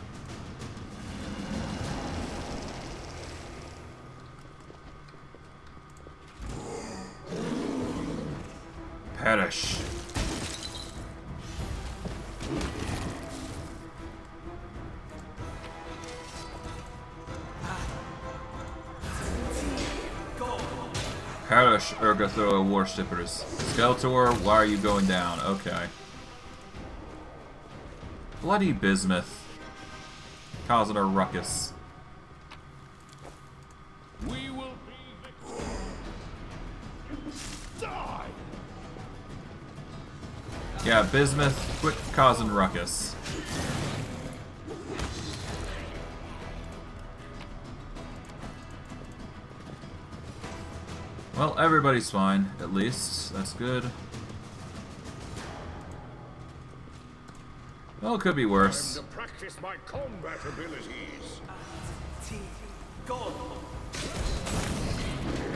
Perish, Urgathoa worshippers. Skeletor, why are you going down? Okay. Bloody Bismuth. Causing a ruckus. We will be victorious. Die! Yeah, Bismuth, quit causing ruckus. Well, everybody's fine, at least. That's good. Well, it could be worse. Time to practice my combat abilities.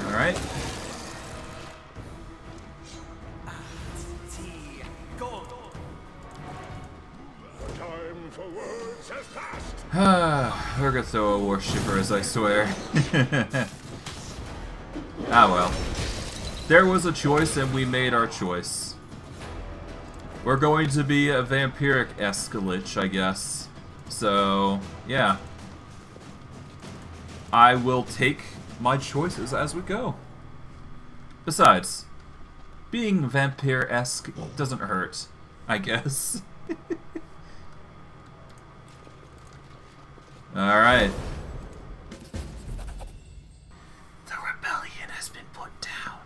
Alright. The time for words has passed. Urgathoa worshippers, I swear. Ah well. There was a choice and we made our choice. We're going to be a vampiric-esque lich, I guess. So, yeah. I will take my choices as we go. Besides, being vampire-esque doesn't hurt, I guess. Alright. The rebellion has been put down.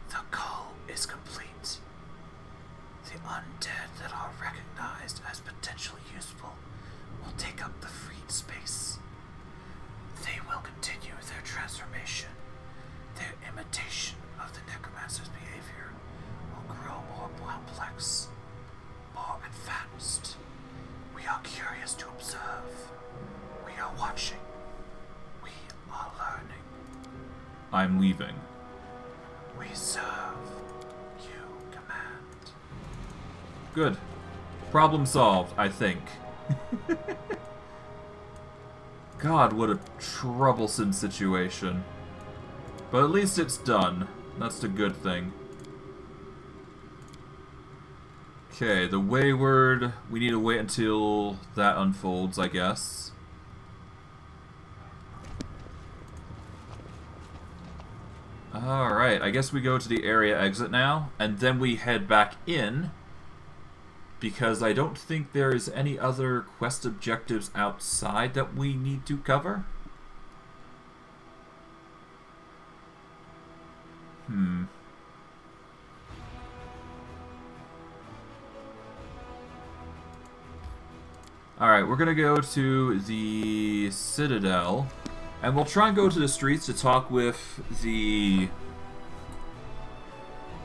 The goal is complete. The undead that are recognized as potentially useful will take up the freed space. They will continue their transformation. Their imitation of the necromancer's behavior will grow more complex, more advanced. We are curious to observe. We are watching. We are learning. I'm leaving. We serve. You command. Good. Problem solved, I think. God, what a troublesome situation. But at least it's done. That's the good thing. Okay, the Wayward. We need to wait until that unfolds, I guess. Alright, I guess we go to the area exit now, and then we head back in, because I don't think there is any other quest objectives outside that we need to cover. Alright, we're gonna go to the Citadel, and we'll try and go to the streets to talk with the...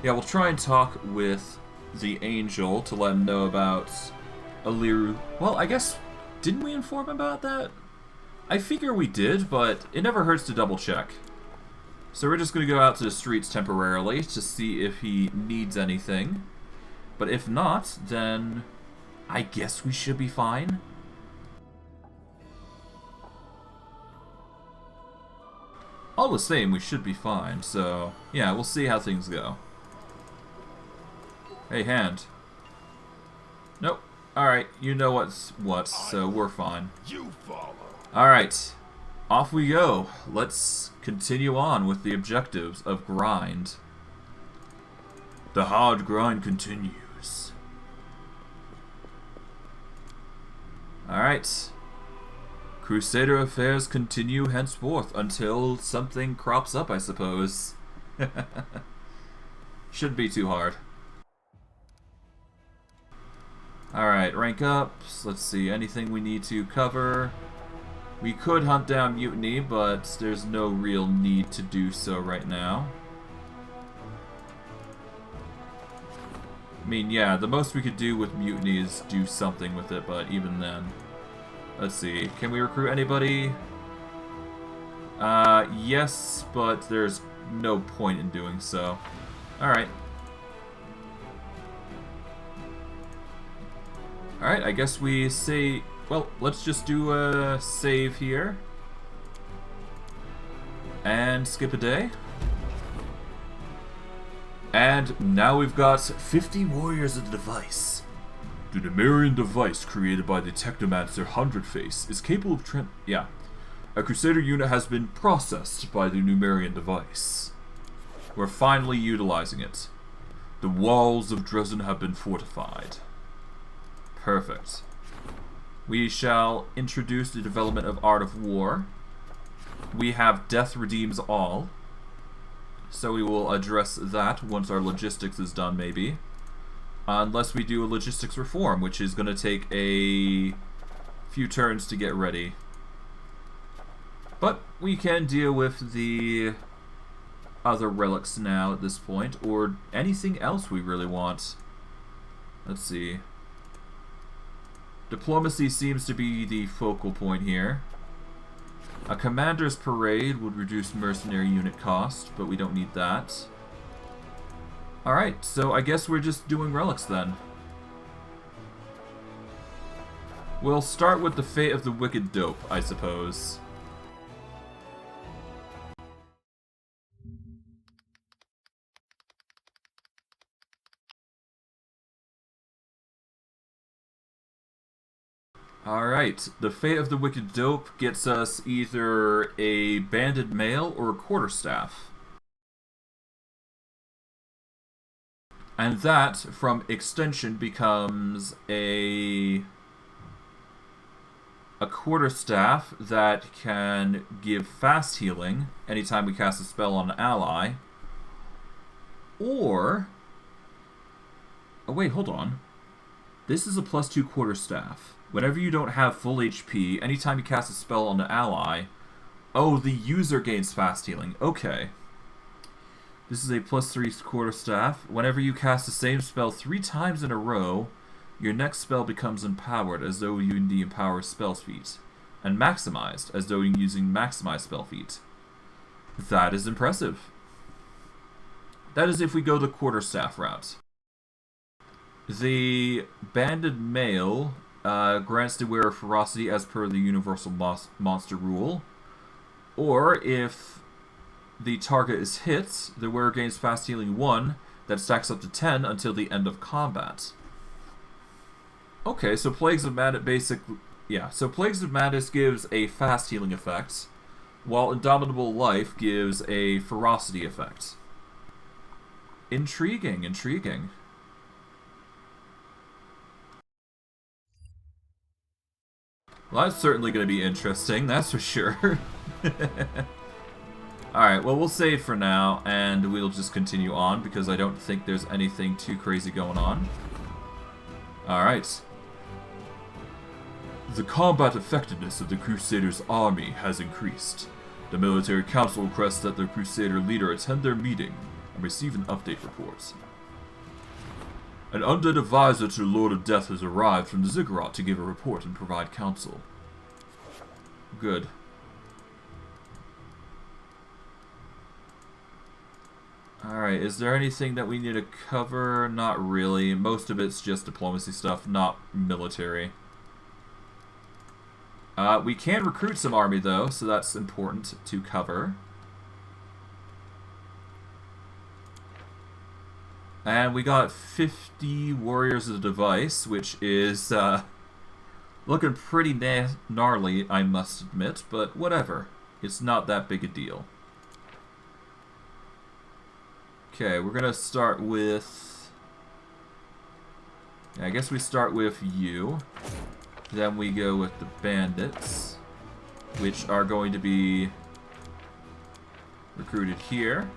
Yeah, we'll try and talk with the Angel to let him know about Aliru. Well, I guess, didn't we inform him about that? I figure we did, but it never hurts to double check. So we're just gonna go out to the streets temporarily to see if he needs anything. But if not, then I guess we should be fine. All the same, we should be fine, so yeah, we'll see how things go. Hey, hand. Nope. Alright, you know what's what, so we're fine. You follow. Alright, off we go. Let's continue on with the objectives of grind. The hard grind continues. Alright. Crusader affairs continue henceforth until something crops up, I suppose. Shouldn't be too hard. Alright, rank ups. Let's see, anything we need to cover. We could hunt down Mutiny, but there's no real need to do so right now. I mean, yeah, the most we could do with Mutiny is do something with it, but even then. Let's see, can we recruit anybody? Yes, but there's no point in doing so. Alright. Alright, I guess we say... Well, let's just do a save here. And skip a day. And now we've got 50 warriors of the device. The Numerian device created by the Technomancer 100-Face is capable of A Crusader unit has been processed by the Numerian device. We're finally utilizing it. The walls of Dresden have been fortified. Perfect. We shall introduce the development of Art of War. We have Death Redeems All. So we will address that once our logistics is done, maybe. Unless we do a logistics reform, which is going to take a few turns to get ready. But we can deal with the other relics now at this point, or anything else we really want. Let's see. Diplomacy seems to be the focal point here. A commander's parade would reduce mercenary unit cost, but we don't need that. Alright, so I guess we're just doing relics then. We'll start with the Fate of the Wicked Dope, I suppose. Alright, the Fate of the Wicked Dope gets us either a banded mail or a quarterstaff. And that, from extension, becomes a quarterstaff that can give fast healing anytime we cast a spell on an ally. Or... oh wait, hold on. This is a +2 quarterstaff. Whenever you don't have full HP, anytime you cast a spell on an ally... oh, the user gains fast healing. Okay. This is a +3 quarterstaff. Whenever you cast the same spell 3 times in a row, your next spell becomes empowered as though using the empower spell feat, and maximized as though using maximize spell feat. That is impressive. That is if we go the quarterstaff route. The banded mail grants the wearer ferocity as per the universal monster rule, or if the target is hit, the wearer gains fast healing 1 that stacks up to 10 until the end of combat. Okay, so Plagues of Madness basically... yeah, so Plagues of Madness gives a fast healing effect, while Indomitable Life gives a ferocity effect. Intriguing, intriguing. Well, that's certainly going to be interesting, that's for sure. Alright, well, we'll save for now, and we'll just continue on, because I don't think there's anything too crazy going on. Alright. The combat effectiveness of the Crusaders' army has increased. The military council requests that the Crusader leader attend their meeting and receive an update report. An undead advisor to the Lord of Death has arrived from the Ziggurat to give a report and provide counsel. Good. Alright, is there anything that we need to cover? Not really. Most of it's just diplomacy stuff, not military. We can recruit some army, though, so that's important to cover. And we got 50 Warriors of the Device, which is looking pretty gnarly, I must admit, but whatever. It's not that big a deal. Okay, we're gonna start with... I guess we start with you. Then we go with the bandits, which are going to be recruited here.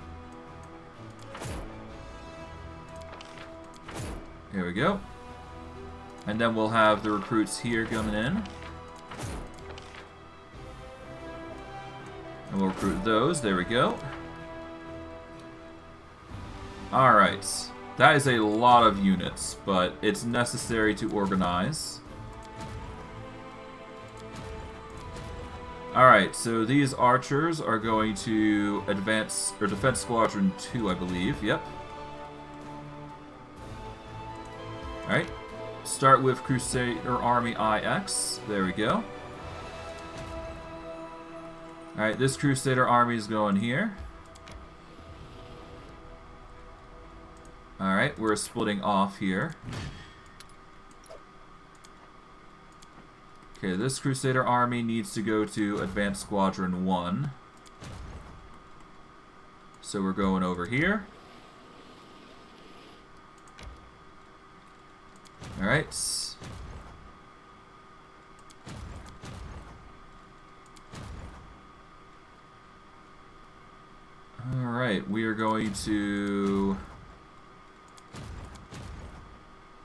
There we go. And then we'll have the recruits here coming in. And we'll recruit those. There we go. Alright. That is a lot of units, but it's necessary to organize. Alright, so these archers are going to advance, or Defense Squadron 2, I believe. Yep. Alright. Start with Crusader Army IX. There we go. Alright, this Crusader Army is going here. Alright, we're splitting off here. Okay, this Crusader Army needs to go to Advanced Squadron 1. So we're going over here. Alright. Alright, we are going to...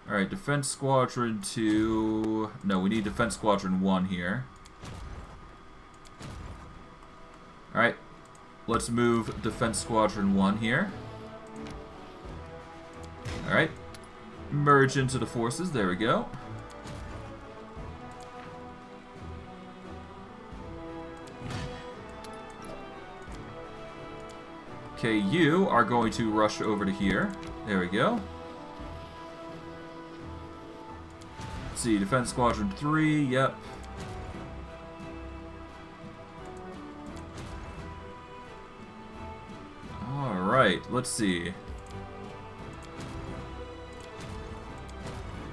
Alright, Defense Squadron 2... No, we need Defense Squadron 1 here. Alright, let's move Defense Squadron 1 here. Alright, merge into the forces, there we go. Okay, you are going to rush over to here. There we go. Let's see, Defense Squadron 3, yep. Alright, let's see.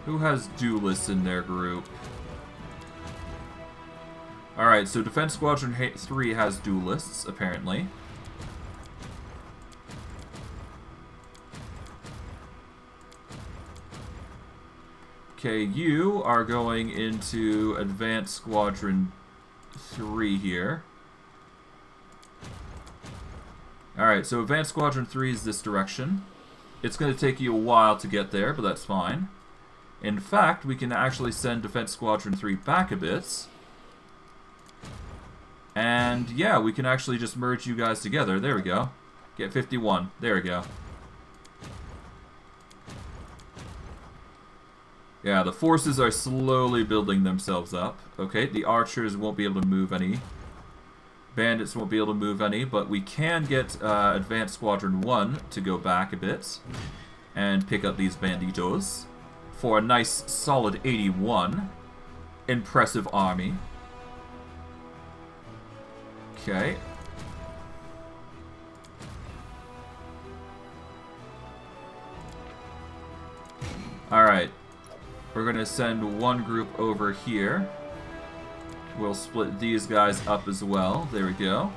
Who has duelists in their group? Alright, so Defense Squadron 3 has duelists, apparently. Okay, you are going into Advanced Squadron 3 here. Alright, so Advanced Squadron 3 is this direction. It's going to take you a while to get there, but that's fine. In fact, we can actually send Defense Squadron 3 back a bit. And yeah, we can actually just merge you guys together. There we go. Get 51. There we go. Yeah, the forces are slowly building themselves up. Okay, the archers won't be able to move any. Bandits won't be able to move any, but we can get Advanced Squadron 1 to go back a bit and pick up these banditos for a nice solid 81. Impressive army. Okay. Alright. We're going to send one group over here. We'll split these guys up as well. There we go.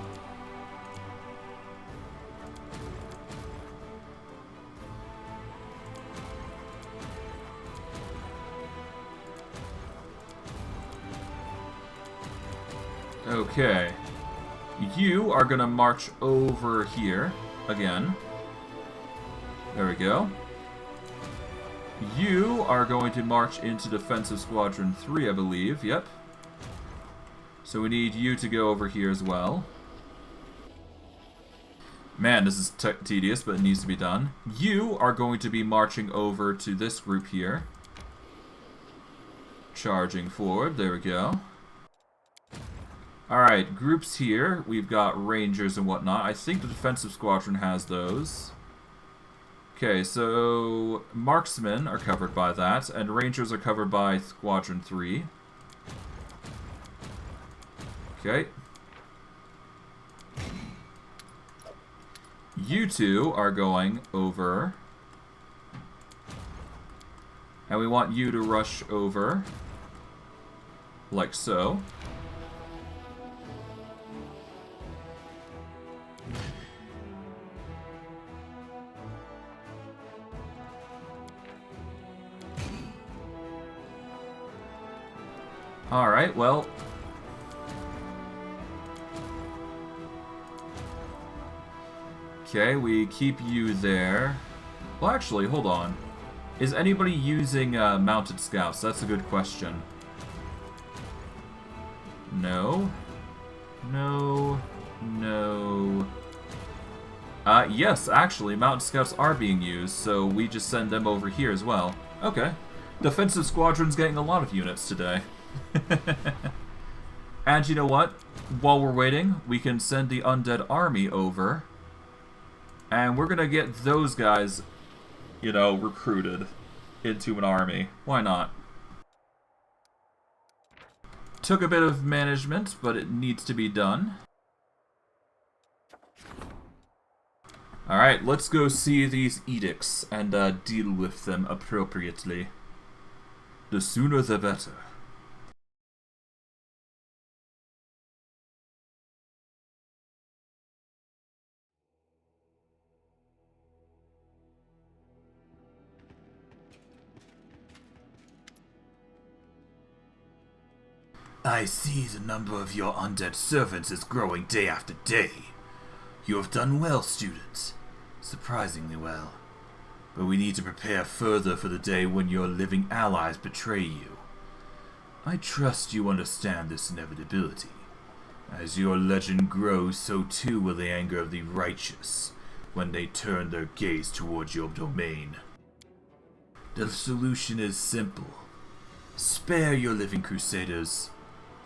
Okay. You are going to march over here again. There we go. You are going to march into Defensive Squadron 3, I believe. Yep. So we need you to go over here as well. Man, this is tedious, but it needs to be done. You are going to be marching over to this group here. Charging forward. There we go. Alright, groups here. We've got Rangers and whatnot. I think the Defensive Squadron has those. Okay, so Marksmen are covered by that, and Rangers are covered by Squadron 3. Okay. You two are going over. And we want you to rush over. Like so. Alright, well. Okay, we keep you there. Well, actually, hold on. Is anybody using mounted scouts? That's a good question. No. No. No. Yes, actually, mounted scouts are being used, so we just send them over here as well. Okay. Defensive Squadron's getting a lot of units today. And you know what? While we're waiting, we can send the undead army over. And we're gonna get those guys, you know, recruited into an army. Why not? Took a bit of management, but it needs to be done. Alright, let's go see these edicts and deal with them appropriately. The sooner the better. I see the number of your undead servants is growing day after day. You have done well, student. Surprisingly well. But we need to prepare further for the day when your living allies betray you. I trust you understand this inevitability. As your legend grows, so too will the anger of the righteous when they turn their gaze towards your domain. The solution is simple. Spare your living crusaders,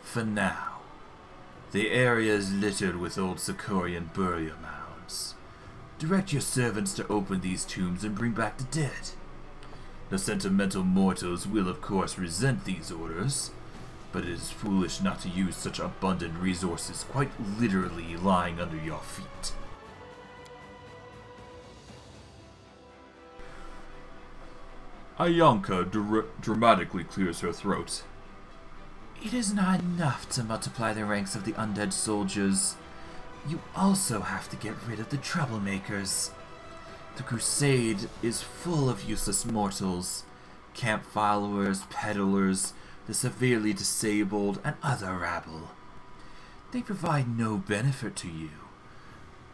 for now. The area is littered with old Sikorian burial mounds. Direct your servants to open these tombs and bring back the dead. The sentimental mortals will of course resent these orders, but it is foolish not to use such abundant resources quite literally lying under your feet. Ayanka dramatically clears her throat. It is not enough to multiply the ranks of the undead soldiers. You also have to get rid of the troublemakers. The crusade is full of useless mortals, camp followers, peddlers, the severely disabled, and other rabble. They provide no benefit to you,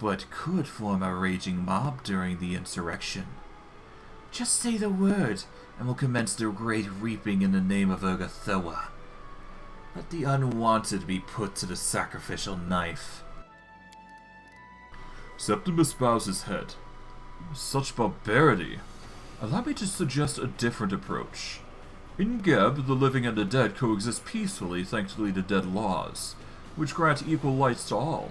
but could form a raging mob during the insurrection. Just say the word, and we'll commence the great reaping in the name of Urgathoa. Let the unwanted be put to the sacrificial knife. Septimus bows his head. Such barbarity. Allow me to suggest a different approach. In Geb, the living and the dead coexist peacefully thanks to the dead laws, which grant equal rights to all.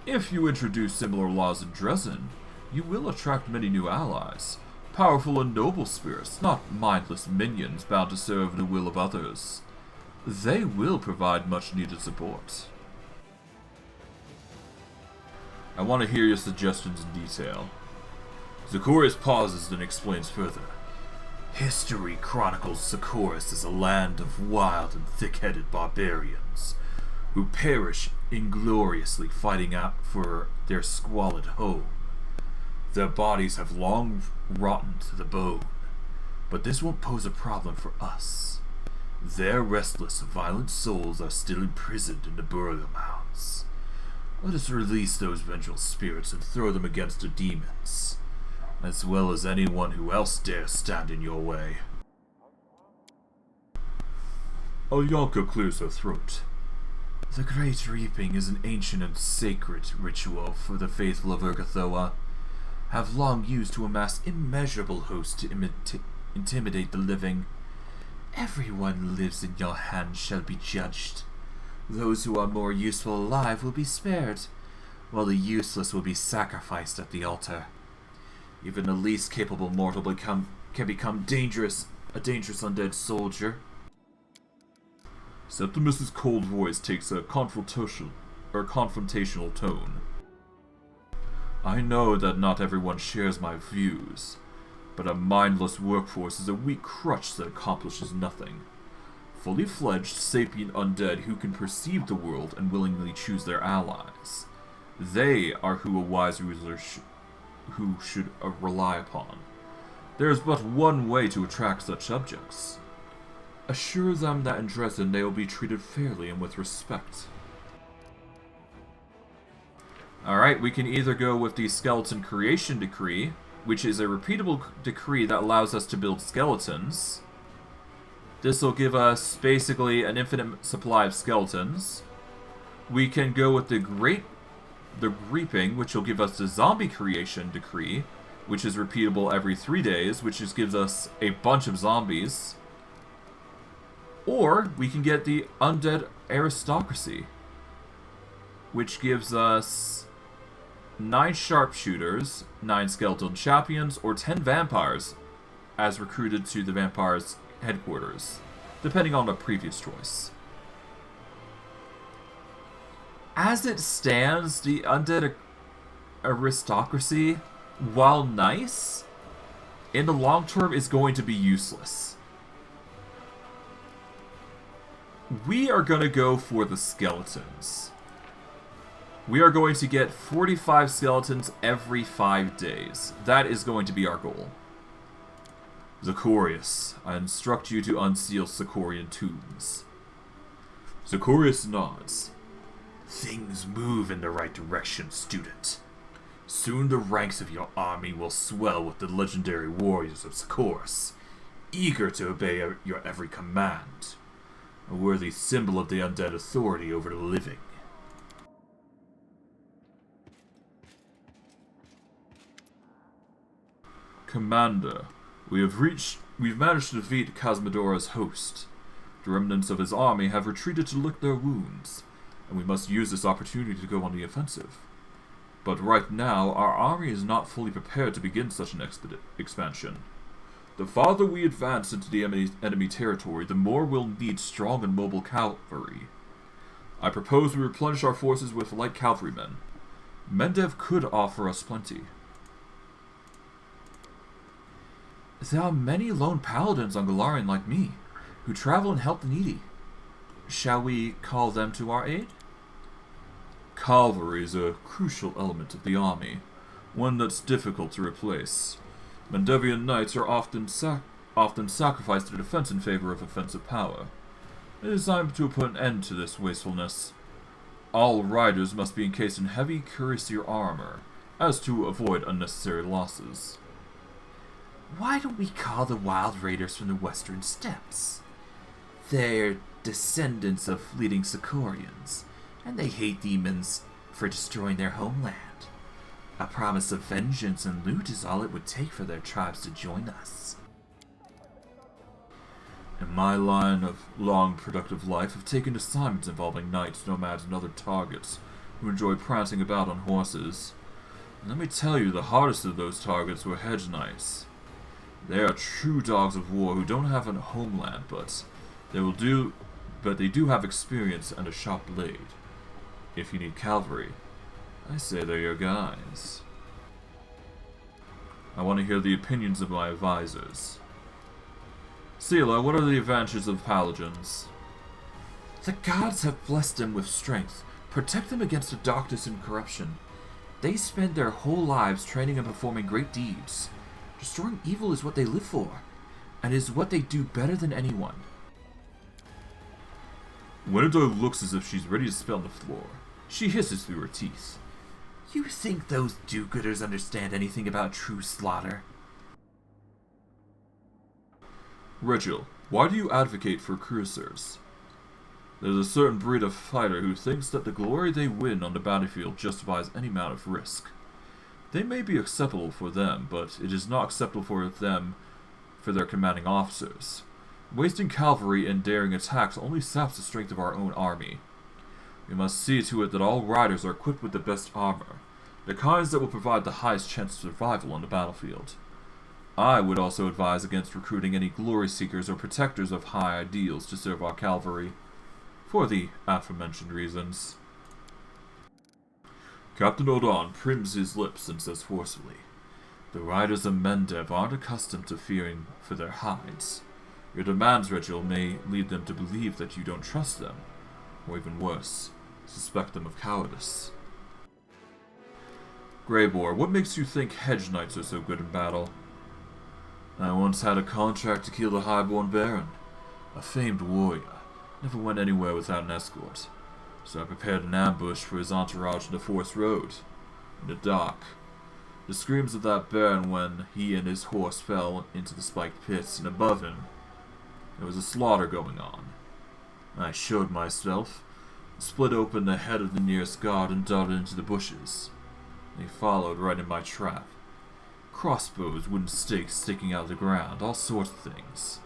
If you introduce similar laws in Dresden, you will attract many new allies. Powerful and noble spirits, not mindless minions bound to serve the will of others. They will provide much needed support. I want to hear your suggestions in detail. Zachorius pauses, then explains further. History chronicles Sicoris as a land of wild and thick-headed barbarians, who perish ingloriously fighting out for their squalid home. Their bodies have long rotten to the bone, but this won't pose a problem for us. Their restless, violent souls are still imprisoned in the burial mounds. Let us release those vengeful spirits and throw them against the demons, as well as anyone who else dares stand in your way. Ayanka clears her throat. The Great Reaping is an ancient and sacred ritual for the faithful of Urgathoa, have long used to amass immeasurable hosts to intimidate the living. Everyone who lives in your hands shall be judged. Those who are more useful alive will be spared, while the useless will be sacrificed at the altar. Even the least capable mortal can become a dangerous undead soldier. Septimus's cold voice takes a confrontational tone. I know that not everyone shares my views, but a mindless workforce is a weak crutch that accomplishes nothing. Fully fledged, sapient undead who can perceive the world and willingly choose their allies. They are who a wise ruler should rely upon. There is but one way to attract such subjects. Assure them that in Dresden they will be treated fairly and with respect. Alright, we can either go with the Skeleton Creation Decree, which is a repeatable decree that allows us to build skeletons. This will give us basically an infinite supply of skeletons. We can go with the Reaping, which will give us the Zombie Creation Decree, which is repeatable every 3 days, which just gives us a bunch of zombies. Or we can get the Undead Aristocracy, which gives us 9 sharpshooters, 9 skeleton champions, or 10 vampires as recruited to the vampires' headquarters, depending on the previous choice. As it stands, the Undead Aristocracy, while nice, in the long term is going to be useless. We are going to go for the skeletons. We are going to get 45 skeletons every 5 days. That is going to be our goal. Zachorius, I instruct you to unseal Sikorian tombs. Zachorius nods. Things move in the right direction, student. Soon the ranks of your army will swell with the legendary warriors of Zachorius, eager to obey your every command. A worthy symbol of the undead authority over the living. Commander, we've managed to defeat Cosmodora's host. The remnants of his army have retreated to lick their wounds, and we must use this opportunity to go on the offensive. But right now, our army is not fully prepared to begin such an expansion. The farther we advance into the enemy territory, the more we'll need strong and mobile cavalry. I propose we replenish our forces with light cavalrymen. Mendev could offer us plenty. There are many lone paladins on Galarian like me, who travel and help the needy. Shall we call them to our aid? Cavalry is a crucial element of the army, one that's difficult to replace. Mendevian knights are often sacrificed to defense in favor of offensive power. It is time to put an end to this wastefulness. All riders must be encased in heavy cuirassier armor, as to avoid unnecessary losses. Why don't we call the wild raiders from the western steppes? They're descendants of fleeting Sikorians, and they hate demons for destroying their homeland. A promise of vengeance and loot is all it would take for their tribes to join us. In my line of long, productive life, I've taken assignments involving knights, nomads, and other targets who enjoy prancing about on horses. And let me tell you, the hardest of those targets were hedge knights. They are true dogs of war who don't have a homeland, but they do have experience and a sharp blade. If you need cavalry, I say they're your guys. I want to hear the opinions of my advisors. Sela, what are the advantages of paladins? The gods have blessed them with strength. Protect them against the darkness and corruption. They spend their whole lives training and performing great deeds. Destroying evil is what they live for, and is what they do better than anyone. Wendigo looks as if she's ready to spit on the floor. She hisses through her teeth. You think those do-gooders understand anything about true slaughter? Regil, why do you advocate for cuirassiers? There's a certain breed of fighter who thinks that the glory they win on the battlefield justifies any amount of risk. They may be acceptable for them, but it is not acceptable for their commanding officers. Wasting cavalry and daring attacks only saps the strength of our own army. We must see to it that all riders are equipped with the best armor, the kinds that will provide the highest chance of survival on the battlefield. I would also advise against recruiting any glory seekers or protectors of high ideals to serve our cavalry, for the aforementioned reasons. Captain Odon prims his lips and says forcefully, "The riders of Mendev aren't accustomed to fearing for their hides. Your demands, Regil, may lead them to believe that you don't trust them, or even worse, suspect them of cowardice." Greybor, what makes you think hedge knights are so good in battle? I once had a contract to kill the Highborn Baron, a famed warrior. Never went anywhere without an escort, so I prepared an ambush for his entourage in the forest road, in the dark. The screams of that Baron when he and his horse fell into the spiked pits, and above him, there was a slaughter going on. I showed myself, split open the head of the nearest guard, and darted into the bushes. They followed right in my trap. Crossbows, wooden stakes sticking out of the ground, all sorts of things.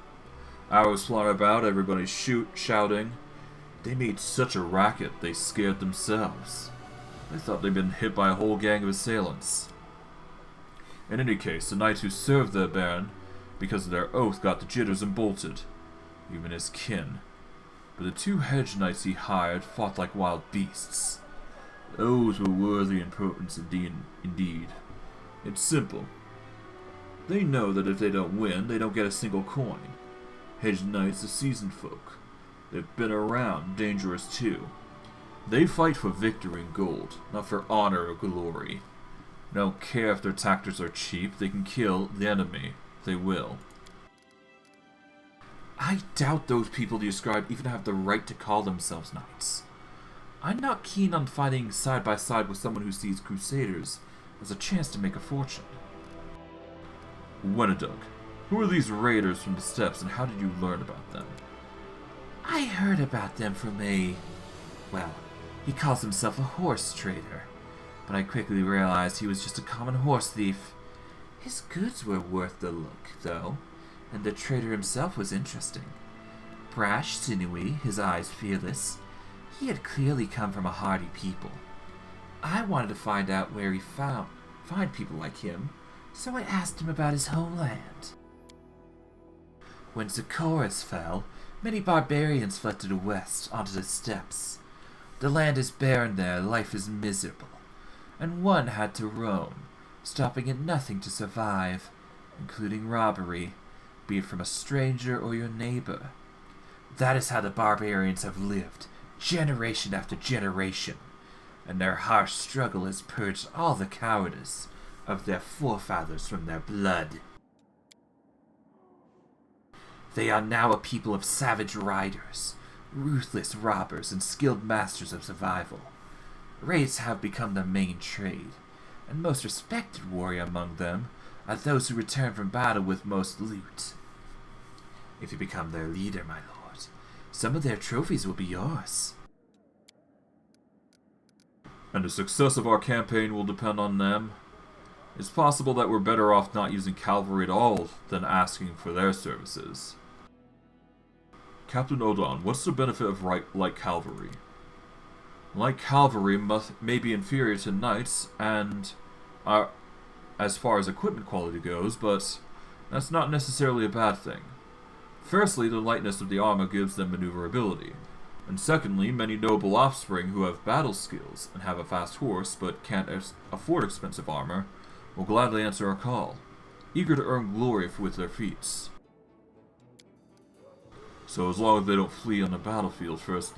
Arrows flying about, everybody shouting. They made such a racket, they scared themselves. They thought they'd been hit by a whole gang of assailants. In any case, the knights who served their baron, because of their oath, got the jitters and bolted. Even his kin. But the two hedge knights he hired fought like wild beasts. Those were worthy and potent indeed. It's simple. They know that if they don't win, they don't get a single coin. Hedge knights are seasoned folk. They've been around, dangerous too. They fight for victory and gold, not for honor or glory. They don't care if their tactics are cheap, they can kill the enemy. They will. I I doubt those people you described even have the right to call themselves knights. I'm not keen on fighting side by side with someone who sees crusaders as a chance to make a fortune. Wenadug, who are these raiders from the steppes and how did you learn about them? I heard about them from well, he calls himself a horse trader, but I quickly realized he was just a common horse thief. His goods were worth the look, though, and the trader himself was interesting. Brash, sinewy, his eyes fearless, he had clearly come from a hardy people. I wanted to find out where he find people like him, so I asked him about his homeland. When Secorus fell, many barbarians fled to the west, onto the steppes. The land is barren there, life is miserable, and one had to roam, stopping at nothing to survive, including robbery, be it from a stranger or your neighbor. That is how the barbarians have lived, generation after generation, and their harsh struggle has purged all the cowardice of their forefathers from their blood. They are now a people of savage riders, ruthless robbers, and skilled masters of survival. Raids have become their main trade, and most respected warrior among them are those who return from battle with most loot. If you become their leader, my lord, some of their trophies will be yours. And the success of our campaign will depend on them. It's possible that we're better off not using cavalry at all than asking for their services. Captain Odon, what's the benefit of light cavalry? Light cavalry may be inferior to knights, and as far as equipment quality goes, but that's not necessarily a bad thing. Firstly, the lightness of the armor gives them maneuverability, and secondly, many noble offspring who have battle skills and have a fast horse but can't afford expensive armor will gladly answer our call, eager to earn glory with their feats. So as long as they don't flee on the battlefield first,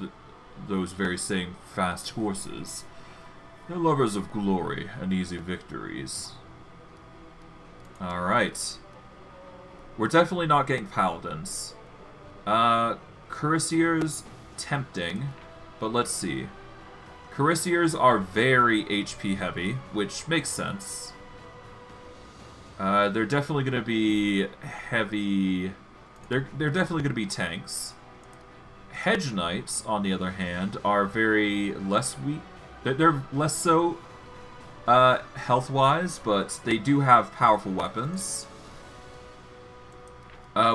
those very same fast horses, they're lovers of glory and easy victories. Alright. We're definitely not getting paladins. Cuirassiers, tempting, but let's see. Cuirassiers are very HP heavy, which makes sense. They're definitely going to be heavy. They're definitely going to be tanks. Hedge Knights, on the other hand, are very less weak. They're less so health-wise, but they do have powerful weapons.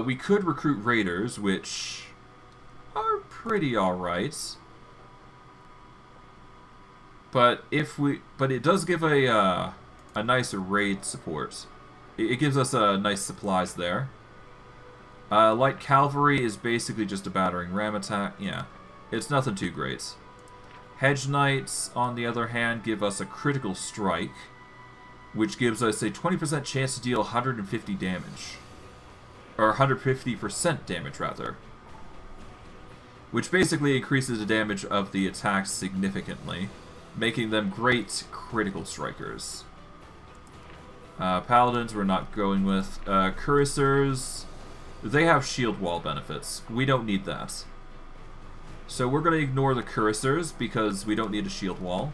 We could recruit raiders, which are pretty alright. But it does give a nice raid support. It gives us nice supplies there. Light cavalry is basically just a battering ram attack. Yeah, it's nothing too great. Hedge Knights, on the other hand, give us a critical strike, which gives us a 20% chance to deal 150 damage. Or 150% damage, rather. Which basically increases the damage of the attacks significantly, making them great critical strikers. Paladins we're not going with. Cuirassiers, they have shield wall benefits. We don't need that. So we're going to ignore the Cuirassiers because we don't need a shield wall.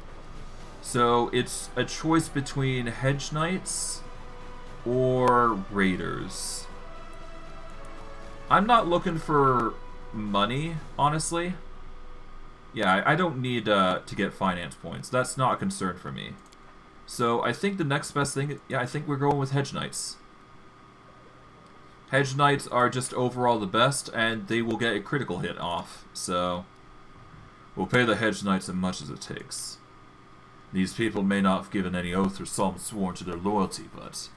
So it's a choice between Hedge Knights or Raiders. I'm not looking for money, honestly. Yeah, I don't need to get finance points. That's not a concern for me. So I think the next best thing, yeah, I think we're going with Hedge Knights. Hedge Knights are just overall the best, and they will get a critical hit off, so we'll pay the Hedge Knights as much as it takes. These people may not have given any oath or solemn sworn to their loyalty, but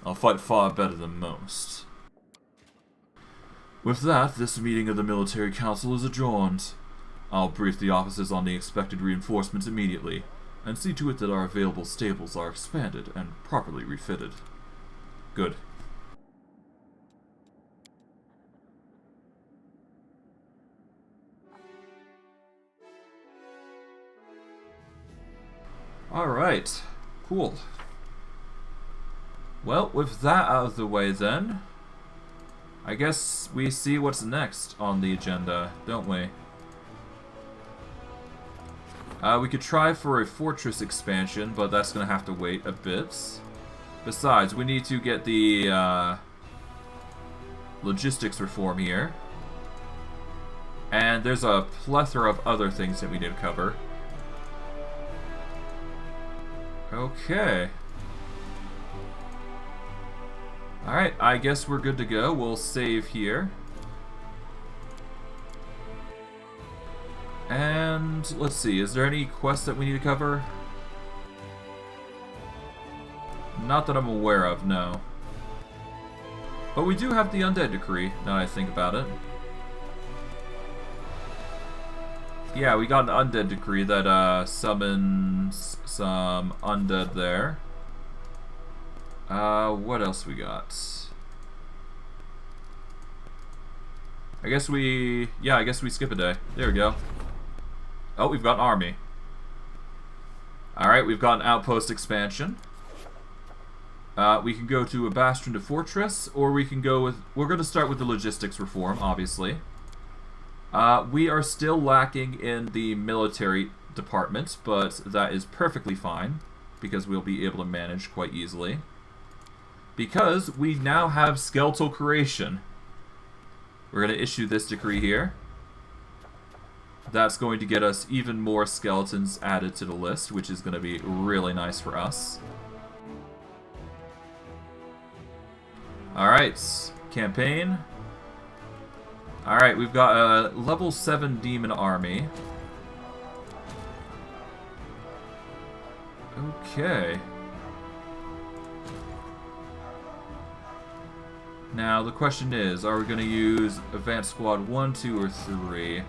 I'll fight far better than most. With that, this meeting of the Military Council is adjourned. I'll brief the officers on the expected reinforcements immediately, and see to it that our available stables are expanded and properly refitted. Good. Alright, cool. Well, with that out of the way then, I guess we see what's next on the agenda, don't we? We could try for a fortress expansion, but that's going to have to wait a bit. Besides, we need to get the logistics reform here. And there's a plethora of other things that we need to cover. Okay. Alright, I guess we're good to go. We'll save here. And let's see, is there any quests that we need to cover? Not that I'm aware of, no. But we do have the undead decree, now that I think about it. Yeah, we got an undead decree that summons some undead there. What else we got? I guess we skip a day. There we go. Oh, we've got an army. Alright, we've got an outpost expansion. We can go to a bastion to fortress, or we can go with... We're going to start with the logistics reform, obviously. We are still lacking in the military department, but that is perfectly fine, because we'll be able to manage quite easily. Because we now have skeletal creation. We're going to issue this decree here. That's going to get us even more skeletons added to the list, which is going to be really nice for us. Alright, campaign. Alright, we've got a level 7 demon army. Okay. Now, the question is, are we going to use Advanced Squad 1, 2, or 3?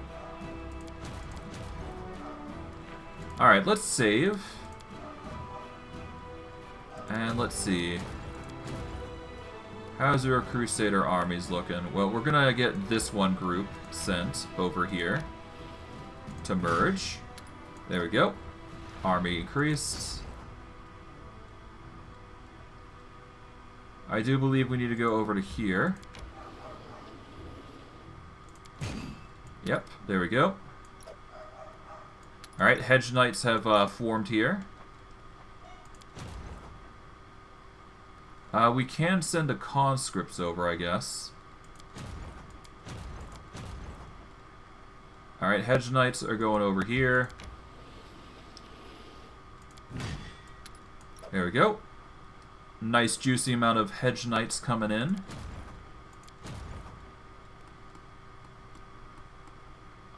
Alright, let's save. And let's see. How's our Crusader armies looking? Well, we're going to get this one group sent over here to merge. There we go. Army increased. I do believe we need to go over to here. Yep, there we go. Alright, Hedge Knights have formed here. We can send the conscripts over, I guess. Alright, Hedge Knights are going over here. There we go. Nice juicy amount of Hedge Knights coming in.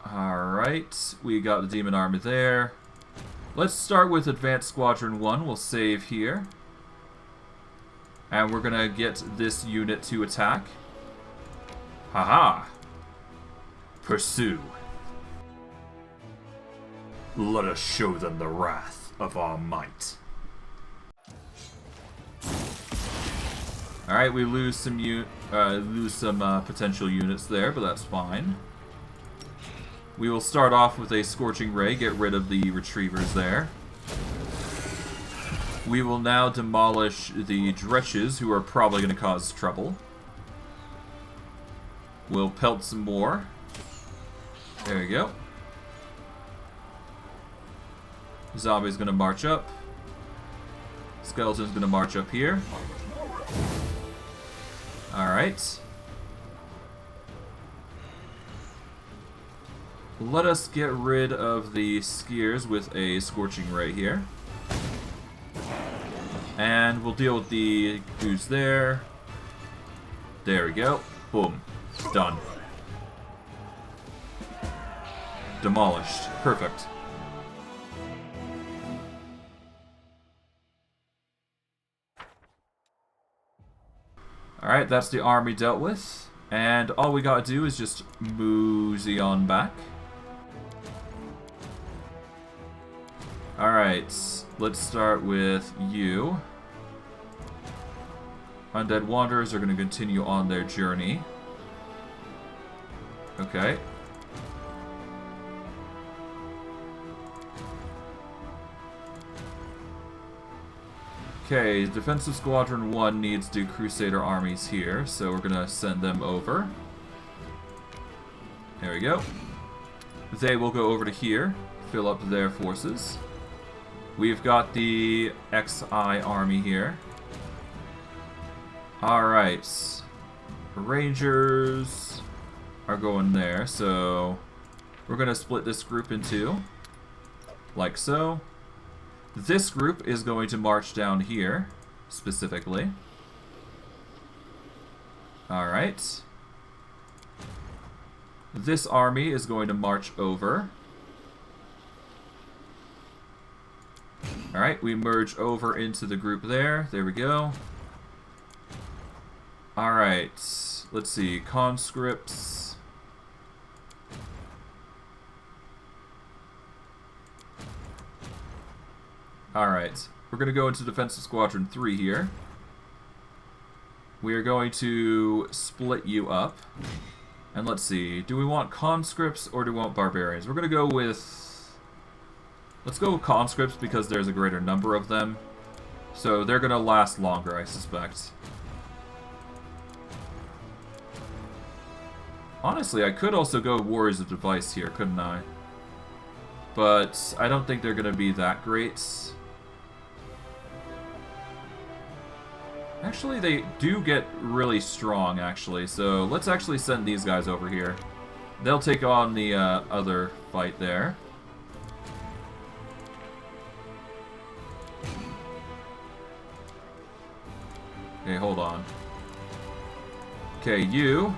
Alright, we got the Demon Army there. Let's start with Advanced Squadron 1. We'll save here. And we're gonna get this unit to attack. Haha! Pursue. Let us show them the wrath of our might. Alright, we lose some potential units there, but that's fine. We will start off with a Scorching Ray, get rid of the Retrievers there. We will now demolish the Dretches, who are probably going to cause trouble. We'll pelt some more. There we go. Zombie's going to march up. Skeleton's going to march up here. Alright. Let us get rid of the Skiers with a Scorching Ray here. And we'll deal with the dudes there. There we go. Boom. Done. Demolished. Perfect. Alright, that's the army dealt with. And all we gotta do is just mosey on back. Alright, let's start with you. Undead Wanderers are going to continue on their journey. Okay. Okay, Defensive Squadron 1 needs to do Crusader armies here, so we're gonna send them over. There we go. They will go over to here, fill up their forces. We've got the XI army here. Alright. Rangers are going there, so we're gonna split this group in two, like so. This group is going to march down here, specifically. Alright. This army is going to march over. Alright, we merge over into the group there. There we go. Alright, let's see. Conscripts. Alright, we're going to go into Defensive Squadron 3 here. We are going to split you up. And let's see, do we want conscripts or do we want barbarians? We're going to go with... Let's go with conscripts because there's a greater number of them. So they're going to last longer, I suspect. Honestly, I could also go Warriors of Device here, couldn't I? But I don't think they're going to be that great. Actually, they do get really strong, actually. So let's actually send these guys over here. They'll take on the other fight there. Okay, hold on. Okay, you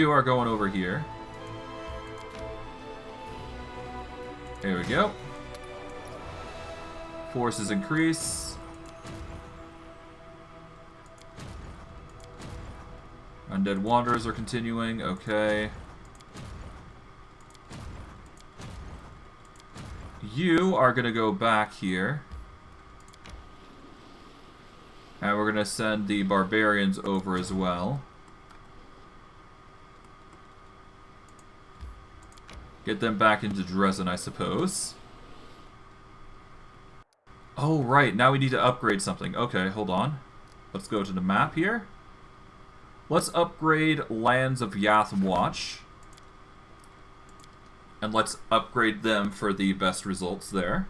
are going over here. There we go. Forces increase. Undead Wanderers are continuing, okay. You are going to go back here. And we're going to send the Barbarians over as well. Get them back into Dresden, I suppose. Oh, right, now we need to upgrade something. Okay, hold on. Let's go to the map here. Let's upgrade Lands of Yath Watch. And let's upgrade them for the best results there.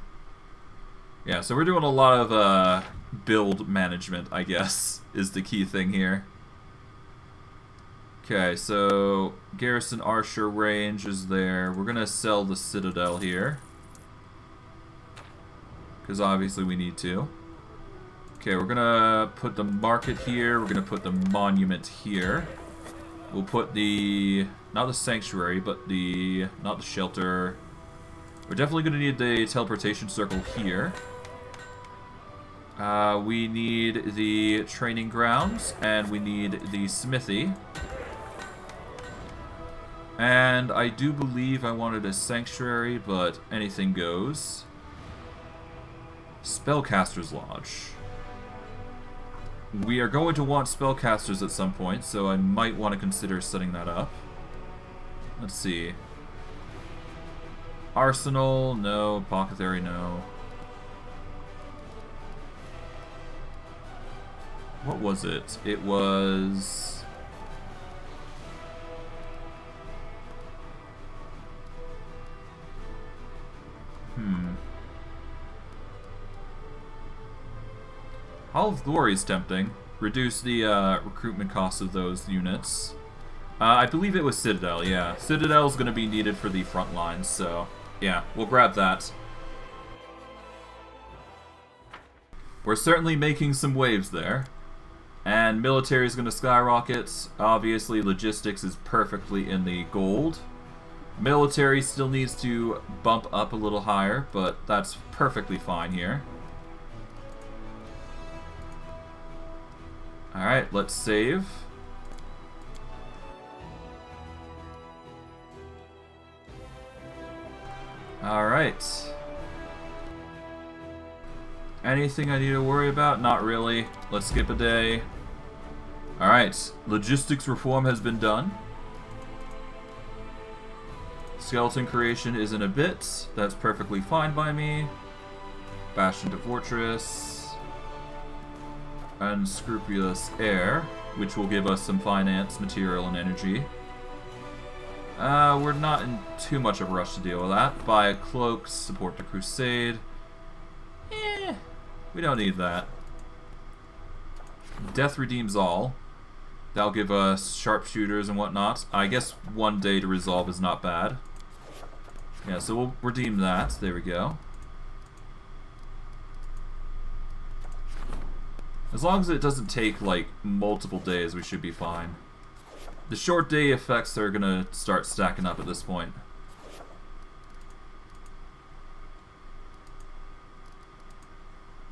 Yeah, so we're doing a lot of build management, I guess, is the key thing here. Okay, so Garrison Archer range is there. We're going to sell the Citadel here. Because obviously we need to. Okay, we're gonna put the market here, we're gonna put the monument here. We'll put the, not the sanctuary, but the, not the shelter. We're definitely gonna need the teleportation circle here. We need the training grounds, and we need the smithy. And I do believe I wanted a sanctuary, but anything goes. Spellcaster's Lodge. We are going to want spellcasters at some point, so I might want to consider setting that up. Let's see. Arsenal, no. Apothecary, no. What was it? It was... Hall of Glory is tempting. Reduce the recruitment cost of those units. I believe it was Citadel, yeah. Citadel is going to be needed for the front lines, so yeah, we'll grab that. We're certainly making some waves there. And military is going to skyrocket. Obviously, logistics is perfectly in the gold. Military still needs to bump up a little higher, but that's perfectly fine here. Alright, let's save. Alright. Anything I need to worry about? Not really. Let's skip a day. Alright, logistics reform has been done. Skeleton creation is in a bit. That's perfectly fine by me. Bastion to fortress. unscrupulous heir, which will give us some finance, material, and energy. We're not in too much of a rush to deal with that. Buy a cloak, support the crusade. We don't need that. Death redeems all. That'll give us sharpshooters and whatnot. I guess 1 day to resolve is not bad. Yeah, so we'll redeem that. There we go. As long as it doesn't take, like, multiple days, we should be fine. The short day effects are gonna start stacking up at this point.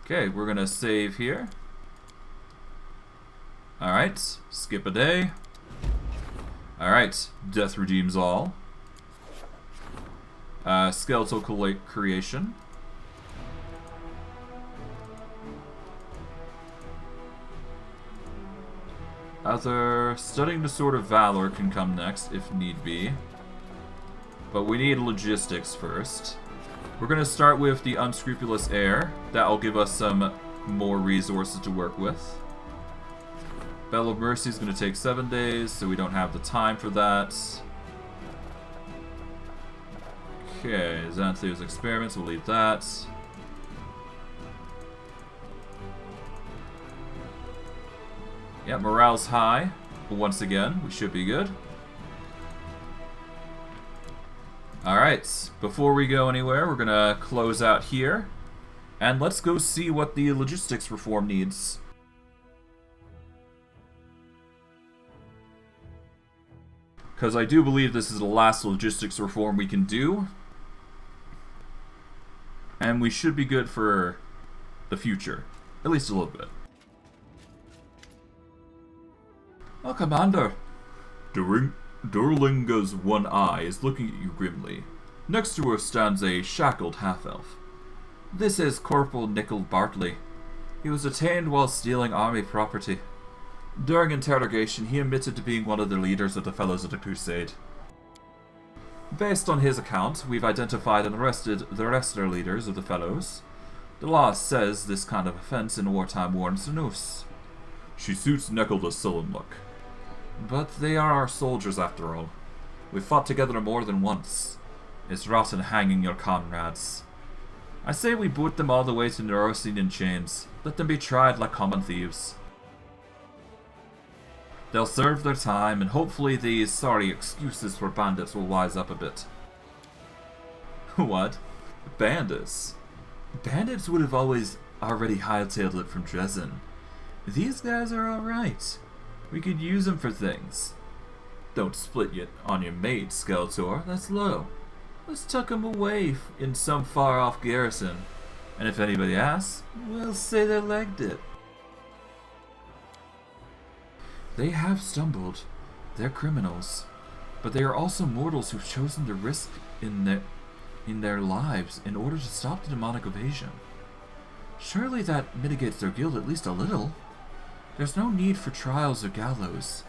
Okay, we're gonna save here. Alright, skip a day. Alright, death redeems all. Skeletal creation. Studying the Sword of Valor can come next, if need be. But we need logistics first. We're going to start with the Unscrupulous Heir. That'll give us some more resources to work with. Bell of Mercy is going to take 7 days, so we don't have the time for that. Okay, Xantheo's Experiments, we'll leave that. Yeah, morale's high. Once again, we should be good. Alright, before we go anywhere, we're gonna close out here. And let's go see what the logistics reform needs. Because I do believe this is the last logistics reform we can do. And we should be good for the future. At least a little bit. Oh, Commander. Durlinga's one eye is looking at you grimly. Next to her stands a shackled half-elf. This is Corporal Nickel Bartley. He was detained while stealing army property. During interrogation, he admitted to being one of the leaders of the Fellows of the Crusade. Based on his account, we've identified and arrested the rest of the leaders of the Fellows. The law says this kind of offense in wartime warrants a noose. She suits Neckel's sullen look. But they are our soldiers after all. We've fought together more than once. It's rotten hanging your comrades. I say we boot them all the way to Neurosine in chains. Let them be tried like common thieves. They'll serve their time, and hopefully these sorry excuses for bandits will wise up a bit. What? Bandits? Bandits would have always already hightailed it from Dresden. These guys are alright. We could use them for things. Don't split yet on your mate, Skeletor. That's low. Let's tuck them away in some far-off garrison. And if anybody asks, we'll say they legged it. They have stumbled. They're criminals. But they are also mortals who've chosen to risk in their lives in order to stop the demonic invasion. Surely that mitigates their guilt at least a little. There's no need for trials or gallows.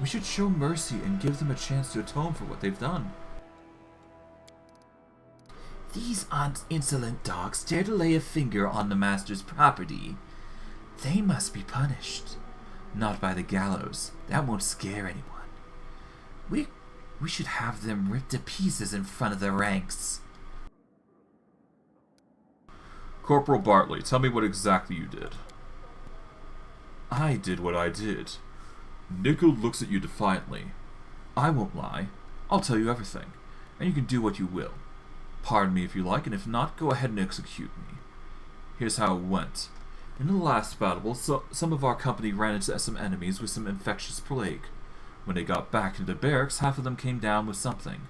We should show mercy and give them a chance to atone for what they've done. These insolent dogs dare to lay a finger on the master's property. They must be punished. Not by the gallows. That won't scare anyone. We should have them ripped to pieces in front of the ranks. Corporal Bartley, tell me what exactly you did. I did what I did. Nickel looks at you defiantly. I won't lie. I'll tell you everything, and you can do what you will. Pardon me if you like, and if not, go ahead and execute me. Here's how it went. In the last battle, some of our company ran into some enemies with some infectious plague. When they got back into barracks, half of them came down with something.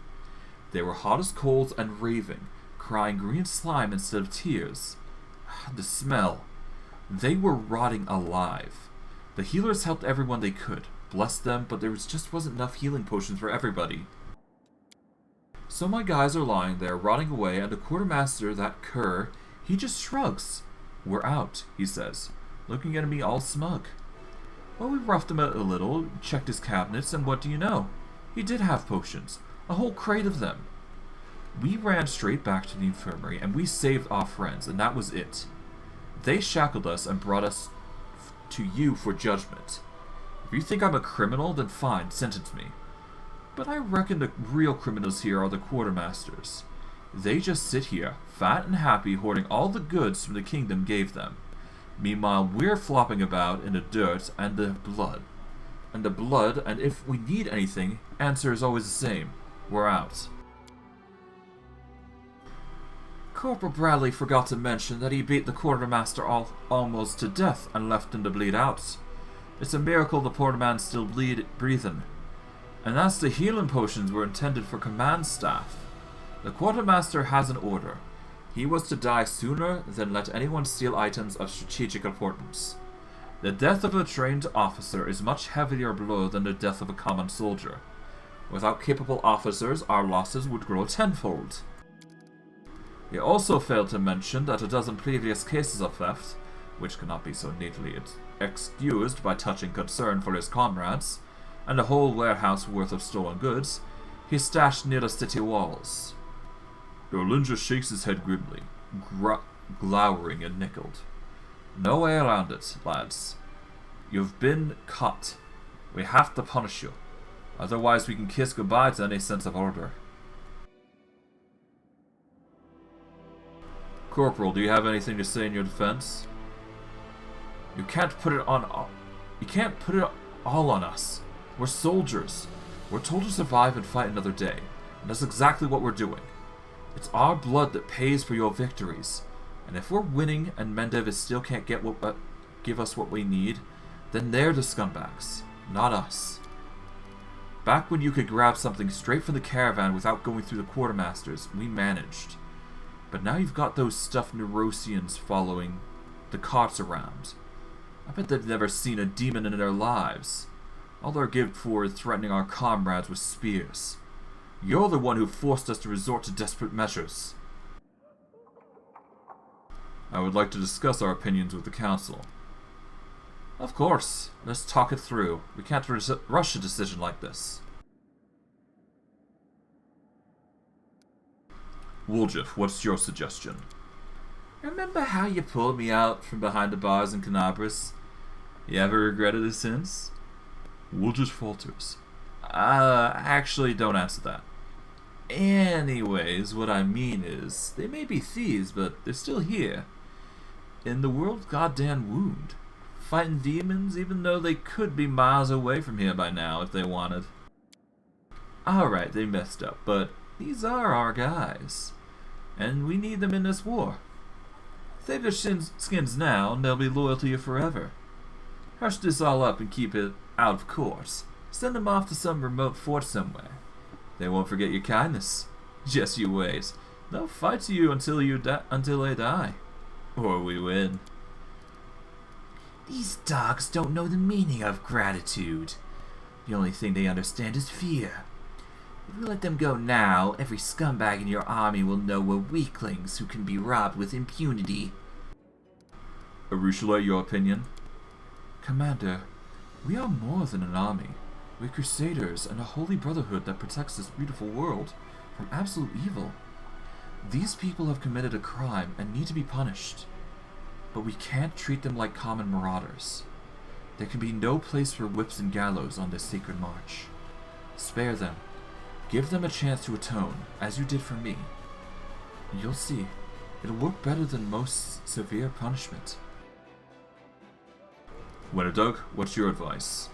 They were hot as coals and raving, crying green slime instead of tears. The smell. They were rotting alive. The healers helped everyone they could, bless them, but there just wasn't enough healing potions for everybody. So my guys are lying there, rotting away, and the quartermaster, that cur, he just shrugs. We're out, he says, looking at me all smug. Well, we roughed him out a little, checked his cabinets, and what do you know? He did have potions, a whole crate of them. We ran straight back to the infirmary, and we saved our friends, and that was it. They shackled us and brought us to you for judgment. If you think I'm a criminal, then fine, sentence me. But I reckon the real criminals here are the quartermasters. They just sit here, fat and happy, hoarding all the goods from the kingdom gave them. Meanwhile, we're flopping about in the dirt and the blood. And if we need anything, answer is always the same. We're out. Corporal Bradley forgot to mention that he beat the quartermaster almost to death and left him to bleed out. It's a miracle the poor man's still breathing. And as the healing potions were intended for command staff, the quartermaster has an order. He was to die sooner than let anyone steal items of strategic importance. The death of a trained officer is much heavier blow than the death of a common soldier. Without capable officers, our losses would grow tenfold. He also failed to mention that a dozen previous cases of theft, which cannot be so neatly excused by touching concern for his comrades, and a whole warehouse worth of stolen goods, he stashed near the city walls. Berlinja shakes his head grimly, Glowering and nickeled. No way around it, lads. You've been caught. We have to punish you. Otherwise we can kiss goodbye to any sense of order. Corporal, do you have anything to say in your defense? You can't put it all on us. We're soldiers. We're told to survive and fight another day, and that's exactly what we're doing. It's our blood that pays for your victories, and if we're winning and Mendev still can't give us what we need, then they're the scumbags, not us. Back when you could grab something straight from the caravan without going through the quartermasters, we managed. But now you've got those stuffed Neurosians following the carts around. I bet they've never seen a demon in their lives. All they're good for is threatening our comrades with spears. You're the one who forced us to resort to desperate measures. I would like to discuss our opinions with the council. Of course. Let's talk it through. We can't rush a decision like this. Woljif, what's your suggestion? Remember how you pulled me out from behind the bars in Canabris? You ever regretted it since? Woljif falters. Actually, don't answer that. Anyways, what I mean is, they may be thieves, but they're still here. In the world's goddamn wound. Fighting demons, even though they could be miles away from here by now if they wanted. Alright, they messed up, but these are our guys. And we need them in this war. Save their skins now, and they'll be loyal to you forever. Hush this all up and keep it out of court. Send them off to some remote fort somewhere. They won't forget your kindness. Just you wait. They'll fight to you until they die. Or we win. These dogs don't know the meaning of gratitude. The only thing they understand is fear. If we let them go now, every scumbag in your army will know we're weaklings who can be robbed with impunity. Arushula, your opinion? Commander, we are more than an army. We're crusaders and a holy brotherhood that protects this beautiful world from absolute evil. These people have committed a crime and need to be punished. But we can't treat them like common marauders. There can be no place for whips and gallows on this sacred march. Spare them. Give them a chance to atone, as you did for me. And you'll see, it'll work better than most severe punishment. Winterdoug, what's your advice?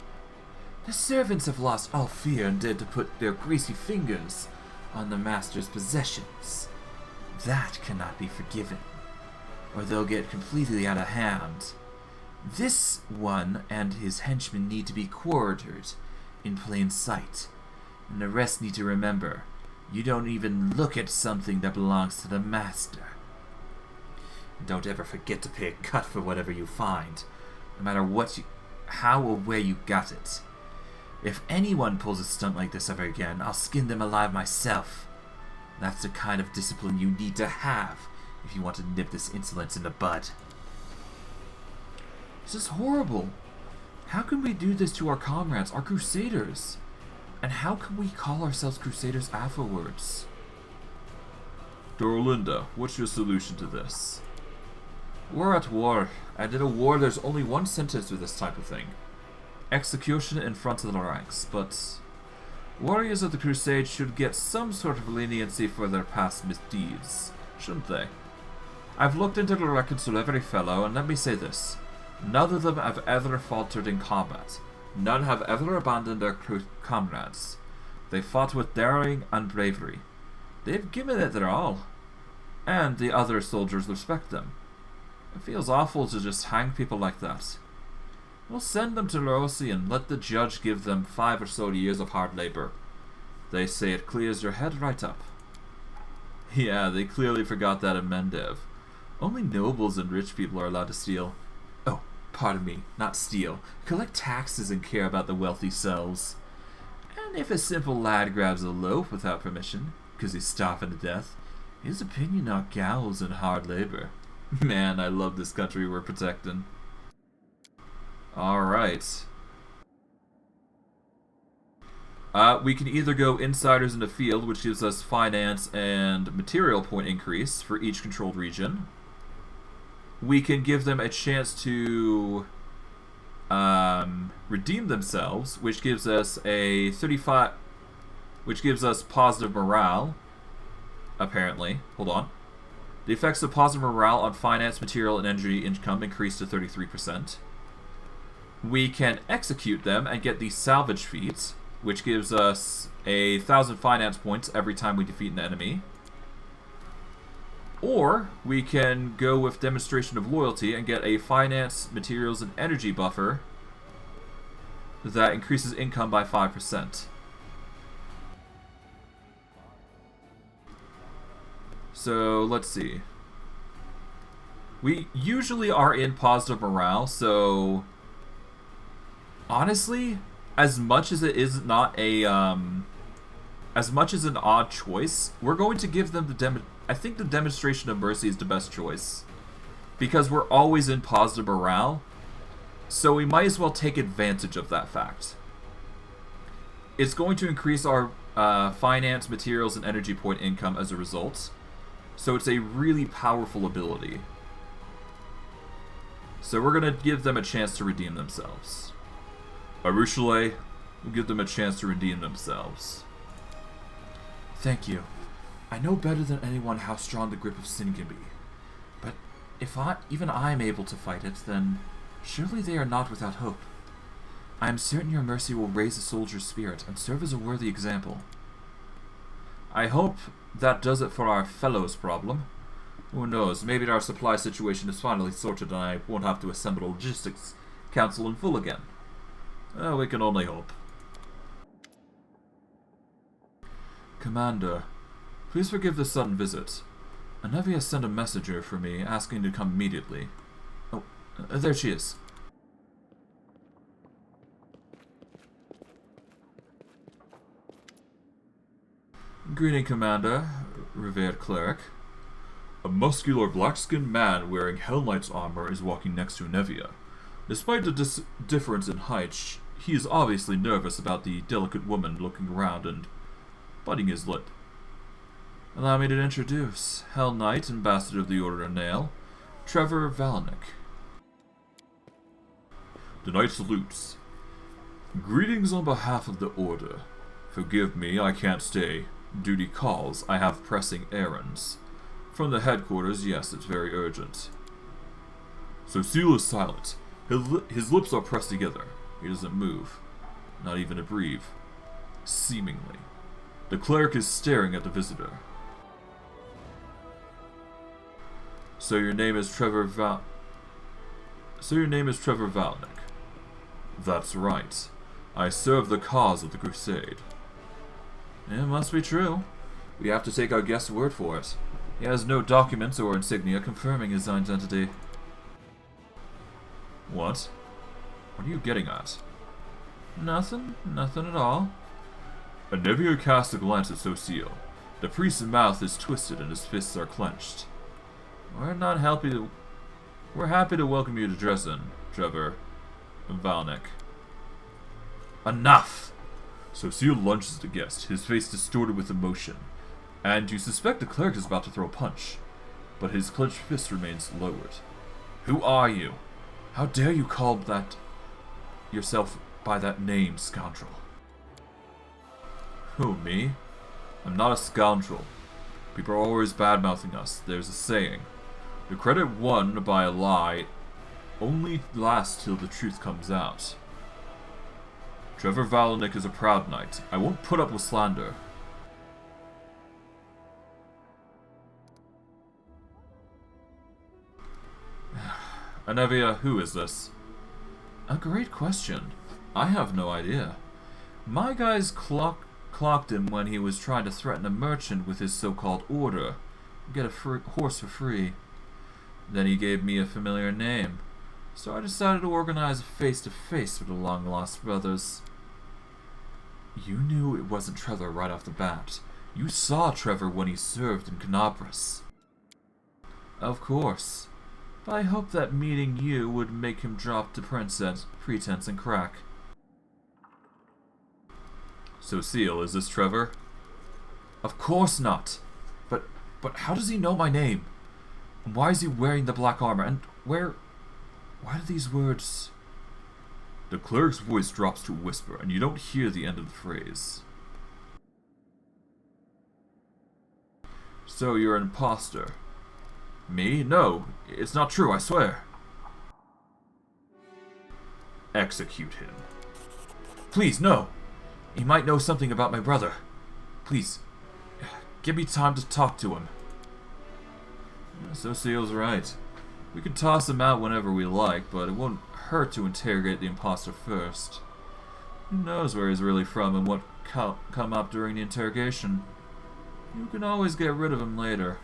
The servants have lost all fear and dared to put their greasy fingers on the master's possessions. That cannot be forgiven, or they'll get completely out of hand. This one and his henchmen need to be quartered in plain sight, and the rest need to remember, you don't even look at something that belongs to the master. And don't ever forget to pay a cut for whatever you find, no matter how or where you got it. If anyone pulls a stunt like this ever again, I'll skin them alive myself. That's the kind of discipline you need to have if you want to nip this insolence in the bud. This is horrible. How can we do this to our comrades, our crusaders? And how can we call ourselves crusaders afterwards? Dorolinda, what's your solution to this? We're at war. And in a war, there's only one sentence for this type of thing. Execution in front of the ranks, but warriors of the Crusade should get some sort of leniency for their past misdeeds, shouldn't they? I've looked into the records of every fellow, and let me say this. None of them have ever faltered in combat. None have ever abandoned their comrades. They fought with daring and bravery. They've given it their all. And the other soldiers respect them. It feels awful to just hang people like that. We'll send them to Rossi and let the judge give them 5 or so years of hard labor. They say it clears your head right up. Yeah, they clearly forgot that in Mendev. Only nobles and rich people are allowed to steal. Oh, pardon me, not steal. Collect taxes and care about the wealthy selves. And if a simple lad grabs a loaf without permission, because he's starving to death, his opinion not gals and hard labor. Man, I love this country we're protecting. Alright. We can either go insiders in the field, which gives us finance and material point increase for each controlled region. We can give them a chance to redeem themselves, which gives us a 35, which gives us positive morale. Apparently, hold on. The effects of positive morale on finance, material, and energy income increase to 33%. We can execute them and get the salvage feat, which gives us 1,000 finance points every time we defeat an enemy. Or we can go with demonstration of loyalty and get a finance, materials, and energy buffer that increases income by 5%. So let's see. We usually are in positive morale, so honestly, as much as it is not a as much as an odd choice, we're going to give them the I think the demonstration of mercy is the best choice, because we're always in positive morale, so we might as well take advantage of that fact. It's going to increase our finance, materials, and energy point income as a result, so it's a really powerful ability. So we're going to give them a chance to redeem themselves. Arushale, we'll give them a chance to redeem themselves. Thank you. I know better than anyone how strong the grip of sin can be. But if even I am able to fight it, then surely they are not without hope. I am certain your mercy will raise a soldier's spirit and serve as a worthy example. I hope that does it for our fellows' problem. Who knows, maybe our supply situation is finally sorted and I won't have to assemble a logistics council in full again. Well, we can only hope. Commander, please forgive the sudden visit. Anevia sent a messenger for me asking to come immediately. Oh, there she is. Greeting, Commander, revered cleric. A muscular black-skinned man wearing Hell Knight's armor is walking next to Anevia. Despite the difference in height, he is obviously nervous about the delicate woman looking around and biting his lip. Allow me to introduce Hell Knight, Ambassador of the Order of Nail, Trevor Valnick. The Knight salutes. Greetings on behalf of the Order. Forgive me, I can't stay. Duty calls, I have pressing errands. From the headquarters, yes, it's very urgent. Cecile is silent. His lips are pressed together. He doesn't move. Not even to breathe. Seemingly. The cleric is staring at the visitor. So your name is Trevor Valnick. That's right. I serve the cause of the Crusade. It must be true. We have to take our guest's word for it. He has no documents or insignia confirming his identity. What? What are you getting at? Nothing at all. Anevia casts a glance at Cecile. The priest's mouth is twisted and his fists are clenched. We're happy to welcome you to Dresden, Trevor Valnick. Enough! Cecile lunges at the guest, his face distorted with emotion. And you suspect the cleric is about to throw a punch, but his clenched fist remains lowered. Who are you? How dare you call that yourself by that name, scoundrel? Who, me? I'm not a scoundrel. People are always bad-mouthing us. There's a saying. The credit won by a lie only lasts till the truth comes out. Trevor Valenick is a proud knight. I won't put up with slander. Anevia, who is this? A great question. I have no idea. My guys clocked him when he was trying to threaten a merchant with his so-called order. Get a horse for free. Then he gave me a familiar name. So I decided to organize a face-to-face with the long-lost brothers. You knew it wasn't Trevor right off the bat. You saw Trevor when he served in Canabras. Of course. But I hope that meeting you would make him drop the pretense and crack. So, Seal, is this Trevor? Of course not. But how does he know my name? And why is he wearing the black armor? And why do these words... The cleric's voice drops to a whisper, and you don't hear the end of the phrase. So you're an imposter. Me? No, it's not true, I swear. Execute him. Please, no! He might know something about my brother. Please, give me time to talk to him. So Seal's right. We can toss him out whenever we like, but it won't hurt to interrogate the imposter first. Who knows where he's really from and what come up during the interrogation. You can always get rid of him later.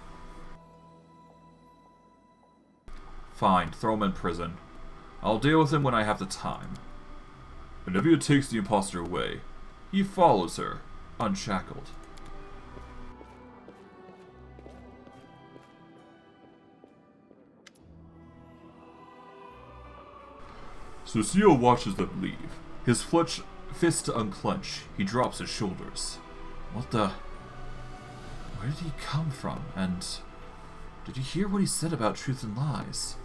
Fine, throw him in prison. I'll deal with him when I have the time. Anevia takes the imposter away. He follows her, unshackled. So Seal watches them leave. His fist unclench. He drops his shoulders. What the... Where did he come from? And... Did you hear what he said about truth and lies?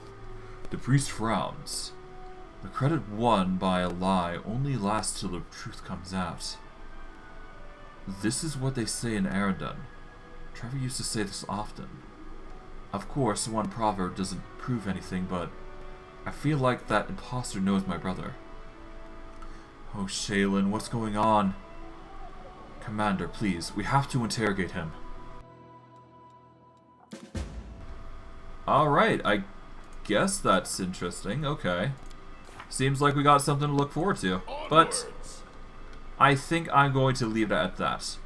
The priest frowns. The credit won by a lie only lasts till the truth comes out. This is what they say in Aradun. Trevor used to say this often. Of course, one proverb doesn't prove anything, but I feel like that imposter knows my brother. Oh, Shaylin, what's going on? Commander, please, we have to interrogate him. Alright, I guess that's interesting. Okay. Seems like we got something to look forward to. But I think I'm going to leave it at that.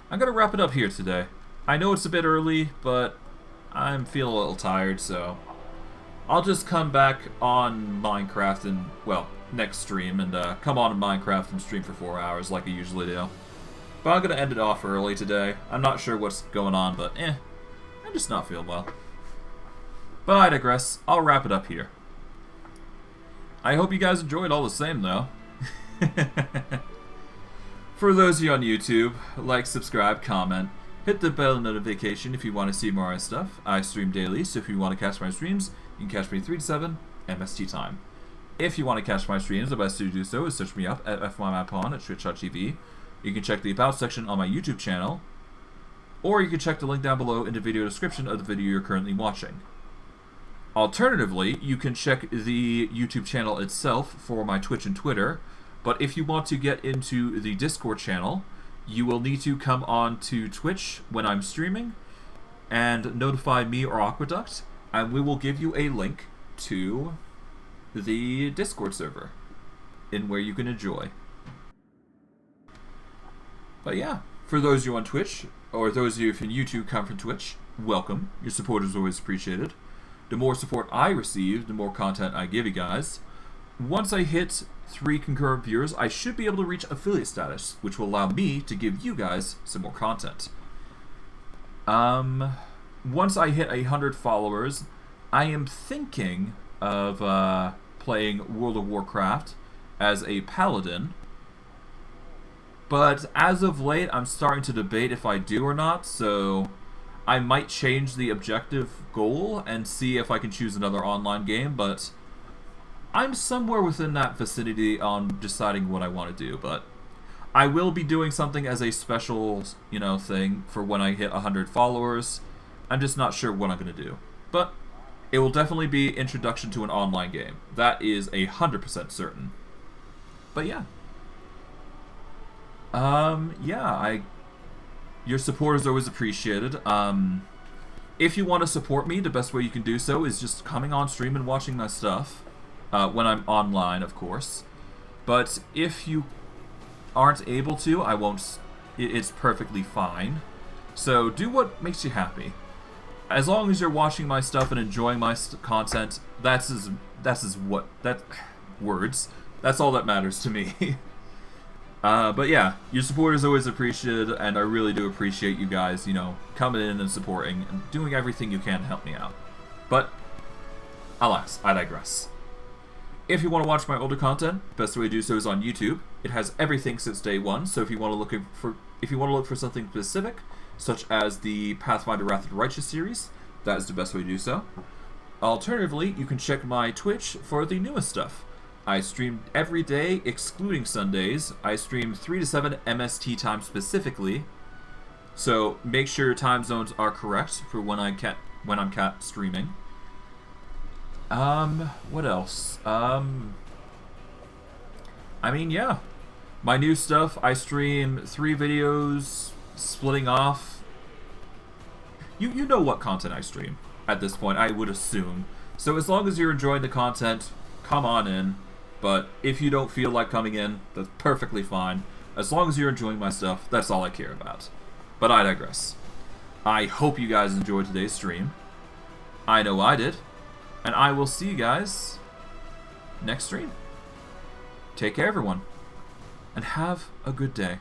I'm going to wrap it up here today. I know it's a bit early, but I'm feeling a little tired, so I'll just come back on Minecraft and, well, next stream, and come on to Minecraft and stream for 4 hours like I usually do. But I'm going to end it off early today. I'm not sure what's going on, but I'm just not feeling well. But I digress. I'll wrap it up here. I hope you guys enjoyed all the same, though. For those of you on YouTube, like, subscribe, comment, hit the bell notification if you want to see more of my stuff. I stream daily, so if you want to catch my streams, you can catch me 3 to 7 MST time. If you want to catch my streams, the best way to do so is search me up at FYMyPawn at twitch.tv. You can check the About section on my YouTube channel, or you can check the link down below in the video description of the video you're currently watching. Alternatively, you can check the YouTube channel itself for my Twitch and Twitter, but if you want to get into the Discord channel, you will need to come on to Twitch when I'm streaming and notify me or Aqueduct, and we will give you a link to the Discord server in where you can enjoy. But yeah, for those of you on Twitch, or those of you from YouTube come from Twitch, welcome. Your support is always appreciated. The more support I receive, the more content I give you guys. Once I hit 3 concurrent viewers, I should be able to reach affiliate status, which will allow me to give you guys some more content. Once I hit 100 followers, I am thinking of playing World of Warcraft as a paladin. But as of late, I'm starting to debate if I do or not, so I might change the objective goal and see if I can choose another online game, but I'm somewhere within that vicinity on deciding what I want to do. But I will be doing something as a special, you know, thing for when I hit 100 followers. I'm just not sure what I'm going to do. But it will definitely be introduction to an online game. That is 100% certain. But yeah. Your support is always appreciated. If you want to support me, the best way you can do so is just coming on stream and watching my stuff. When I'm online, of course. But if you aren't able to, I won't. It's perfectly fine. So do what makes you happy. As long as you're watching my stuff and enjoying my content, that's words. That's all that matters to me. But yeah, your support is always appreciated, and I really do appreciate you guys, you know, coming in and supporting and doing everything you can to help me out. But alas, I digress. If you want to watch my older content, best way to do so is on YouTube. It has everything since day one, so if you want to look for something specific, such as the Pathfinder Wrath of the Righteous series, that is the best way to do so. Alternatively, you can check my Twitch for the newest stuff. I stream every day, excluding Sundays. I stream 3 to 7 MST time specifically, so make sure your time zones are correct for when I'm streaming. What else? I mean, yeah. My new stuff, I stream 3 videos, splitting off. You know what content I stream at this point, I would assume. So as long as you're enjoying the content, come on in. But if you don't feel like coming in, that's perfectly fine. As long as you're enjoying my stuff, that's all I care about. But I digress. I hope you guys enjoyed today's stream. I know I did. And I will see you guys next stream. Take care, everyone. And have a good day.